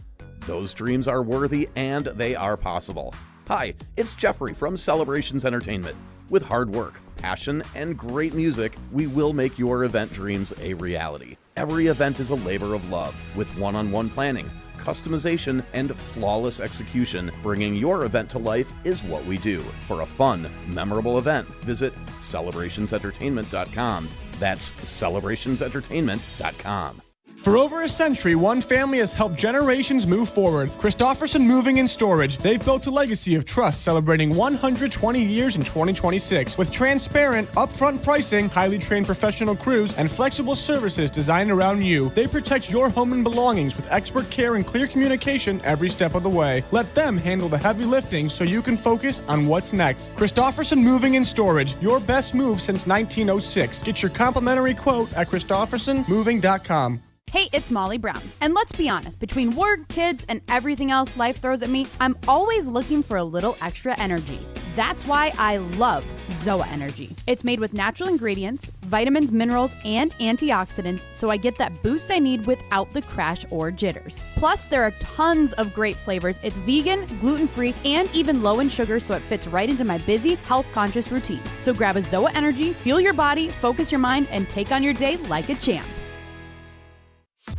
[SPEAKER 21] those dreams are worthy and they are possible. Hi, it's Jeffrey from Celebrations Entertainment. With hard work, passion, and great music, we will make your event dreams a reality. Every event is a labor of love, with one-on-one planning, customization, and flawless execution. Bringing your event to life is what we do. For a fun, memorable event, visit celebrationsentertainment.com. That's celebrationsentertainment.com.
[SPEAKER 22] For over a century, one family has helped generations move forward. Christofferson Moving and Storage. They've built a legacy of trust, celebrating 120 years in 2026. With transparent, upfront pricing, highly trained professional crews, and flexible services designed around you, they protect your home and belongings with expert care and clear communication every step of the way. Let them handle the heavy lifting so you can focus on what's next. Christofferson Moving and Storage, your best move since 1906. Get your complimentary quote at christoffersonmoving.com.
[SPEAKER 1] Hey, it's Molly Brown. And let's be honest, between work, kids, and everything else life throws at me, I'm always looking for a little extra energy. That's why I love ZOA Energy. It's made with natural ingredients, vitamins, minerals, and antioxidants, so I get that boost I need without the crash or jitters. Plus, there are tons of great flavors. It's vegan, gluten-free, and even low in sugar, so it fits right into my busy, health-conscious routine. So grab a ZOA Energy, fuel your body, focus your mind, and take on your day like a champ.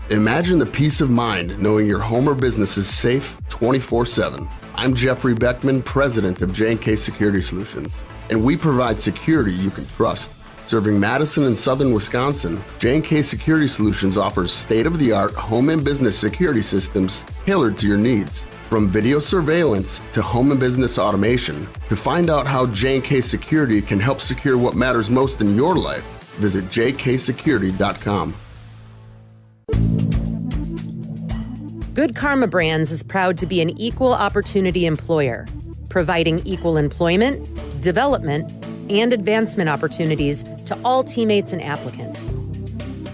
[SPEAKER 5] Imagine the peace of mind knowing your home or business is safe 24/7. I'm Jeffrey Beckman, president of J&K Security Solutions, and we provide security you can trust. Serving Madison and southern Wisconsin, J&K Security Solutions offers state-of-the-art home and business security systems tailored to your needs. From video surveillance to home and business automation, to find out how J&K Security can help secure what matters most in your life, visit jksecurity.com.
[SPEAKER 13] Good Karma Brands is proud to be an equal opportunity employer, providing equal employment, development, and advancement opportunities to all teammates and applicants.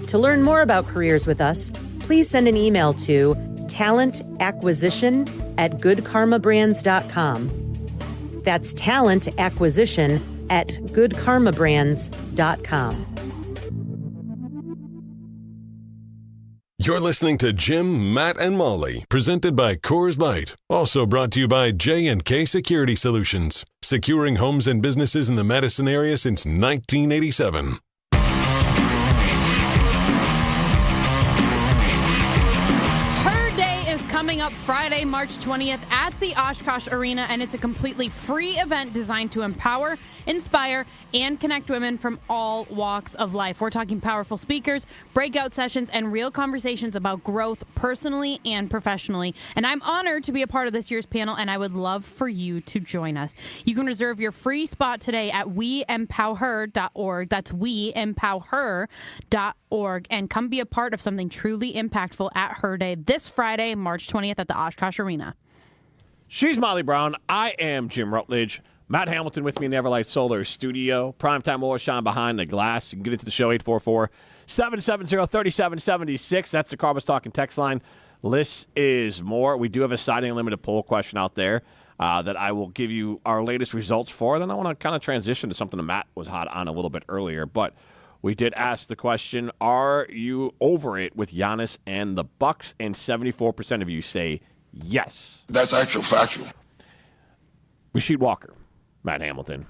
[SPEAKER 13] To learn more about careers with us, please send an email to talentacquisition@goodkarmabrands.com. That's talentacquisition@goodkarmabrands.com.
[SPEAKER 3] You're listening to Jim, Matt, and Molly, presented by Coors Light. Also brought to you by J&K Security Solutions, securing homes and businesses in the Madison area since 1987.
[SPEAKER 6] Her Day is coming up Friday, March 20th at the Oshkosh Arena, and it's a completely free event designed to empower, inspire, and connect women from all walks of life. We're talking powerful speakers, breakout sessions, and real conversations about growth personally and professionally. And I'm honored to be a part of this year's panel, and I would love for you to join us. You can reserve your free spot today at weempowerher.org. That's weempowerher.org. And come be a part of something truly impactful at Her Day this Friday, March 20th at the Oshkosh Arena.
[SPEAKER 2] She's Molly Brown. I am Jim Rutledge. Matt Hamilton with me in the Everlight Solar studio. Primetime oil shine behind the glass. You can get into the show, 844-770-3776. That's the Carbus Talking text line. Less is more. We do have a Siding Unlimited poll question out there that I will give you our latest results for. Then I want to kind of transition to something that Matt was hot on a little bit earlier. But we did ask the question, are you over it with Giannis and the Bucks? And 74% of you say yes.
[SPEAKER 14] That's actual factual.
[SPEAKER 2] Rasheed Walker. Matt Hamilton.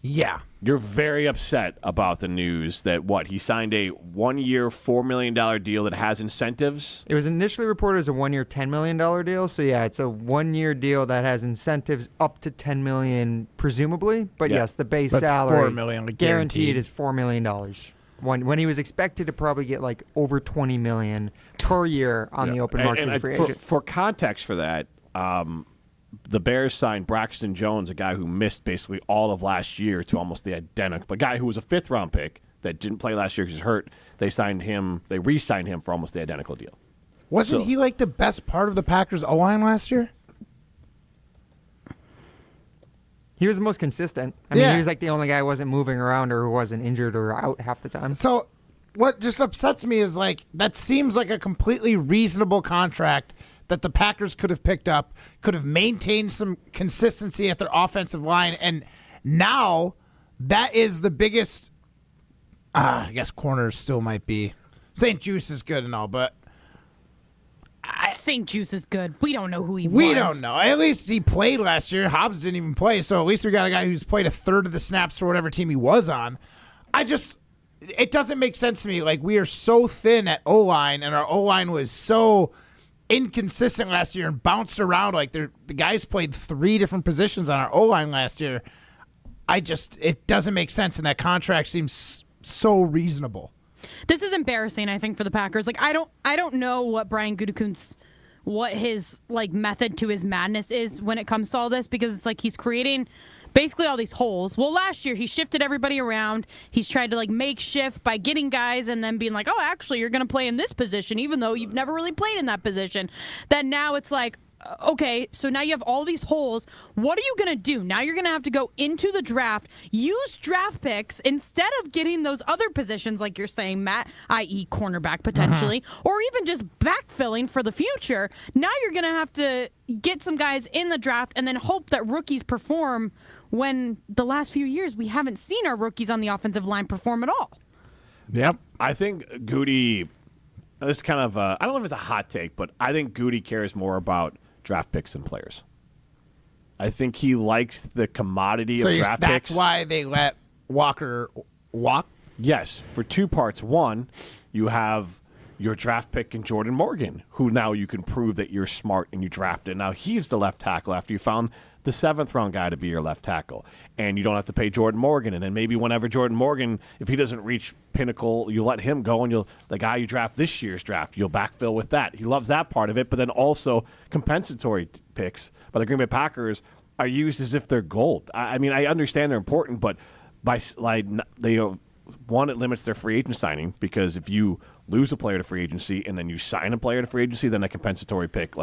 [SPEAKER 4] Yeah.
[SPEAKER 2] You're very upset about the news that, he signed a 1-year, $4 million deal that has incentives?
[SPEAKER 7] It was initially reported as a 1-year, $10 million deal. So, yeah, it's a 1-year deal that has incentives up to $10 million, presumably. But, yes, the base salary
[SPEAKER 4] $4 million
[SPEAKER 7] guaranteed is $4 million. When he was expected to probably get like over $20 million per year on the open market as a free agent.
[SPEAKER 2] For context for that, the Bears signed Braxton Jones, a guy who missed basically all of last year, to almost the identical. A guy who was a 5th-round pick that didn't play last year because he was hurt. They re-signed him for almost the identical deal.
[SPEAKER 4] Wasn't he like the best part of the Packers O-line last year?
[SPEAKER 7] He was the most consistent. I mean, he was like the only guy who wasn't moving around or who wasn't injured or out half the time.
[SPEAKER 4] So what just upsets me is that seems like a completely reasonable contract that the Packers could have picked up, could have maintained some consistency at their offensive line, and now that is the biggest. I guess corners still might be. St. Juice is good and all, but
[SPEAKER 6] St. Juice is good. We don't know who he was.
[SPEAKER 4] We don't know. At least he played last year. Hobbs didn't even play, so at least we got a guy who's played a third of the snaps for whatever team he was on. It doesn't make sense to me. We are so thin at O-line, and our O-line was so inconsistent last year and bounced around. The guys played 3 different positions on our O-line last year. It doesn't make sense, and that contract seems so reasonable.
[SPEAKER 6] This is embarrassing, I think, for the Packers. I don't know what Brian Gutekunst, what his method to his madness is when it comes to all this, because it's he's creating basically all these holes. Well, last year he shifted everybody around. He's tried to make shift by getting guys and then being oh, actually you're going to play in this position even though you've never really played in that position. Then now it's okay, so now you have all these holes. What are you going to do? Now you're going to have to go into the draft, use draft picks instead of getting those other positions like you're saying, Matt, i.e. cornerback potentially, or even just backfilling for the future. Now you're going to have to get some guys in the draft and then hope that rookies perform when the last few years we haven't seen our rookies on the offensive line perform at all.
[SPEAKER 2] Yep. I think Goody, this is kind of, I don't know if it's a hot take, but I think Goody cares more about draft picks than players. I think he likes the commodity of draft picks.
[SPEAKER 4] That's why they let Walker walk?
[SPEAKER 2] Yes, for two parts. One, you have your draft pick in Jordan Morgan, who now you can prove that you're smart and you drafted. Now he's the left tackle after you found the 7th-round guy to be your left tackle. And you don't have to pay Jordan Morgan. And then maybe whenever Jordan Morgan, if he doesn't reach pinnacle, you let him go, and the guy you draft this year's draft, you'll backfill with that. He loves that part of it, but then also compensatory picks by the Green Bay Packers are used as if they're gold. I mean, I understand they're important, but by one, it limits their free agent signing, because if you lose a player to free agency and then you sign a player to free agency, then a compensatory pick,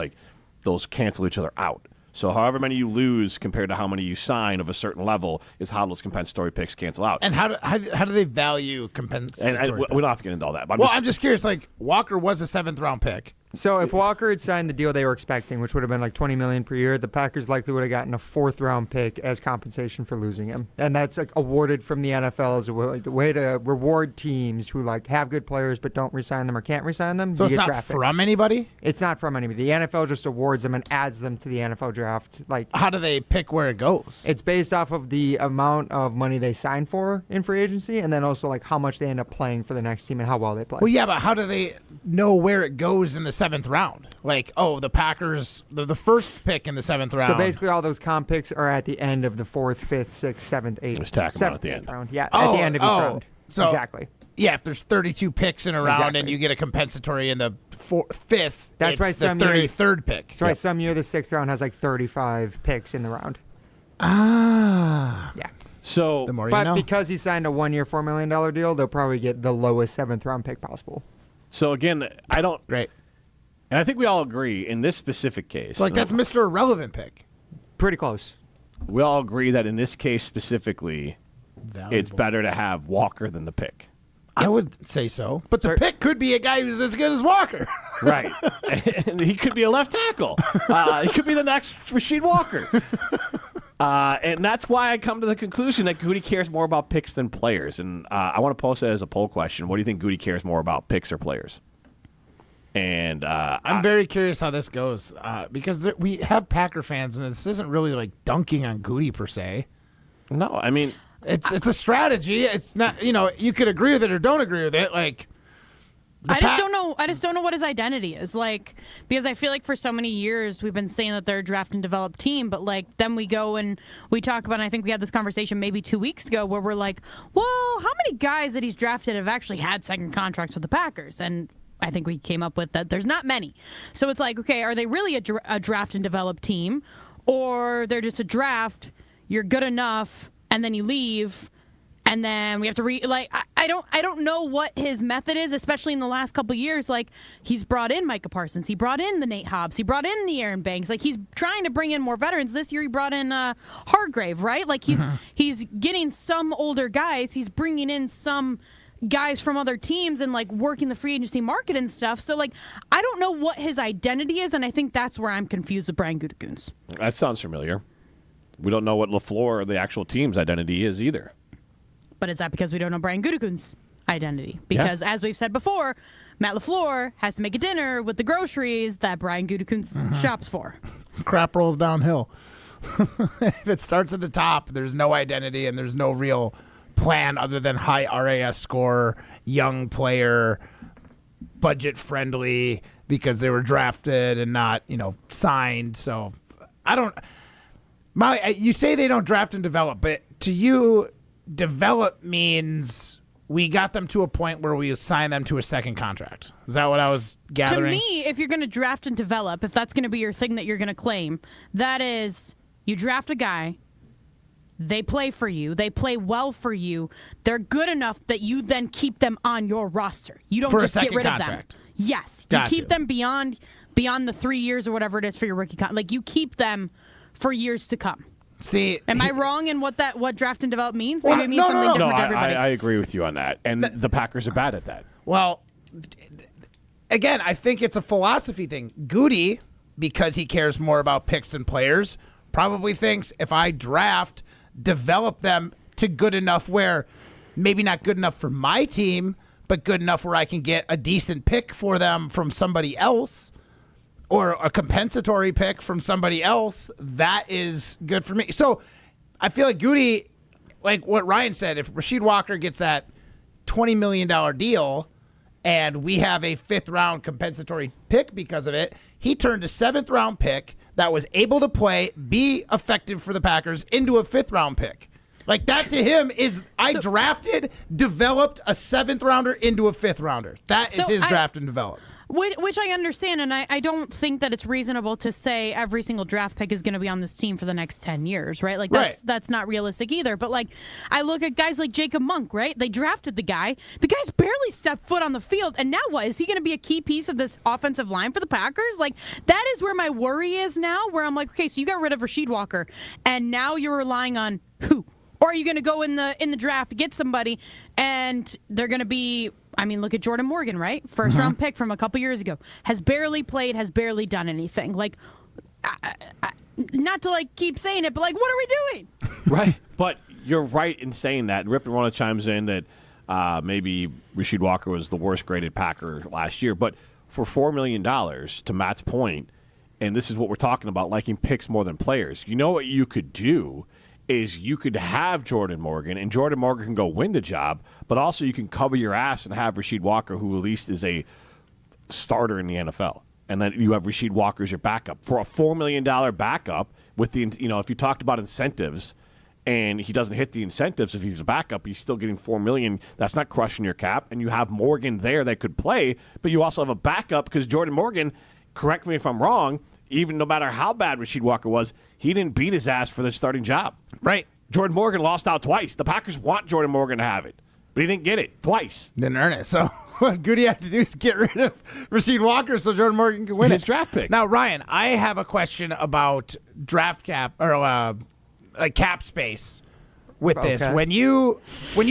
[SPEAKER 2] those cancel each other out. So however many you lose compared to how many you sign of a certain level is how those compensatory picks cancel out.
[SPEAKER 4] And how do they value compensatory picks?
[SPEAKER 2] We don't have to get into all that.
[SPEAKER 4] But I'm just curious, Walker was a 7th-round pick.
[SPEAKER 7] So if Walker had signed the deal they were expecting, which would have been $20 million per year, the Packers likely would have gotten a 4th-round pick as compensation for losing him, and that's awarded from the NFL as a way to reward teams who have good players but don't re-sign them or can't re-sign them.
[SPEAKER 4] So it's not from anybody?
[SPEAKER 7] It's not from anybody. The NFL just awards them and adds them to the NFL draft.
[SPEAKER 4] How do they pick where it goes?
[SPEAKER 7] It's based off of the amount of money they sign for in free agency, and then also how much they end up playing for the next team and how well they play.
[SPEAKER 4] Well, yeah, but how do they know where it goes in the 7th round? The Packers, the first pick in the 7th round.
[SPEAKER 7] So basically all those comp picks are at the end of the 4th, 5th, 6th, 7th, 8th.
[SPEAKER 2] Just tack them on at the end.
[SPEAKER 7] Round. Yeah, at the end of each round.
[SPEAKER 4] So,
[SPEAKER 7] exactly.
[SPEAKER 4] Yeah, if there's 32 picks in a round and you get a compensatory in the 5th,
[SPEAKER 7] that's why
[SPEAKER 4] the 33rd pick.
[SPEAKER 7] That's why some year the 6th round has 35 picks in the round.
[SPEAKER 4] Ah.
[SPEAKER 7] Yeah.
[SPEAKER 2] So,
[SPEAKER 4] the more you
[SPEAKER 7] but
[SPEAKER 4] know.
[SPEAKER 7] Because he signed a 1-year, $4 million deal, they'll probably get the lowest 7th-round pick possible.
[SPEAKER 2] So, again, I don't...
[SPEAKER 4] Great.
[SPEAKER 2] And I think we all agree in this specific case.
[SPEAKER 4] That's Mr. Irrelevant pick.
[SPEAKER 7] Pretty close.
[SPEAKER 2] We all agree that in this case specifically, it's better to have Walker than the pick.
[SPEAKER 4] I would say so. But the pick could be a guy who's as good as Walker.
[SPEAKER 2] Right. And he could be a left tackle. He could be the next Rasheed Walker. And that's why I come to the conclusion that Goody cares more about picks than players. And I want to post it as a poll question. What do you think Goody cares more about, picks or players? And
[SPEAKER 4] I'm very curious how this goes because we have Packer fans, and this isn't really dunking on Goody per se.
[SPEAKER 2] No, I mean
[SPEAKER 4] it's a strategy. It's not you could agree with it or don't agree with it.
[SPEAKER 6] I just don't know what his identity is because I feel like for so many years we've been saying that they're a draft and develop team, but then we go and we talk about. And I think we had this conversation maybe 2 weeks ago where we're like, well, how many guys that he's drafted have actually had second contracts with the Packers? And I think we came up with that there's not many. So it's okay, are they really a draft and develop team, or they're just a draft? You're good enough, and then you leave. And then we have to I don't know what his method is, especially in the last couple of years. He's brought in Micah Parsons, he brought in the Nate Hobbs, he brought in the Aaron Banks. He's trying to bring in more veterans. This year he brought in Hargrave, right? He's getting some older guys. He's bringing in some guys from other teams and working the free agency market and stuff. So I don't know what his identity is, and I think that's where I'm confused with Brian Gutekunst.
[SPEAKER 2] That sounds familiar. We don't know what LaFleur, the actual team's identity, is either.
[SPEAKER 6] But is that because we don't know Brian Gutekunst's identity? Because as we've said before, Matt LaFleur has to make a dinner with the groceries that Brian Gutekunst shops for.
[SPEAKER 4] Crap rolls downhill. If it starts at the top, there's no identity and there's no real plan other than high RAS score, young player, budget friendly because they were drafted and not, signed. So you say they don't draft and develop, but to you, develop means we got them to a point where we assign them to a second contract. Is that what I was gathering?
[SPEAKER 6] To me, if you're going to draft and develop, if that's going to be your thing that you're going to claim, that is you draft a guy, they play for you, they play well for you, they're good enough that you then keep them on your roster. You don't just get rid of them. Yes. You keep them beyond beyond the 3 years or whatever it is for your rookie contract. Like, you keep them for years to come.
[SPEAKER 4] See,
[SPEAKER 6] am I wrong in what draft and develop means? Maybe it means something different to everybody.
[SPEAKER 2] I agree with you on that. And the Packers are bad at that.
[SPEAKER 4] Well, again, I think it's a philosophy thing. Goody, because he cares more about picks and players, probably thinks if I draft, develop them to good enough where maybe not good enough for my team, but good enough where I can get a decent pick for them from somebody else, or a compensatory pick from somebody else, that is good for me. So I feel like Goody, like what Ryan said, if Rasheed Walker gets that $20 million deal and we have a 5th-round compensatory pick because of it, he turned a 7th-round pick that was able to play, be effective for the Packers, into a 5th-round pick. Like, that to him is, I drafted, developed a 7th-rounder into a 5th-rounder. That is his draft and develop.
[SPEAKER 6] Which I understand, and I don't think that it's reasonable to say every single draft pick is going to be on this team for the next 10 years, right? Like, that's not realistic either. But, like, I look at guys like Jacob Monk, right? They drafted the guy. The guy's barely stepped foot on the field, and now what? Is he going to be a key piece of this offensive line for the Packers? Like, that is where my worry is now, where I'm like, okay, so you got rid of Rasheed Walker, and now you're relying on who? Or are you going to go in the draft, get somebody, and they're going to be, I mean, look at Jordan Morgan, right? First-round pick from a couple years ago. Has barely played, has barely done anything. Like, not to, like, keep saying it, but, like, what are we doing?
[SPEAKER 2] Right. But you're right in saying that. Rip and Rona chimes in that maybe Rasheed Walker was the worst-graded Packer last year. But for $4 million, to Matt's point, and this is what we're talking about, liking picks more than players, you know what you could do is you could have Jordan Morgan, and Jordan Morgan can go win the job, but also you can cover your ass and have Rasheed Walker, who at least is a starter in the NFL. And then you have Rasheed Walker as your backup. For a $4 million backup, with the, if you talked about incentives and he doesn't hit the incentives, if he's a backup, he's still getting $4 million. That's not crushing your cap. And you have Morgan there that could play, but you also have a backup because Jordan Morgan, correct me if I'm wrong, even no matter how bad Rasheed Walker was, he didn't beat his ass for the starting job.
[SPEAKER 4] Right.
[SPEAKER 2] Jordan Morgan lost out twice. The Packers want Jordan Morgan to have it, but he didn't get it twice.
[SPEAKER 4] Didn't earn it. So what Goody had to do is get rid of Rasheed Walker so Jordan Morgan can win
[SPEAKER 2] his draft pick.
[SPEAKER 4] Now, Ryan, I have a question about draft cap or cap space with this. When you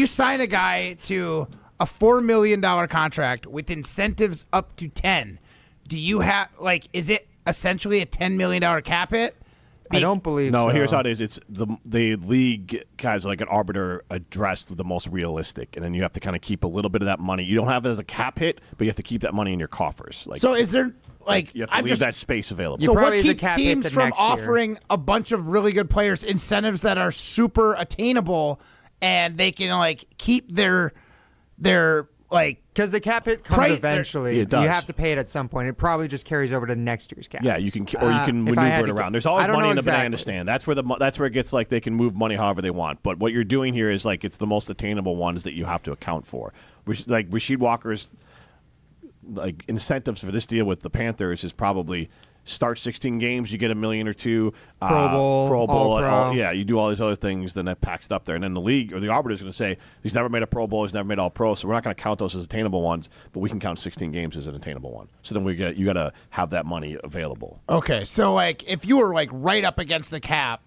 [SPEAKER 4] sign a guy to a $4 million contract with incentives up to 10, do you have, like, is it essentially a $10 million cap hit?
[SPEAKER 7] I don't believe so.
[SPEAKER 2] No, here's how it is. It's the league guys like an arbiter addressed the most realistic, and then you have to kind of keep a little bit of that money. You don't have it as a cap hit, but you have to keep that money in your coffers. Like,
[SPEAKER 4] so is there, like,
[SPEAKER 2] you have to leave that space available.
[SPEAKER 4] So what keeps teams from offering a bunch of really good players incentives that are super attainable, and they can, like, keep their like,
[SPEAKER 7] because the cap hit comes eventually.
[SPEAKER 2] It does.
[SPEAKER 7] You have to pay it at some point. It probably just carries over to next year's cap.
[SPEAKER 2] Yeah, you can, or you can maneuver it around. There's always money in the banana stand. That's where it gets like they can move money however they want. But what you're doing here is like it's the most attainable ones that you have to account for. Like Rasheed Walker's like incentives for this deal with the Panthers is probably start 16 games, you get $1 million or $2 million. Pro Bowl,
[SPEAKER 7] All-Pro.
[SPEAKER 2] yeah, you do all these other things, then that packs it up there. And then the league or the arbiter is going to say he's never made a Pro Bowl, he's never made All-Pro, so we're not going to count those as attainable ones, but we can count 16 games as an attainable one. So then you got to have that money available.
[SPEAKER 4] Okay, so like if you were like right up against the cap,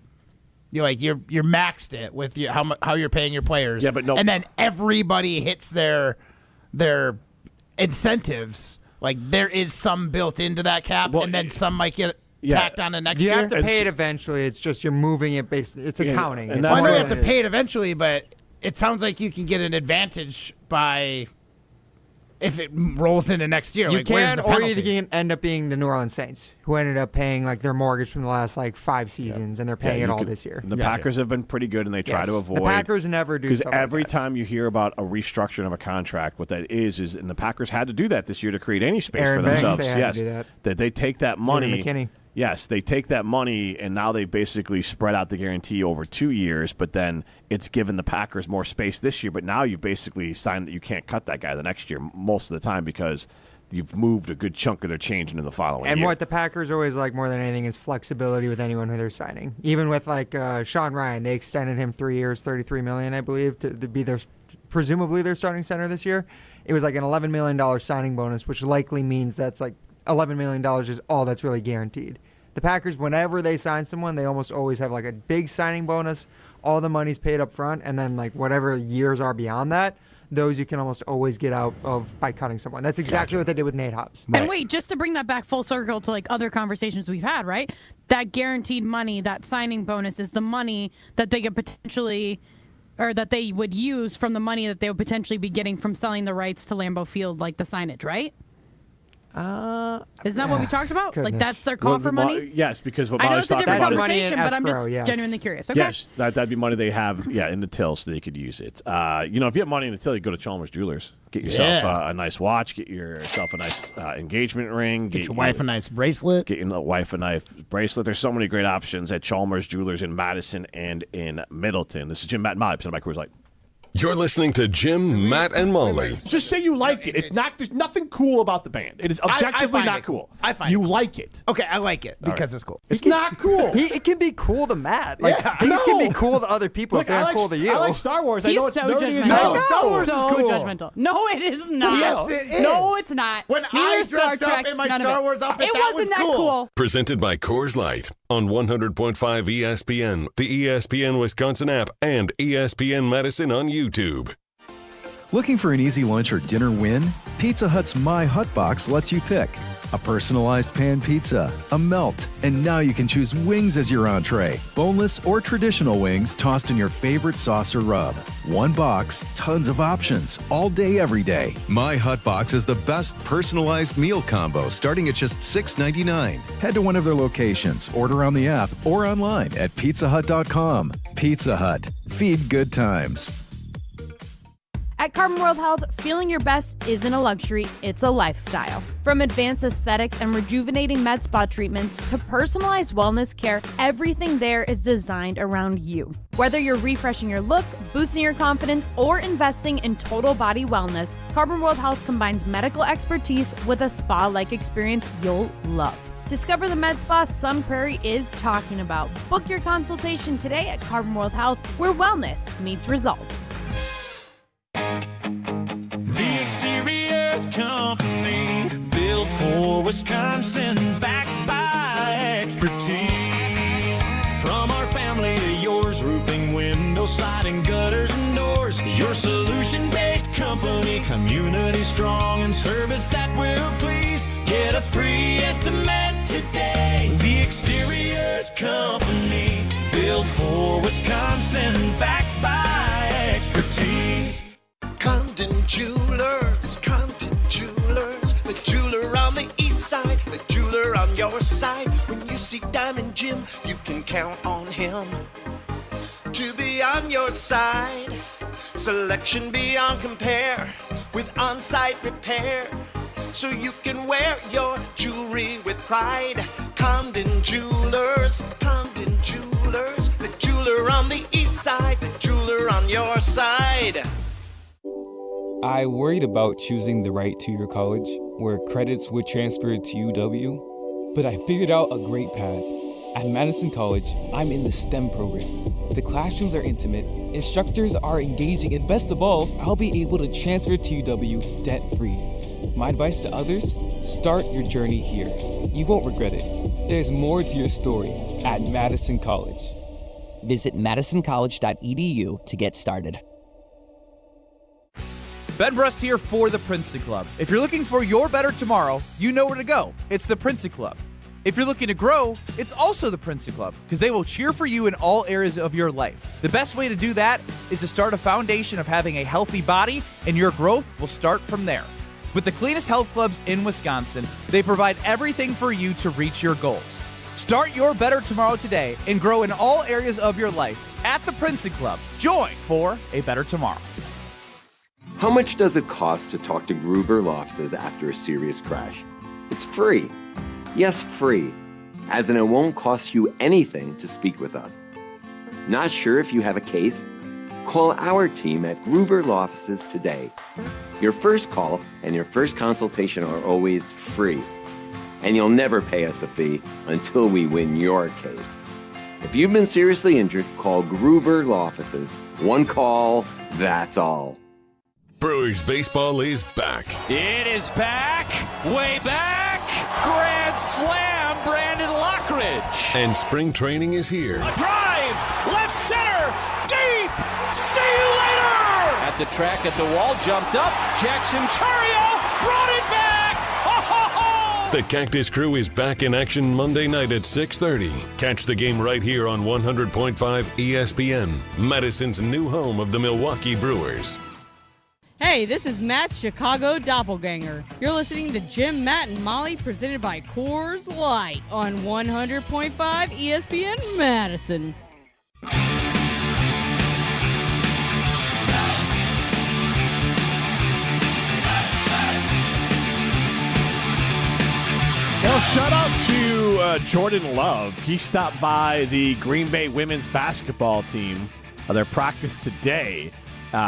[SPEAKER 4] you're maxed it with how you're paying your players.
[SPEAKER 2] Yeah, but no,
[SPEAKER 4] and then everybody hits their incentives. Like, there is some built into that cap, and then some might get tacked on to next year.
[SPEAKER 7] You have to pay it eventually. It's just you're moving it based. It's accounting.
[SPEAKER 4] And I know you have to pay it eventually, but it sounds like you can get an advantage by if it rolls into next year.
[SPEAKER 7] You
[SPEAKER 4] like,
[SPEAKER 7] can, or you can end up being the New Orleans Saints, who ended up paying like their mortgage from the last like 5 seasons, and they're paying it all this year.
[SPEAKER 2] The Packers have been pretty good, and they try to avoid.
[SPEAKER 7] The Packers never do
[SPEAKER 2] because
[SPEAKER 7] stuff
[SPEAKER 2] every
[SPEAKER 7] like that.
[SPEAKER 2] time you hear about a restructuring of a contract, what that is, and the Packers had to do that this year to create any space
[SPEAKER 7] Aaron
[SPEAKER 2] for themselves.
[SPEAKER 7] Banks, they had to do
[SPEAKER 2] that they take that money.
[SPEAKER 7] McKinney.
[SPEAKER 2] Yes, they take that money, and now they basically spread out the guarantee over 2 years, but then it's given the Packers more space this year. But now you basically signed that you can't cut that guy the next year most of the time because you've moved a good chunk of their change into the following year.
[SPEAKER 7] And what the Packers always like more than anything is flexibility with anyone who they're signing. Even with like Sean Ryan, they extended him 3 years, $33 million, I believe, to be presumably their starting center this year. It was like an $11 million signing bonus, which likely means that's like $11 million is all that's really guaranteed. The Packers, whenever they sign someone, they almost always have like a big signing bonus. All the money's paid up front, and then like whatever years are beyond that, those you can almost always get out of by cutting someone. That's exactly what they did with Nate Hobbs.
[SPEAKER 6] And wait, just to bring that back full circle to like other conversations we've had, right? That guaranteed money, that signing bonus is the money that they could potentially, or that they would use from the money that they would potentially be getting from selling the rights to Lambeau Field, like the signage, right? Isn't that what we talked about?
[SPEAKER 7] Goodness.
[SPEAKER 6] Like that's their coffer money?
[SPEAKER 2] Yes, because what
[SPEAKER 6] I know
[SPEAKER 2] Molly's
[SPEAKER 6] it's a
[SPEAKER 2] talking
[SPEAKER 6] different
[SPEAKER 2] about
[SPEAKER 6] conversation, but I'm just
[SPEAKER 7] escrow,
[SPEAKER 6] genuinely curious. Okay.
[SPEAKER 2] Yes, that'd be money they have, in the till, so they could use it. If you have money in the till, you go to Chalmers Jewelers. Get yourself a nice watch. Get yourself a nice engagement ring.
[SPEAKER 4] Get your wife a nice bracelet.
[SPEAKER 2] Get your wife a nice bracelet. There's so many great options at Chalmers Jewelers in Madison and in Middleton. This is Jim, Matt, and Molly, presented by Coors Light.
[SPEAKER 3] You're listening to Jim, Matt, and Molly.
[SPEAKER 2] Just say you like it. There's nothing cool about the band. It is objectively
[SPEAKER 4] I
[SPEAKER 2] not
[SPEAKER 4] it
[SPEAKER 2] cool.
[SPEAKER 4] I find
[SPEAKER 2] you
[SPEAKER 4] it.
[SPEAKER 2] like it.
[SPEAKER 4] Okay, I like it because it's cool.
[SPEAKER 2] It's not cool.
[SPEAKER 7] It can be cool to Matt. Like things can be cool to other people if they're cool to you.
[SPEAKER 2] I like Star Wars.
[SPEAKER 6] He's
[SPEAKER 2] I know it's
[SPEAKER 6] so
[SPEAKER 2] nerdy as
[SPEAKER 6] judgmental.
[SPEAKER 2] hell. Star Wars
[SPEAKER 6] so
[SPEAKER 2] is cool.
[SPEAKER 6] judgmental. No, it is not.
[SPEAKER 4] Yes, it is.
[SPEAKER 6] No, it's not.
[SPEAKER 4] When
[SPEAKER 6] Neither
[SPEAKER 4] I
[SPEAKER 6] is Star
[SPEAKER 4] dressed up
[SPEAKER 6] Trek,
[SPEAKER 4] in my
[SPEAKER 6] none of
[SPEAKER 4] Star
[SPEAKER 6] it.
[SPEAKER 4] Wars outfit,
[SPEAKER 6] it
[SPEAKER 4] that
[SPEAKER 6] wasn't
[SPEAKER 4] was
[SPEAKER 6] that
[SPEAKER 4] cool.
[SPEAKER 3] Presented by Coors Light on 100.5 ESPN, the ESPN Wisconsin app, and ESPN Madison on YouTube.
[SPEAKER 14] Looking for an easy lunch or dinner win? Pizza Hut's My Hut Box lets you pick a personalized pan pizza, a melt, and now you can choose wings as your entree. Boneless or traditional wings tossed in your favorite sauce or rub. One box, tons of options, all day, every day. My Hut Box is the best personalized meal combo starting at just $6.99. Head to one of their locations, order on the app, or online at pizzahut.com. Pizza Hut. Feed good times.
[SPEAKER 1] At Carbon World Health, feeling your best isn't a luxury, it's a lifestyle. From advanced aesthetics and rejuvenating med spa treatments to personalized wellness care, everything there is designed around you. Whether you're refreshing your look, boosting your confidence, or investing in total body wellness, Carbon World Health combines medical expertise with a spa-like experience you'll love. Discover the med spa Sun Prairie is talking about. Book your consultation today at Carbon World Health, where wellness meets results.
[SPEAKER 15] The Exteriors Company, built for Wisconsin, backed by expertise. From our family to yours, roofing, window, siding, gutters, and doors. Your solution-based company, community strong, and service that will please. Get a free estimate today. The Exteriors Company, built for Wisconsin, backed by expertise.
[SPEAKER 16] Condon Jewelers, the jeweler on the east side, the jeweler on your side. When you see Diamond Jim, you can count on him to be on your side. Selection beyond compare with on-site repair, so you can wear your jewelry with pride. Condon Jewelers, the jeweler on the east side, the jeweler on your side.
[SPEAKER 17] I worried about choosing the right two-year college where credits would transfer to UW, but I figured out a great path. At Madison College, I'm in the STEM program. The classrooms are intimate, instructors are engaging, and best of all, I'll be able to transfer to UW debt-free. My advice to others, start your journey here. You won't regret it. There's more to your story at Madison College.
[SPEAKER 23] Visit madisoncollege.edu to get started.
[SPEAKER 8] Ben Brust here for the Princeton Club. If you're looking for your better tomorrow, you know where to go. It's the Princeton Club. If you're looking to grow, it's also the Princeton Club, because they will cheer for you in all areas of your life. The best way to do that is to start a foundation of having a healthy body, and your growth will start from there. With the cleanest health clubs in Wisconsin, they provide everything for you to reach your goals. Start your better tomorrow today and grow in all areas of your life at the Princeton Club. Join for a better tomorrow.
[SPEAKER 24] How much does it cost to talk to Gruber Law Offices after a serious crash? It's free. Yes, free. As in, it won't cost you anything to speak with us. Not sure if you have a case? Call our team at Gruber Law Offices today. Your first call and your first consultation are always free. And you'll never pay us a fee until we win your case. If you've been seriously injured, call Gruber Law Offices. One call, that's all.
[SPEAKER 3] Brewers baseball is back.
[SPEAKER 15] It is back, way back. Grand slam, Brandon Lockridge.
[SPEAKER 3] And spring training is here.
[SPEAKER 15] A drive, left center, deep. See you later. At the track, at the wall, jumped up. Jackson Chario brought it back. Ho, ho, ho.
[SPEAKER 3] The Cactus Crew is back in action Monday night at 6:30. Catch the game right here on 100.5 ESPN, Madison's new home of the Milwaukee Brewers.
[SPEAKER 20] Hey, this is Matt's Chicago Doppelganger. You're listening to Jim, Matt, and Molly, presented by Coors Light on 100.5 ESPN Madison.
[SPEAKER 2] Well, shout out to Jordan Love. He stopped by the Green Bay women's basketball team, their practice today.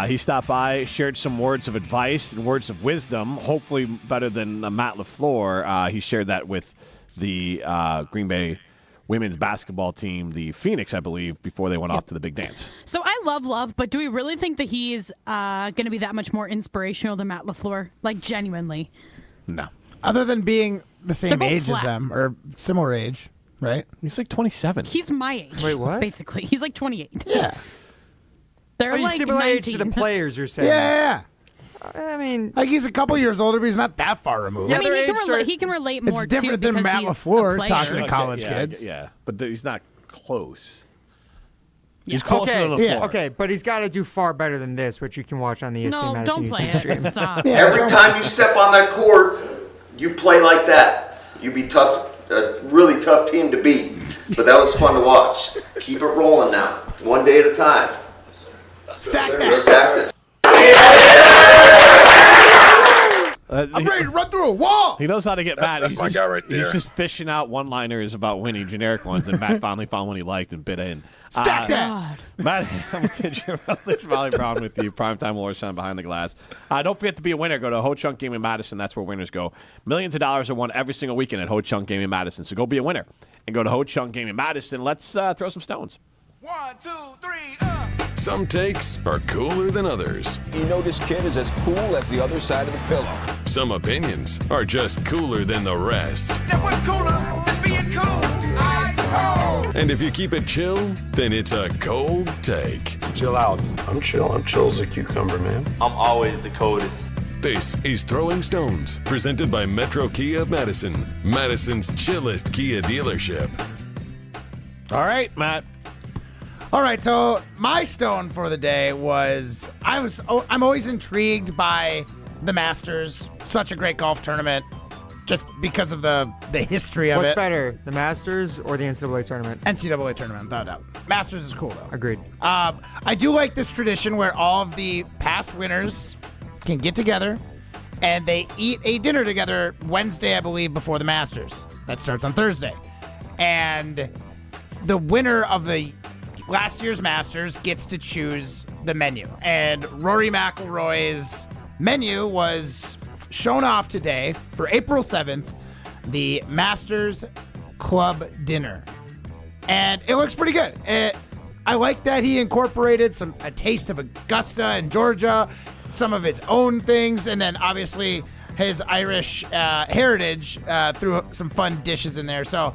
[SPEAKER 2] He stopped by, shared some words of advice and words of wisdom, hopefully better than Matt LaFleur. He shared that with the Green Bay women's basketball team, the Phoenix, I believe, before they went off to the big dance.
[SPEAKER 6] So I love Love, but do we really think that he's going to be that much more inspirational than Matt LaFleur? Like, genuinely?
[SPEAKER 2] No.
[SPEAKER 4] Other than being the same
[SPEAKER 6] both
[SPEAKER 4] age as
[SPEAKER 6] flat.
[SPEAKER 4] them, or similar age, right?
[SPEAKER 2] He's like 27.
[SPEAKER 6] He's my age.
[SPEAKER 7] Wait, what?
[SPEAKER 6] Basically. He's like 28.
[SPEAKER 4] Yeah.
[SPEAKER 6] They're
[SPEAKER 7] Oh, you
[SPEAKER 6] like
[SPEAKER 7] similar
[SPEAKER 6] 19.
[SPEAKER 7] age to the players, you're saying?
[SPEAKER 4] Yeah.
[SPEAKER 7] I mean,
[SPEAKER 4] like he's a couple years older, but he's not that far removed.
[SPEAKER 6] I mean, he can relate more
[SPEAKER 4] It's different
[SPEAKER 6] too
[SPEAKER 4] than
[SPEAKER 6] because
[SPEAKER 4] Matt
[SPEAKER 6] he's a
[SPEAKER 4] LaFleur
[SPEAKER 6] player.
[SPEAKER 4] talking to college
[SPEAKER 2] Yeah,
[SPEAKER 4] kids.
[SPEAKER 2] Yeah, but he's not close.
[SPEAKER 6] Yeah.
[SPEAKER 2] He's closer
[SPEAKER 7] okay,
[SPEAKER 2] to LaFleur.
[SPEAKER 7] yeah, okay, but he's got to do far better than this, which you can watch on the ESPN
[SPEAKER 6] No,
[SPEAKER 7] Madison
[SPEAKER 6] don't play
[SPEAKER 7] YouTube
[SPEAKER 6] it.
[SPEAKER 7] stream.
[SPEAKER 6] Stop.
[SPEAKER 9] Every time you step on that court, you play like that. You be tough, a really tough team to beat. But that was fun to watch. Keep it rolling now, one day at a time.
[SPEAKER 4] Stack
[SPEAKER 9] this.
[SPEAKER 4] I'm ready to run through a wall.
[SPEAKER 2] He knows how to get mad.
[SPEAKER 9] That's
[SPEAKER 2] He's
[SPEAKER 9] my
[SPEAKER 2] just,
[SPEAKER 9] guy right there.
[SPEAKER 2] He's just fishing out one-liners about winning, generic ones, and Matt finally found one he liked and bit in.
[SPEAKER 4] Stack that.
[SPEAKER 2] Matt Hamilton, Jim Ellis, Molly Brown with you. Primetime Laura Sean behind the glass. Don't forget to be a winner. Go to Ho Chunk Gaming Madison. That's where winners go. Millions of dollars are won every single weekend at Ho Chunk Gaming Madison. So go be a winner and go to Ho Chunk Gaming Madison. Let's throw some stones.
[SPEAKER 15] 1, 2, 3,
[SPEAKER 3] Some takes are cooler than others.
[SPEAKER 10] You know this kid is as cool as the other side of the pillow.
[SPEAKER 3] Some opinions are just cooler than the rest.
[SPEAKER 15] Now what's cooler than being cool? Ice cold.
[SPEAKER 3] And if you keep it chill, then it's a cold take.
[SPEAKER 10] Chill out. I'm chill. I'm chill as a cucumber, man.
[SPEAKER 18] I'm always the coldest.
[SPEAKER 3] This is Throwing Stones, presented by Metro Kia of Madison, Madison's chillest Kia dealership.
[SPEAKER 2] All right, Matt.
[SPEAKER 4] All right, so my stone for the day was I'm always intrigued by the Masters. Such a great golf tournament, just because of the history of
[SPEAKER 7] What's
[SPEAKER 4] it.
[SPEAKER 7] better, the Masters or the NCAA tournament?
[SPEAKER 4] NCAA tournament, without a doubt. Masters is cool though.
[SPEAKER 7] Agreed.
[SPEAKER 4] I do like this tradition where all of the past winners can get together and they eat a dinner together Wednesday, I believe, before the Masters. That starts on Thursday. And the winner of the last year's Masters gets to choose the menu. And Rory McIlroy's menu was shown off today for April 7th, the Masters Club Dinner. And it looks pretty good. I like that he incorporated a taste of Augusta and Georgia, some of its own things, and then obviously his Irish heritage threw some fun dishes in there. So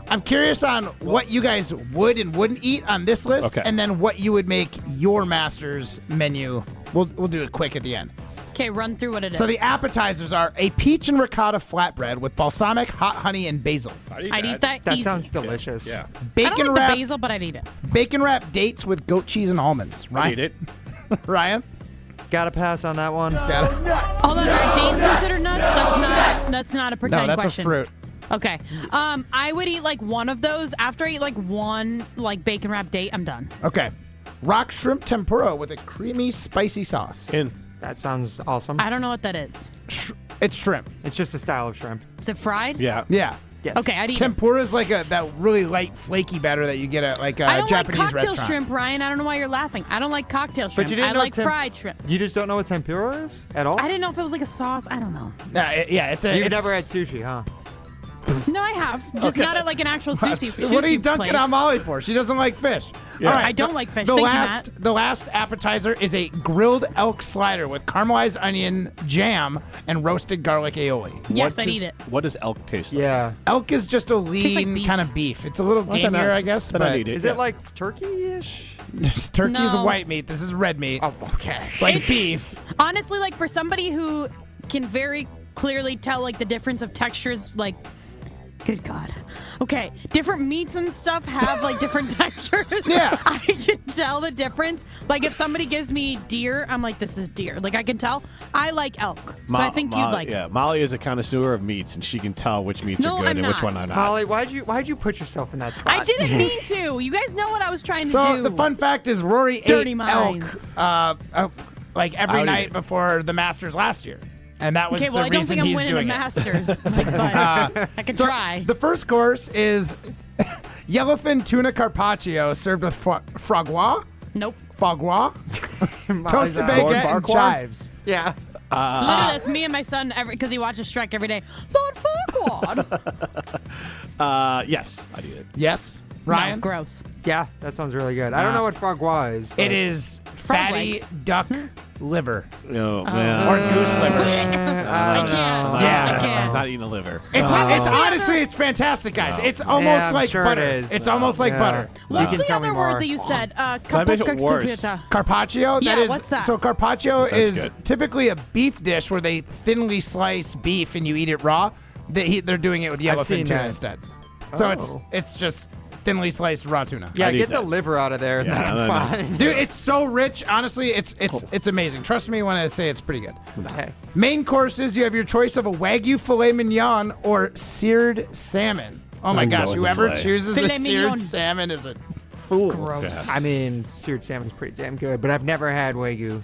[SPEAKER 4] I'm curious on what you guys would and wouldn't eat on this list, and then what you would make your Masters menu. We'll do it quick at the end.
[SPEAKER 6] Okay, run through what it is.
[SPEAKER 4] So the appetizers are a peach and ricotta flatbread with balsamic, hot honey, and basil.
[SPEAKER 6] I'd eat that
[SPEAKER 7] That
[SPEAKER 6] easy.
[SPEAKER 7] sounds delicious.
[SPEAKER 2] Yeah.
[SPEAKER 6] I
[SPEAKER 4] Bacon
[SPEAKER 6] don't like
[SPEAKER 4] wrap,
[SPEAKER 6] the basil, but I'd eat it.
[SPEAKER 4] bacon wrap dates with goat cheese and almonds. Ryan?
[SPEAKER 2] Eat it.
[SPEAKER 4] Ryan?
[SPEAKER 7] Gotta pass on that one.
[SPEAKER 6] Hold on, are dates considered nuts? That's not a pretend
[SPEAKER 4] No, that's
[SPEAKER 6] question.
[SPEAKER 4] a fruit.
[SPEAKER 6] Okay. I would eat like one of those. After I eat like one like bacon wrap date, I'm done.
[SPEAKER 4] Okay. Rock shrimp tempura with a creamy, spicy sauce.
[SPEAKER 7] That sounds awesome.
[SPEAKER 6] I don't know what that is.
[SPEAKER 4] It's shrimp.
[SPEAKER 7] It's just a style of shrimp.
[SPEAKER 6] Is it fried?
[SPEAKER 2] Yeah.
[SPEAKER 4] Yeah.
[SPEAKER 7] Yes.
[SPEAKER 6] Okay, I'd eat it.
[SPEAKER 4] Tempura is like that really light, flaky batter that you get at like
[SPEAKER 6] I
[SPEAKER 4] a
[SPEAKER 6] don't
[SPEAKER 4] Japanese
[SPEAKER 6] like cocktail
[SPEAKER 4] restaurant.
[SPEAKER 6] shrimp, Ryan. I don't know why you're laughing. I don't like cocktail shrimp.
[SPEAKER 7] But you didn't
[SPEAKER 6] I
[SPEAKER 7] know
[SPEAKER 6] like fried shrimp.
[SPEAKER 7] You just don't know what tempura is at all?
[SPEAKER 6] I didn't know if it was like a sauce. I don't know.
[SPEAKER 4] It's a.
[SPEAKER 7] You've
[SPEAKER 4] it's-
[SPEAKER 7] never had sushi, huh?
[SPEAKER 6] No, I have. Just
[SPEAKER 4] Okay.
[SPEAKER 6] not at like an actual sushi
[SPEAKER 4] What are you
[SPEAKER 6] sushi
[SPEAKER 4] dunking
[SPEAKER 6] place.
[SPEAKER 4] on Molly for? She doesn't like fish.
[SPEAKER 2] Yeah.
[SPEAKER 4] All right,
[SPEAKER 6] I don't like fish.
[SPEAKER 4] The
[SPEAKER 6] Thank you,
[SPEAKER 4] last,
[SPEAKER 6] Matt.
[SPEAKER 4] the last appetizer is a grilled elk slider with caramelized onion, jam, and roasted garlic aioli.
[SPEAKER 6] Yes, I'd eat it.
[SPEAKER 2] What does elk taste like?
[SPEAKER 7] Yeah.
[SPEAKER 4] Elk is just a
[SPEAKER 6] like
[SPEAKER 4] lean
[SPEAKER 6] beef.
[SPEAKER 4] kind of beef. It's a little
[SPEAKER 2] Well, then
[SPEAKER 4] gamier,
[SPEAKER 2] I-
[SPEAKER 4] I guess.
[SPEAKER 2] then
[SPEAKER 4] But
[SPEAKER 2] I'd eat it.
[SPEAKER 7] Is it like turkey-ish?
[SPEAKER 4] turkey's
[SPEAKER 6] No.
[SPEAKER 4] white meat. This is red meat.
[SPEAKER 7] Oh, okay.
[SPEAKER 4] It's like beef.
[SPEAKER 6] Honestly, like for somebody who can very clearly tell like the difference of textures, like, good God. Okay, different meats and stuff have like different textures.
[SPEAKER 4] Yeah.
[SPEAKER 6] I can tell the difference. Like if somebody gives me deer, I'm like, this is deer. Like I can tell. I like elk, so I think you'd like it.
[SPEAKER 2] Yeah, Molly is a connoisseur of meats, and she can tell which meats
[SPEAKER 6] No,
[SPEAKER 2] are good
[SPEAKER 6] I'm
[SPEAKER 2] and which
[SPEAKER 6] not.
[SPEAKER 2] one are not.
[SPEAKER 7] Molly, why'd you put yourself in that spot?
[SPEAKER 6] I didn't mean to. You guys know what I was trying to
[SPEAKER 4] So
[SPEAKER 6] do.
[SPEAKER 4] the fun fact is Rory
[SPEAKER 6] Dirty
[SPEAKER 4] ate
[SPEAKER 6] minds.
[SPEAKER 4] elk like every
[SPEAKER 2] I would eat
[SPEAKER 4] night
[SPEAKER 2] it.
[SPEAKER 4] before the Masters last year. And that was
[SPEAKER 6] Okay, well,
[SPEAKER 4] the
[SPEAKER 6] I don't
[SPEAKER 4] reason
[SPEAKER 6] think I'm
[SPEAKER 4] he's
[SPEAKER 6] winning
[SPEAKER 4] doing
[SPEAKER 6] the
[SPEAKER 4] it.
[SPEAKER 6] Masters, but I can
[SPEAKER 4] So
[SPEAKER 6] try.
[SPEAKER 4] the first course is yellowfin tuna carpaccio served with foie gras.
[SPEAKER 6] Nope.
[SPEAKER 4] Foie gras.
[SPEAKER 7] Molly's
[SPEAKER 4] Toasted
[SPEAKER 7] out.
[SPEAKER 4] baguette
[SPEAKER 2] Lord
[SPEAKER 4] and
[SPEAKER 2] Farquhar?
[SPEAKER 4] chives.
[SPEAKER 7] Yeah.
[SPEAKER 6] Literally, that's me and my son because he watches Shrek every day. Lord Farquaad.
[SPEAKER 2] Yes, I eat it.
[SPEAKER 4] Yes.
[SPEAKER 6] No,
[SPEAKER 4] Ryan?
[SPEAKER 6] gross.
[SPEAKER 7] Yeah, that sounds really good. I don't know what foie gras is. but-
[SPEAKER 4] It is fatty
[SPEAKER 6] legs.
[SPEAKER 4] duck liver.
[SPEAKER 2] No,
[SPEAKER 4] Or goose liver.
[SPEAKER 6] I can't.
[SPEAKER 4] Yeah.
[SPEAKER 6] I can't.
[SPEAKER 2] I'm not eating the liver.
[SPEAKER 4] It's
[SPEAKER 6] What's the
[SPEAKER 4] honestly,
[SPEAKER 6] other-
[SPEAKER 4] it's fantastic, guys. It's
[SPEAKER 7] Yeah,
[SPEAKER 4] almost
[SPEAKER 7] I'm
[SPEAKER 4] like
[SPEAKER 7] sure
[SPEAKER 4] butter.
[SPEAKER 7] it is.
[SPEAKER 4] It's almost like
[SPEAKER 7] Yeah.
[SPEAKER 4] butter.
[SPEAKER 7] You
[SPEAKER 6] What's
[SPEAKER 7] can
[SPEAKER 6] the
[SPEAKER 7] tell me
[SPEAKER 6] other
[SPEAKER 7] more.
[SPEAKER 6] word that you said?
[SPEAKER 2] I make it worse?
[SPEAKER 4] Carpaccio?
[SPEAKER 6] Yeah,
[SPEAKER 4] that is,
[SPEAKER 6] what's that?
[SPEAKER 4] So carpaccio
[SPEAKER 2] That's
[SPEAKER 4] is
[SPEAKER 2] good.
[SPEAKER 4] typically a beef dish where they thinly slice beef and you eat it raw. They're doing it with yellowfin
[SPEAKER 7] seen
[SPEAKER 4] tuna
[SPEAKER 7] that.
[SPEAKER 4] instead. So
[SPEAKER 7] Oh.
[SPEAKER 4] it's just thinly sliced raw tuna.
[SPEAKER 7] Yeah,
[SPEAKER 2] I'd eat
[SPEAKER 7] get the
[SPEAKER 2] that.
[SPEAKER 7] liver out of there, and
[SPEAKER 2] Yeah,
[SPEAKER 7] then
[SPEAKER 2] no,
[SPEAKER 7] I'm
[SPEAKER 2] no.
[SPEAKER 7] fine.
[SPEAKER 4] Dude, it's so rich. Honestly, it's amazing. Trust me when I say it's pretty good.
[SPEAKER 7] Okay.
[SPEAKER 4] Main courses, you have your choice of a Wagyu filet mignon or seared salmon. Oh my
[SPEAKER 2] I'm
[SPEAKER 4] gosh,
[SPEAKER 2] going with
[SPEAKER 4] whoever
[SPEAKER 2] the filet.
[SPEAKER 4] chooses
[SPEAKER 6] Filet
[SPEAKER 4] the seared
[SPEAKER 6] mignon.
[SPEAKER 4] salmon is a fool.
[SPEAKER 6] Gross.
[SPEAKER 2] Yeah.
[SPEAKER 7] I mean, seared salmon's pretty damn good, but I've never had Wagyu.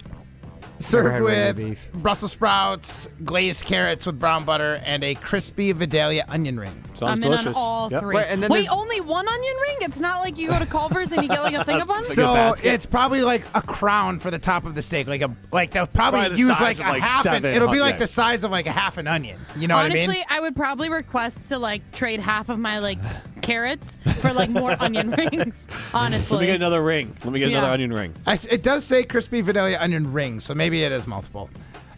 [SPEAKER 4] Served
[SPEAKER 7] had Wagyu
[SPEAKER 4] with
[SPEAKER 7] beef.
[SPEAKER 4] Brussels sprouts, glazed carrots with brown butter, and a crispy Vidalia onion ring.
[SPEAKER 2] Sounds
[SPEAKER 6] I'm
[SPEAKER 2] delicious.
[SPEAKER 6] in on all
[SPEAKER 2] Yep.
[SPEAKER 6] three.
[SPEAKER 7] Wait, and then
[SPEAKER 6] Wait,
[SPEAKER 7] there's-
[SPEAKER 6] only one onion ring? It's not like you go to Culver's and you get like a thing of them?
[SPEAKER 2] It's like
[SPEAKER 4] So
[SPEAKER 2] a basket.
[SPEAKER 4] it's probably like a crown for the top of the steak, like they'll
[SPEAKER 2] Probably
[SPEAKER 4] probably
[SPEAKER 2] the
[SPEAKER 4] use
[SPEAKER 2] size
[SPEAKER 4] like
[SPEAKER 2] of,
[SPEAKER 4] a
[SPEAKER 2] like,
[SPEAKER 4] half.
[SPEAKER 2] seven
[SPEAKER 4] It'll be
[SPEAKER 2] hot-
[SPEAKER 4] like
[SPEAKER 2] yeah.
[SPEAKER 4] the size of like a half an onion. You know what I
[SPEAKER 6] Honestly,
[SPEAKER 4] mean?
[SPEAKER 6] I would probably request to like trade half of my like carrots for like more onion rings. Honestly.
[SPEAKER 2] Let me get another ring. Let me get another
[SPEAKER 6] Yeah.
[SPEAKER 2] onion ring.
[SPEAKER 4] It does say crispy Vidalia onion ring, so maybe it is multiple.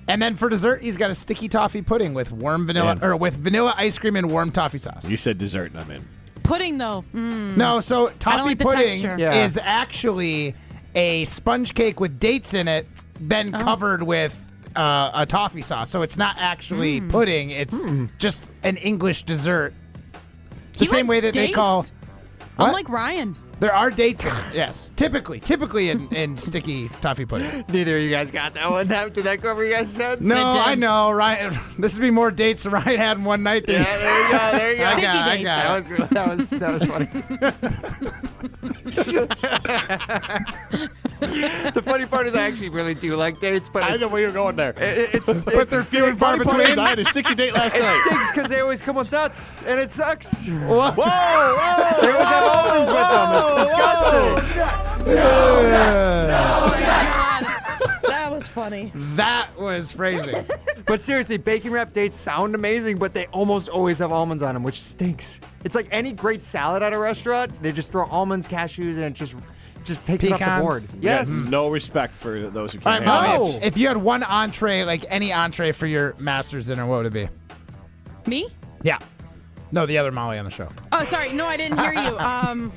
[SPEAKER 4] And then for dessert, he's got a sticky toffee pudding with warm vanilla
[SPEAKER 2] Man.
[SPEAKER 4] or with vanilla ice cream and warm toffee sauce.
[SPEAKER 2] You said dessert, and I'm in.
[SPEAKER 6] Pudding though.
[SPEAKER 4] No, so toffee
[SPEAKER 6] like the
[SPEAKER 4] pudding
[SPEAKER 6] texture.
[SPEAKER 7] Yeah.
[SPEAKER 4] is actually a sponge cake with dates in it, then covered with a toffee sauce. So it's not actually pudding; it's just an English dessert. The
[SPEAKER 6] He
[SPEAKER 4] same way
[SPEAKER 6] likes
[SPEAKER 4] that they call.
[SPEAKER 6] dates.
[SPEAKER 4] What?
[SPEAKER 6] I'm like Ryan.
[SPEAKER 4] There are dates in it. Yes, typically in sticky toffee pudding.
[SPEAKER 7] Neither of you guys got that one. Did that cover you guys' sense?
[SPEAKER 4] No,
[SPEAKER 6] It did.
[SPEAKER 4] I know, Ryan. This would be more dates than Ryan had in one night. Than
[SPEAKER 7] Yeah, there you go. There you go.
[SPEAKER 4] I
[SPEAKER 6] Sticky
[SPEAKER 4] got it, I
[SPEAKER 6] dates.
[SPEAKER 4] got it.
[SPEAKER 7] That was funny. The funny part is I actually really do like dates, but
[SPEAKER 2] I
[SPEAKER 7] it's,
[SPEAKER 2] know where you're going there.
[SPEAKER 4] But they're few and far
[SPEAKER 2] Funny part is
[SPEAKER 4] between.
[SPEAKER 2] I had a sticky date last
[SPEAKER 7] it
[SPEAKER 2] night.
[SPEAKER 7] stinks because they always come with nuts, and it sucks. They
[SPEAKER 2] Whoa! Whoa!
[SPEAKER 7] always have almonds with them. It's disgusting.
[SPEAKER 6] That was funny.
[SPEAKER 4] That was phrasing.
[SPEAKER 7] But seriously, bacon wrapped dates sound amazing, but they almost always have almonds on them, which stinks. It's like any great salad at a restaurant. They just throw almonds, cashews, and it just takes it off the
[SPEAKER 4] Pecans.
[SPEAKER 7] board.
[SPEAKER 2] Yeah,
[SPEAKER 7] Yes.
[SPEAKER 2] no respect for those who
[SPEAKER 4] All
[SPEAKER 2] can't
[SPEAKER 4] right,
[SPEAKER 2] handle
[SPEAKER 4] Molly,
[SPEAKER 2] it.
[SPEAKER 4] if you had one entree, like any entree for your master's dinner, what would it be?
[SPEAKER 6] Me?
[SPEAKER 4] Yeah. No, the other Molly on the show.
[SPEAKER 6] Oh, sorry. No, I didn't hear you.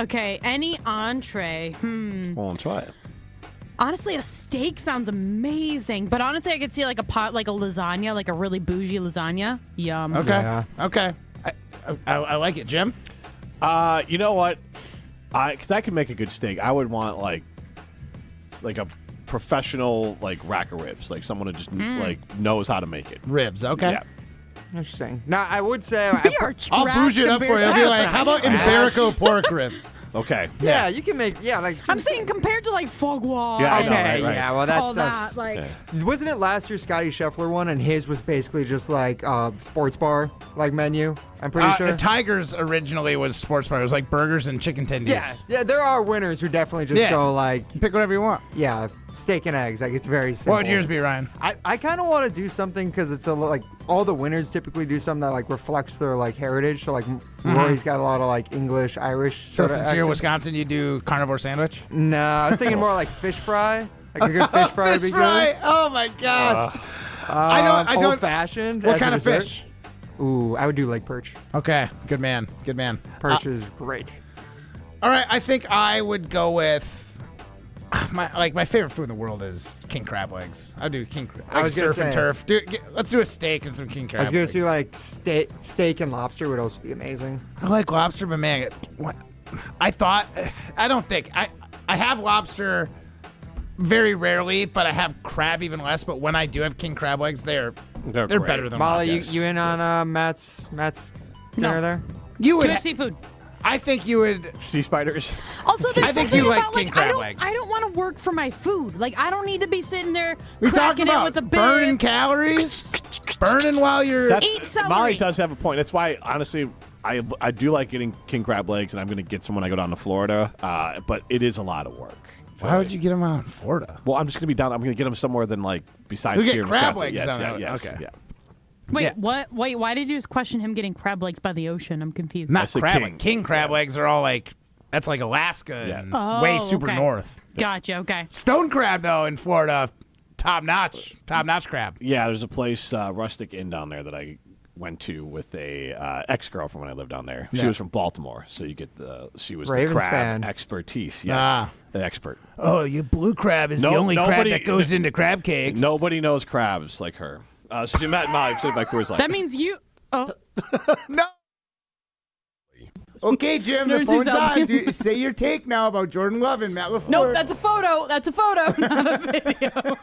[SPEAKER 6] Okay. Any entree?
[SPEAKER 2] Well, try it.
[SPEAKER 6] Honestly, a steak sounds amazing. But honestly, I could see like a pot, like a lasagna, like a really bougie lasagna. Yum.
[SPEAKER 4] Okay.
[SPEAKER 7] Yeah.
[SPEAKER 4] Okay. I like it, Jim.
[SPEAKER 2] You know what? Because I can make a good steak. I would want like a professional like rack of ribs, like someone who just like knows how to make it.
[SPEAKER 4] Ribs. Okay.
[SPEAKER 2] Yeah.
[SPEAKER 7] Interesting. Now, I would say...
[SPEAKER 6] We are
[SPEAKER 4] I'll
[SPEAKER 6] trash
[SPEAKER 4] bougie it up for you. I'll be
[SPEAKER 6] compared-
[SPEAKER 4] like, how about Iberico pork ribs?
[SPEAKER 2] Okay.
[SPEAKER 7] yeah, you can make... Yeah, like...
[SPEAKER 6] I'm saying compared to like foie gras.
[SPEAKER 2] Yeah, I
[SPEAKER 6] and
[SPEAKER 2] know,
[SPEAKER 7] Okay,
[SPEAKER 2] right.
[SPEAKER 7] yeah, well,
[SPEAKER 6] all
[SPEAKER 7] that's...
[SPEAKER 6] that. Like,
[SPEAKER 2] Yeah.
[SPEAKER 7] Wasn't it last year Scotty Scheffler one, and his was basically just like sports bar like menu? I'm pretty sure.
[SPEAKER 4] Tigers originally was sports bar. It was like burgers and chicken tendies.
[SPEAKER 7] Yeah, there are winners who definitely just
[SPEAKER 4] Yeah.
[SPEAKER 7] go like,
[SPEAKER 4] Pick whatever you want.
[SPEAKER 7] yeah, steak and eggs. Like it's very simple.
[SPEAKER 4] What would yours be, Ryan?
[SPEAKER 7] I kind of want to do something because it's like all the winners typically do something that like reflects their like heritage. So like Rory's got a lot of like English, Irish
[SPEAKER 4] So
[SPEAKER 7] sort of
[SPEAKER 4] since you're in Wisconsin, you do carnivore sandwich?
[SPEAKER 7] No, I was thinking more like fish fry. Like a good fish fry would be
[SPEAKER 4] Fish fry?
[SPEAKER 7] good.
[SPEAKER 4] Oh my gosh. I don't.
[SPEAKER 7] Old fashioned.
[SPEAKER 4] What kind of fish?
[SPEAKER 7] Ooh, I would do like perch.
[SPEAKER 4] Okay, good man. Good man.
[SPEAKER 7] Perch is great.
[SPEAKER 4] All right, I think I would go with my favorite food in the world is king crab legs. I'll do king crab.
[SPEAKER 7] I was gonna
[SPEAKER 4] surf and
[SPEAKER 7] say-
[SPEAKER 4] turf. Let's do a steak and some king crab.
[SPEAKER 7] I was gonna
[SPEAKER 4] legs.
[SPEAKER 7] say like steak and lobster would also be amazing.
[SPEAKER 4] I like lobster, but man, I have lobster very rarely, but I have crab even less. But when I do have king crab legs, they're better than
[SPEAKER 7] Molly.
[SPEAKER 4] lobster.
[SPEAKER 7] You in on Matt's dinner there?
[SPEAKER 4] You would
[SPEAKER 6] Too much seafood.
[SPEAKER 4] I think you would.
[SPEAKER 2] Sea spiders.
[SPEAKER 6] Also, there's
[SPEAKER 4] I think
[SPEAKER 6] something
[SPEAKER 4] you like
[SPEAKER 6] about,
[SPEAKER 4] king
[SPEAKER 6] like,
[SPEAKER 4] crab legs.
[SPEAKER 6] I don't want to work for my food. Like, I don't need to be sitting there
[SPEAKER 4] We talking
[SPEAKER 6] cracking it
[SPEAKER 4] about
[SPEAKER 6] with a bit.
[SPEAKER 4] burning calories, burning while you're.
[SPEAKER 6] Eat celery.
[SPEAKER 2] Molly does have a point. That's why, honestly, I do like getting king crab legs, and I'm going to get some when I go down to Florida. But it is a lot of work.
[SPEAKER 4] Why would you get them out in Florida?
[SPEAKER 2] Well, I'm just going to be down. I'm going to get them somewhere than like besides
[SPEAKER 4] You get
[SPEAKER 2] here in
[SPEAKER 4] crab
[SPEAKER 2] Wisconsin.
[SPEAKER 4] legs
[SPEAKER 2] Yes,
[SPEAKER 4] down there.
[SPEAKER 2] yes,
[SPEAKER 4] Okay.
[SPEAKER 2] yeah.
[SPEAKER 6] Wait,
[SPEAKER 4] Yeah.
[SPEAKER 6] what? Wait, why did you just question him getting crab legs by the ocean? I'm confused.
[SPEAKER 4] Not
[SPEAKER 2] I said
[SPEAKER 4] crab
[SPEAKER 2] king.
[SPEAKER 4] king crab legs are all like that's like Alaska and
[SPEAKER 6] Oh,
[SPEAKER 4] way super
[SPEAKER 6] okay.
[SPEAKER 4] north.
[SPEAKER 6] Gotcha. Okay.
[SPEAKER 4] Stone crab though in Florida, top notch crab.
[SPEAKER 2] Yeah, there's a place, Rustic Inn down there that I went to with a ex-girlfriend when I lived down there. She
[SPEAKER 4] Yeah.
[SPEAKER 2] was from Baltimore, so she was
[SPEAKER 7] Ravens
[SPEAKER 2] the crab
[SPEAKER 7] fan.
[SPEAKER 2] expertise. Yes,
[SPEAKER 4] Ah.
[SPEAKER 2] the expert.
[SPEAKER 4] Oh, you blue crab is the only crab that goes into crab cakes.
[SPEAKER 2] Nobody knows crabs like her. So Matt and Molly sitting by Coors Light.
[SPEAKER 6] That means you. Oh.
[SPEAKER 4] No. Okay, Jim, the
[SPEAKER 6] Nerds
[SPEAKER 4] phone's
[SPEAKER 6] is up.
[SPEAKER 4] on. Say your take now about Jordan Love and Matt LaFleur.
[SPEAKER 6] Nope, that's a photo. That's a photo, not a video.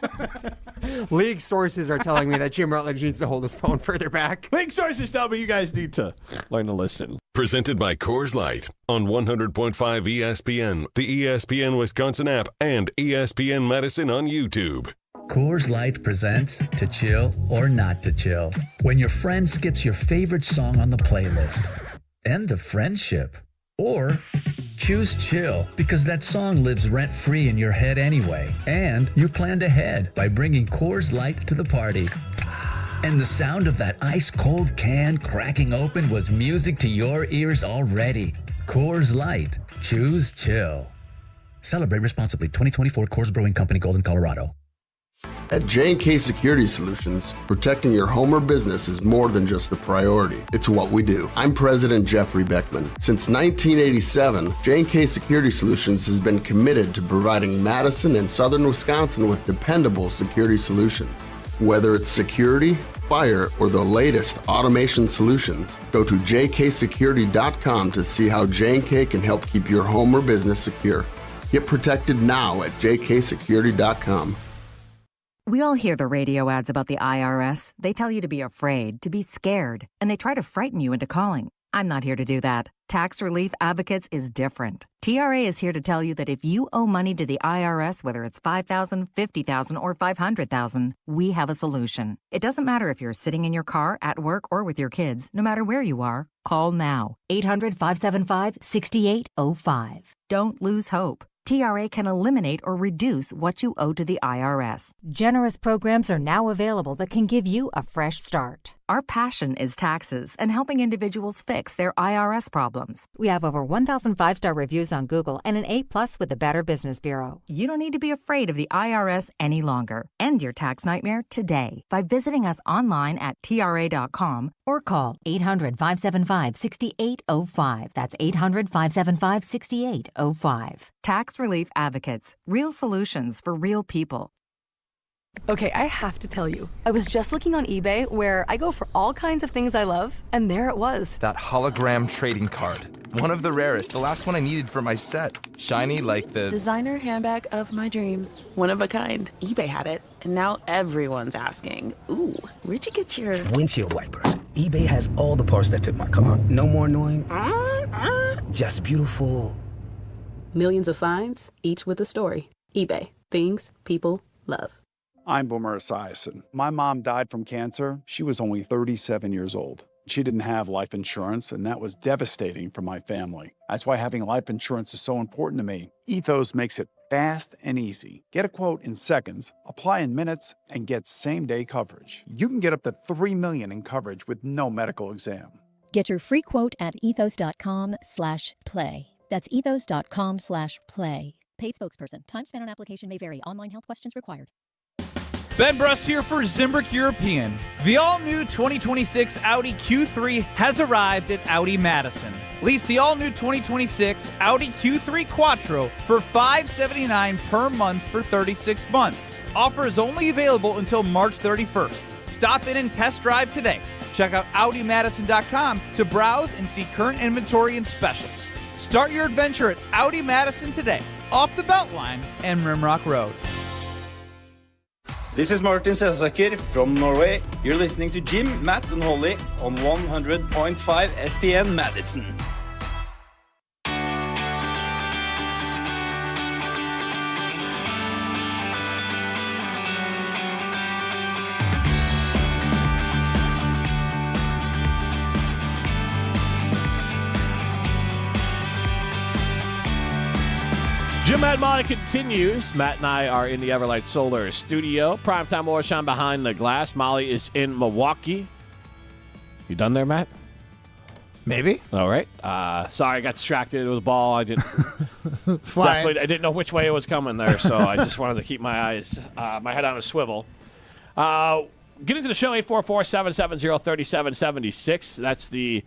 [SPEAKER 7] League sources are telling me that Jim Rutledge needs to hold his phone further back.
[SPEAKER 2] League sources tell me you guys need to learn to listen.
[SPEAKER 3] Presented by Coors Light on 100.5 ESPN, the ESPN Wisconsin app, and ESPN Madison on YouTube.
[SPEAKER 11] Coors Light presents To Chill or Not to Chill. When your friend skips your favorite song on the playlist. End the friendship. Or choose chill because that song lives rent-free in your head anyway. And you planned ahead by bringing Coors Light to the party. And the sound of that ice-cold can cracking open was music to your ears already. Coors Light. Choose chill. Celebrate responsibly. 2024 Coors Brewing Company, Golden, Colorado.
[SPEAKER 5] At J&K Security Solutions, protecting your home or business is more than just a priority. It's what we do. I'm President Jeffrey Beckman. Since 1987, J&K Security Solutions has been committed to providing Madison and southern Wisconsin with dependable security solutions. Whether it's security, fire, or the latest automation solutions, go to jksecurity.com to see how J&K can help keep your home or business secure. Get protected now at jksecurity.com.
[SPEAKER 12] We all hear the radio ads about the IRS. They tell you to be afraid, to be scared, and they try to frighten you into calling. I'm not here to do that. Tax Relief Advocates is different. TRA is here to tell you that if you owe money to the IRS, whether it's $5,000, $50,000, or $500,000, we have a solution. It doesn't matter if you're sitting in your car, at work, or with your kids. No matter where you are, call now. 800-575-6805. Don't lose hope. TRA can eliminate or reduce what you owe to the IRS.
[SPEAKER 18] Generous programs are now available that can give you a fresh start.
[SPEAKER 12] Our passion is taxes and helping individuals fix their IRS problems.
[SPEAKER 18] We have over 1,000 5-star reviews on Google and an A+ with the Better Business Bureau.
[SPEAKER 12] You don't need to be afraid of the IRS any longer. End your tax nightmare today by visiting us online at TRA.com
[SPEAKER 18] Or call 800-575-6805. That's 800-575-6805.
[SPEAKER 12] Tax Relief Advocates. Real solutions for real people.
[SPEAKER 19] Okay, I have to tell you, I was just looking on eBay where I go for all kinds of things I love, and there it was.
[SPEAKER 25] That hologram trading card. One of the rarest, the last one I needed for my set. Shiny like the
[SPEAKER 26] designer handbag of my dreams. One of a kind. eBay had it, and now everyone's asking, ooh, where'd you get your
[SPEAKER 27] windshield wipers? eBay has all the parts that fit my car. No more annoying, just beautiful.
[SPEAKER 28] Millions of finds, each with a story. eBay. Things people love.
[SPEAKER 29] I'm Boomer Esiason. My mom died from cancer. She was only 37 years old. She didn't have life insurance, and that was devastating for my family. That's why having life insurance is so important to me. Ethos makes it fast and easy. Get a quote in seconds, apply in minutes, and get same-day coverage. You can get up to $3 million in coverage with no medical exam.
[SPEAKER 30] Get your free quote at ethos.com/play.
[SPEAKER 1] That's ethos.com/play. Paid spokesperson. Time spent on application may vary. Online health questions required.
[SPEAKER 8] Ben Brust here for Zimbrick European. The all-new 2026 Audi Q3 has arrived at Audi Madison. Lease the all-new 2026 Audi Q3 Quattro for $579 per month for 36 months. Offer is only available until March 31st. Stop in and test drive today. Check out AudiMadison.com to browse and see current inventory and specials. Start your adventure at Audi Madison today, off the Beltline and Rimrock Road.
[SPEAKER 13] This is Martin Sessaker from Norway. You're listening to Jim, Matt, and Holly on 100.5 ESPN Madison.
[SPEAKER 2] Jim, Matt, Molly continues. Matt and I are in the Everlight Solar studio. Primetime Warshawn behind the glass. Molly is in Milwaukee. You done there, Matt?
[SPEAKER 4] Maybe.
[SPEAKER 2] All right. Sorry, I got distracted with the ball. I didn't. Definitely, I didn't know which way it was coming there, so I just wanted to keep my head on a swivel. Get into the show, 844-770-3776. That's the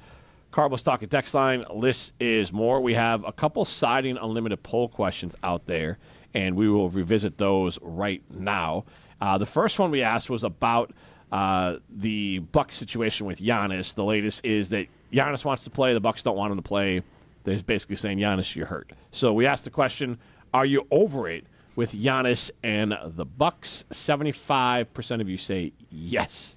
[SPEAKER 2] Carbos Talking text line. List is more. We have a couple Siding Unlimited poll questions out there, and we will revisit those right now. The first one we asked was about the Bucks situation with Giannis. The latest is that Giannis wants to play. The Bucks don't want him to play. They're basically saying, Giannis, you're hurt. So we asked the question, are you over it with Giannis and the Bucks? 75% of you say yes.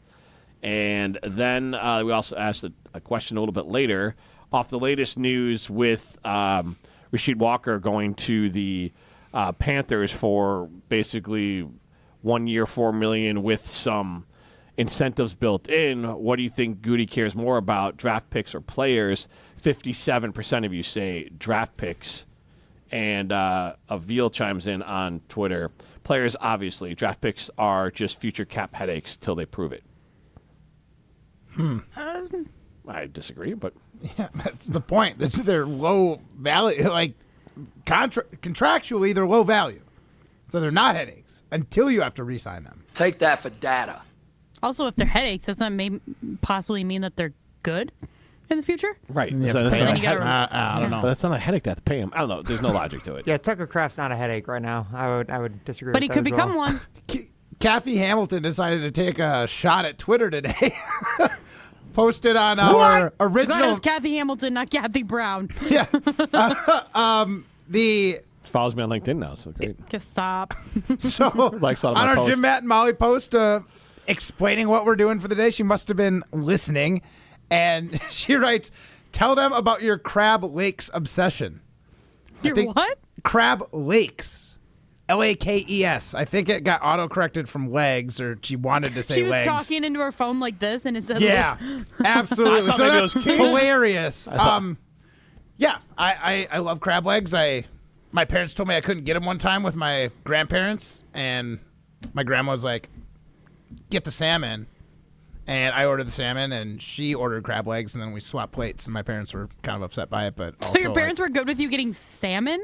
[SPEAKER 2] And then we also asked a question a little bit later off the latest news with Rasheed Walker going to the Panthers for basically 1 year, $4 million with some incentives built in. What do you think Goody cares more about, draft picks or players? 57% of you say draft picks. And Avil chimes in on Twitter. Players, obviously. Draft picks are just future cap headaches till they prove it. I disagree, but
[SPEAKER 4] yeah, that's the point. They're low value, like contractually, they're low value, so they're not headaches until you have to re-sign them.
[SPEAKER 14] Take that for data.
[SPEAKER 6] Also, if they're headaches, does that possibly mean that they're good in the future?
[SPEAKER 2] Right.
[SPEAKER 4] I don't know.
[SPEAKER 2] But that's not a headache to have to pay him. I don't know. There's no logic to it.
[SPEAKER 7] Yeah, Tucker Kraft's not a headache right now. I would disagree.
[SPEAKER 6] But
[SPEAKER 7] with
[SPEAKER 6] he
[SPEAKER 7] that
[SPEAKER 6] could
[SPEAKER 7] as
[SPEAKER 6] become
[SPEAKER 7] well.
[SPEAKER 6] one.
[SPEAKER 4] Kathy Hamilton decided to take a shot at Twitter today. Posted on our original.
[SPEAKER 6] Glad it's Kathy Hamilton, not Kathy Brown.
[SPEAKER 4] Yeah.
[SPEAKER 2] She follows me on LinkedIn now, so great.
[SPEAKER 6] Just stop.
[SPEAKER 4] So
[SPEAKER 2] Likes all of
[SPEAKER 4] on
[SPEAKER 2] my
[SPEAKER 4] our
[SPEAKER 2] posts.
[SPEAKER 4] Jim, Matt, and Molly post explaining what we're doing for the day, she must have been listening, and she writes, "Tell them about your Crab Lakes obsession."
[SPEAKER 6] Your what?
[SPEAKER 4] Crab Lakes. Lakes. I think it got auto-corrected from legs, or she wanted to say
[SPEAKER 6] She was
[SPEAKER 4] legs.
[SPEAKER 6] talking into her phone like this, and it said,
[SPEAKER 4] Yeah, absolutely.
[SPEAKER 2] I thought
[SPEAKER 4] So
[SPEAKER 2] maybe it
[SPEAKER 4] that's
[SPEAKER 2] was kids.
[SPEAKER 4] hilarious. Yeah, I love crab legs. My parents told me I couldn't get them one time with my grandparents, and my grandma was like, "Get the salmon." And I ordered the salmon, and she ordered crab legs, and then we swapped plates, and my parents were kind of upset by it. But also,
[SPEAKER 6] So your parents were good with you getting salmon?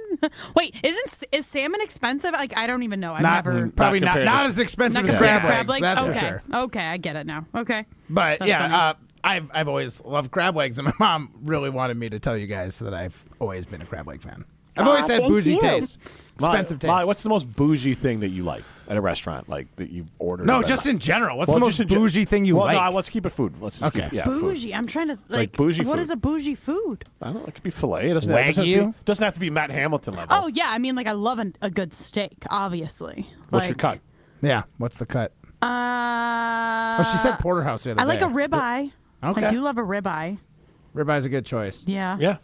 [SPEAKER 6] Wait, is salmon expensive? Like, I don't even know. I've never.
[SPEAKER 4] Probably not as expensive as crab legs. That's
[SPEAKER 6] okay.
[SPEAKER 4] for sure.
[SPEAKER 6] Okay, I get it now. Okay.
[SPEAKER 4] But
[SPEAKER 6] That's
[SPEAKER 4] yeah,
[SPEAKER 6] funny.
[SPEAKER 4] I've always loved crab legs, and my mom really wanted me to tell you guys that I've always been a crab leg fan. I've always had bougie taste, expensive taste.
[SPEAKER 2] Molly, what's the most bougie thing that you like at a restaurant, like that you've ordered?
[SPEAKER 4] No, just in general. What's the most bougie thing you like?
[SPEAKER 2] No, let's keep it food. Let's just keep,
[SPEAKER 6] Bougie.
[SPEAKER 2] food.
[SPEAKER 6] I'm trying to
[SPEAKER 2] Like bougie
[SPEAKER 6] What
[SPEAKER 2] food.
[SPEAKER 6] is a bougie food?
[SPEAKER 2] I don't know. It could be filet. It doesn't have to be Matt Hamilton level.
[SPEAKER 6] Oh yeah, I mean like I love a good steak, obviously.
[SPEAKER 2] What's your cut?
[SPEAKER 4] Yeah, what's the cut? She said porterhouse the other
[SPEAKER 6] I like
[SPEAKER 4] day.
[SPEAKER 6] a ribeye.
[SPEAKER 4] Okay.
[SPEAKER 6] I do love a ribeye.
[SPEAKER 4] Ribeye's a good choice.
[SPEAKER 6] Yeah.
[SPEAKER 2] Yeah.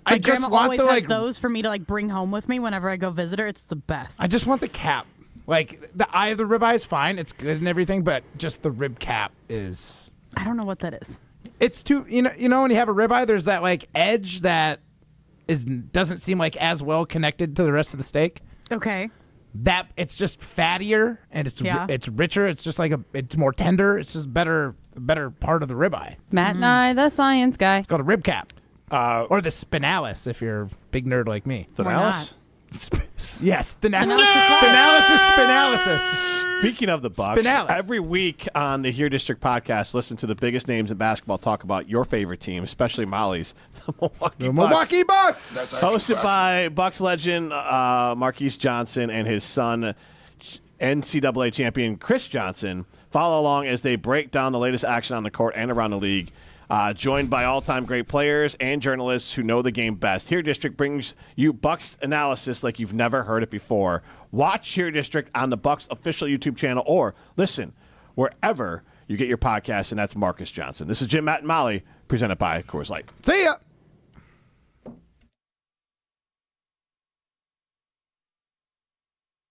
[SPEAKER 6] My
[SPEAKER 4] I just
[SPEAKER 6] grandma
[SPEAKER 4] want
[SPEAKER 6] always
[SPEAKER 4] the,
[SPEAKER 6] has those for me to like bring home with me whenever I go visit her. It's the best.
[SPEAKER 4] I just want the cap. Like the eye of the ribeye is fine. It's good and everything, but just the rib cap is.
[SPEAKER 6] I don't know what that is.
[SPEAKER 4] It's too. You know when you have a ribeye, there's that like edge that doesn't seem like as well connected to the rest of the steak.
[SPEAKER 6] Okay.
[SPEAKER 4] That it's just fattier and it's richer. It's just like it's more tender. It's just better part of the ribeye.
[SPEAKER 6] Matt and I, the science guy.
[SPEAKER 4] It's called a rib cap. Or the spinalis if you're big nerd like me.
[SPEAKER 2] Thanalis?
[SPEAKER 4] Yes, Thanalis.
[SPEAKER 2] Speaking of the Bucks,
[SPEAKER 4] Spinalis.
[SPEAKER 2] every week on the Here District podcast, listen to the biggest names in basketball talk about your favorite team, especially Molly's, the
[SPEAKER 4] Milwaukee Bucks.
[SPEAKER 2] Hosted by Bucks legend Marquise Johnson and his son, NCAA champion Chris Johnson. Follow along as they break down the latest action on the court and around the league. Joined by all-time great players and journalists who know the game best. Here District brings you Bucks analysis like you've never heard it before. Watch Here District on the Bucks official YouTube channel or listen wherever you get your podcasts, and that's Marcus Johnson. This is Jim, Matt, and Molly, presented by Coors Light.
[SPEAKER 4] See ya!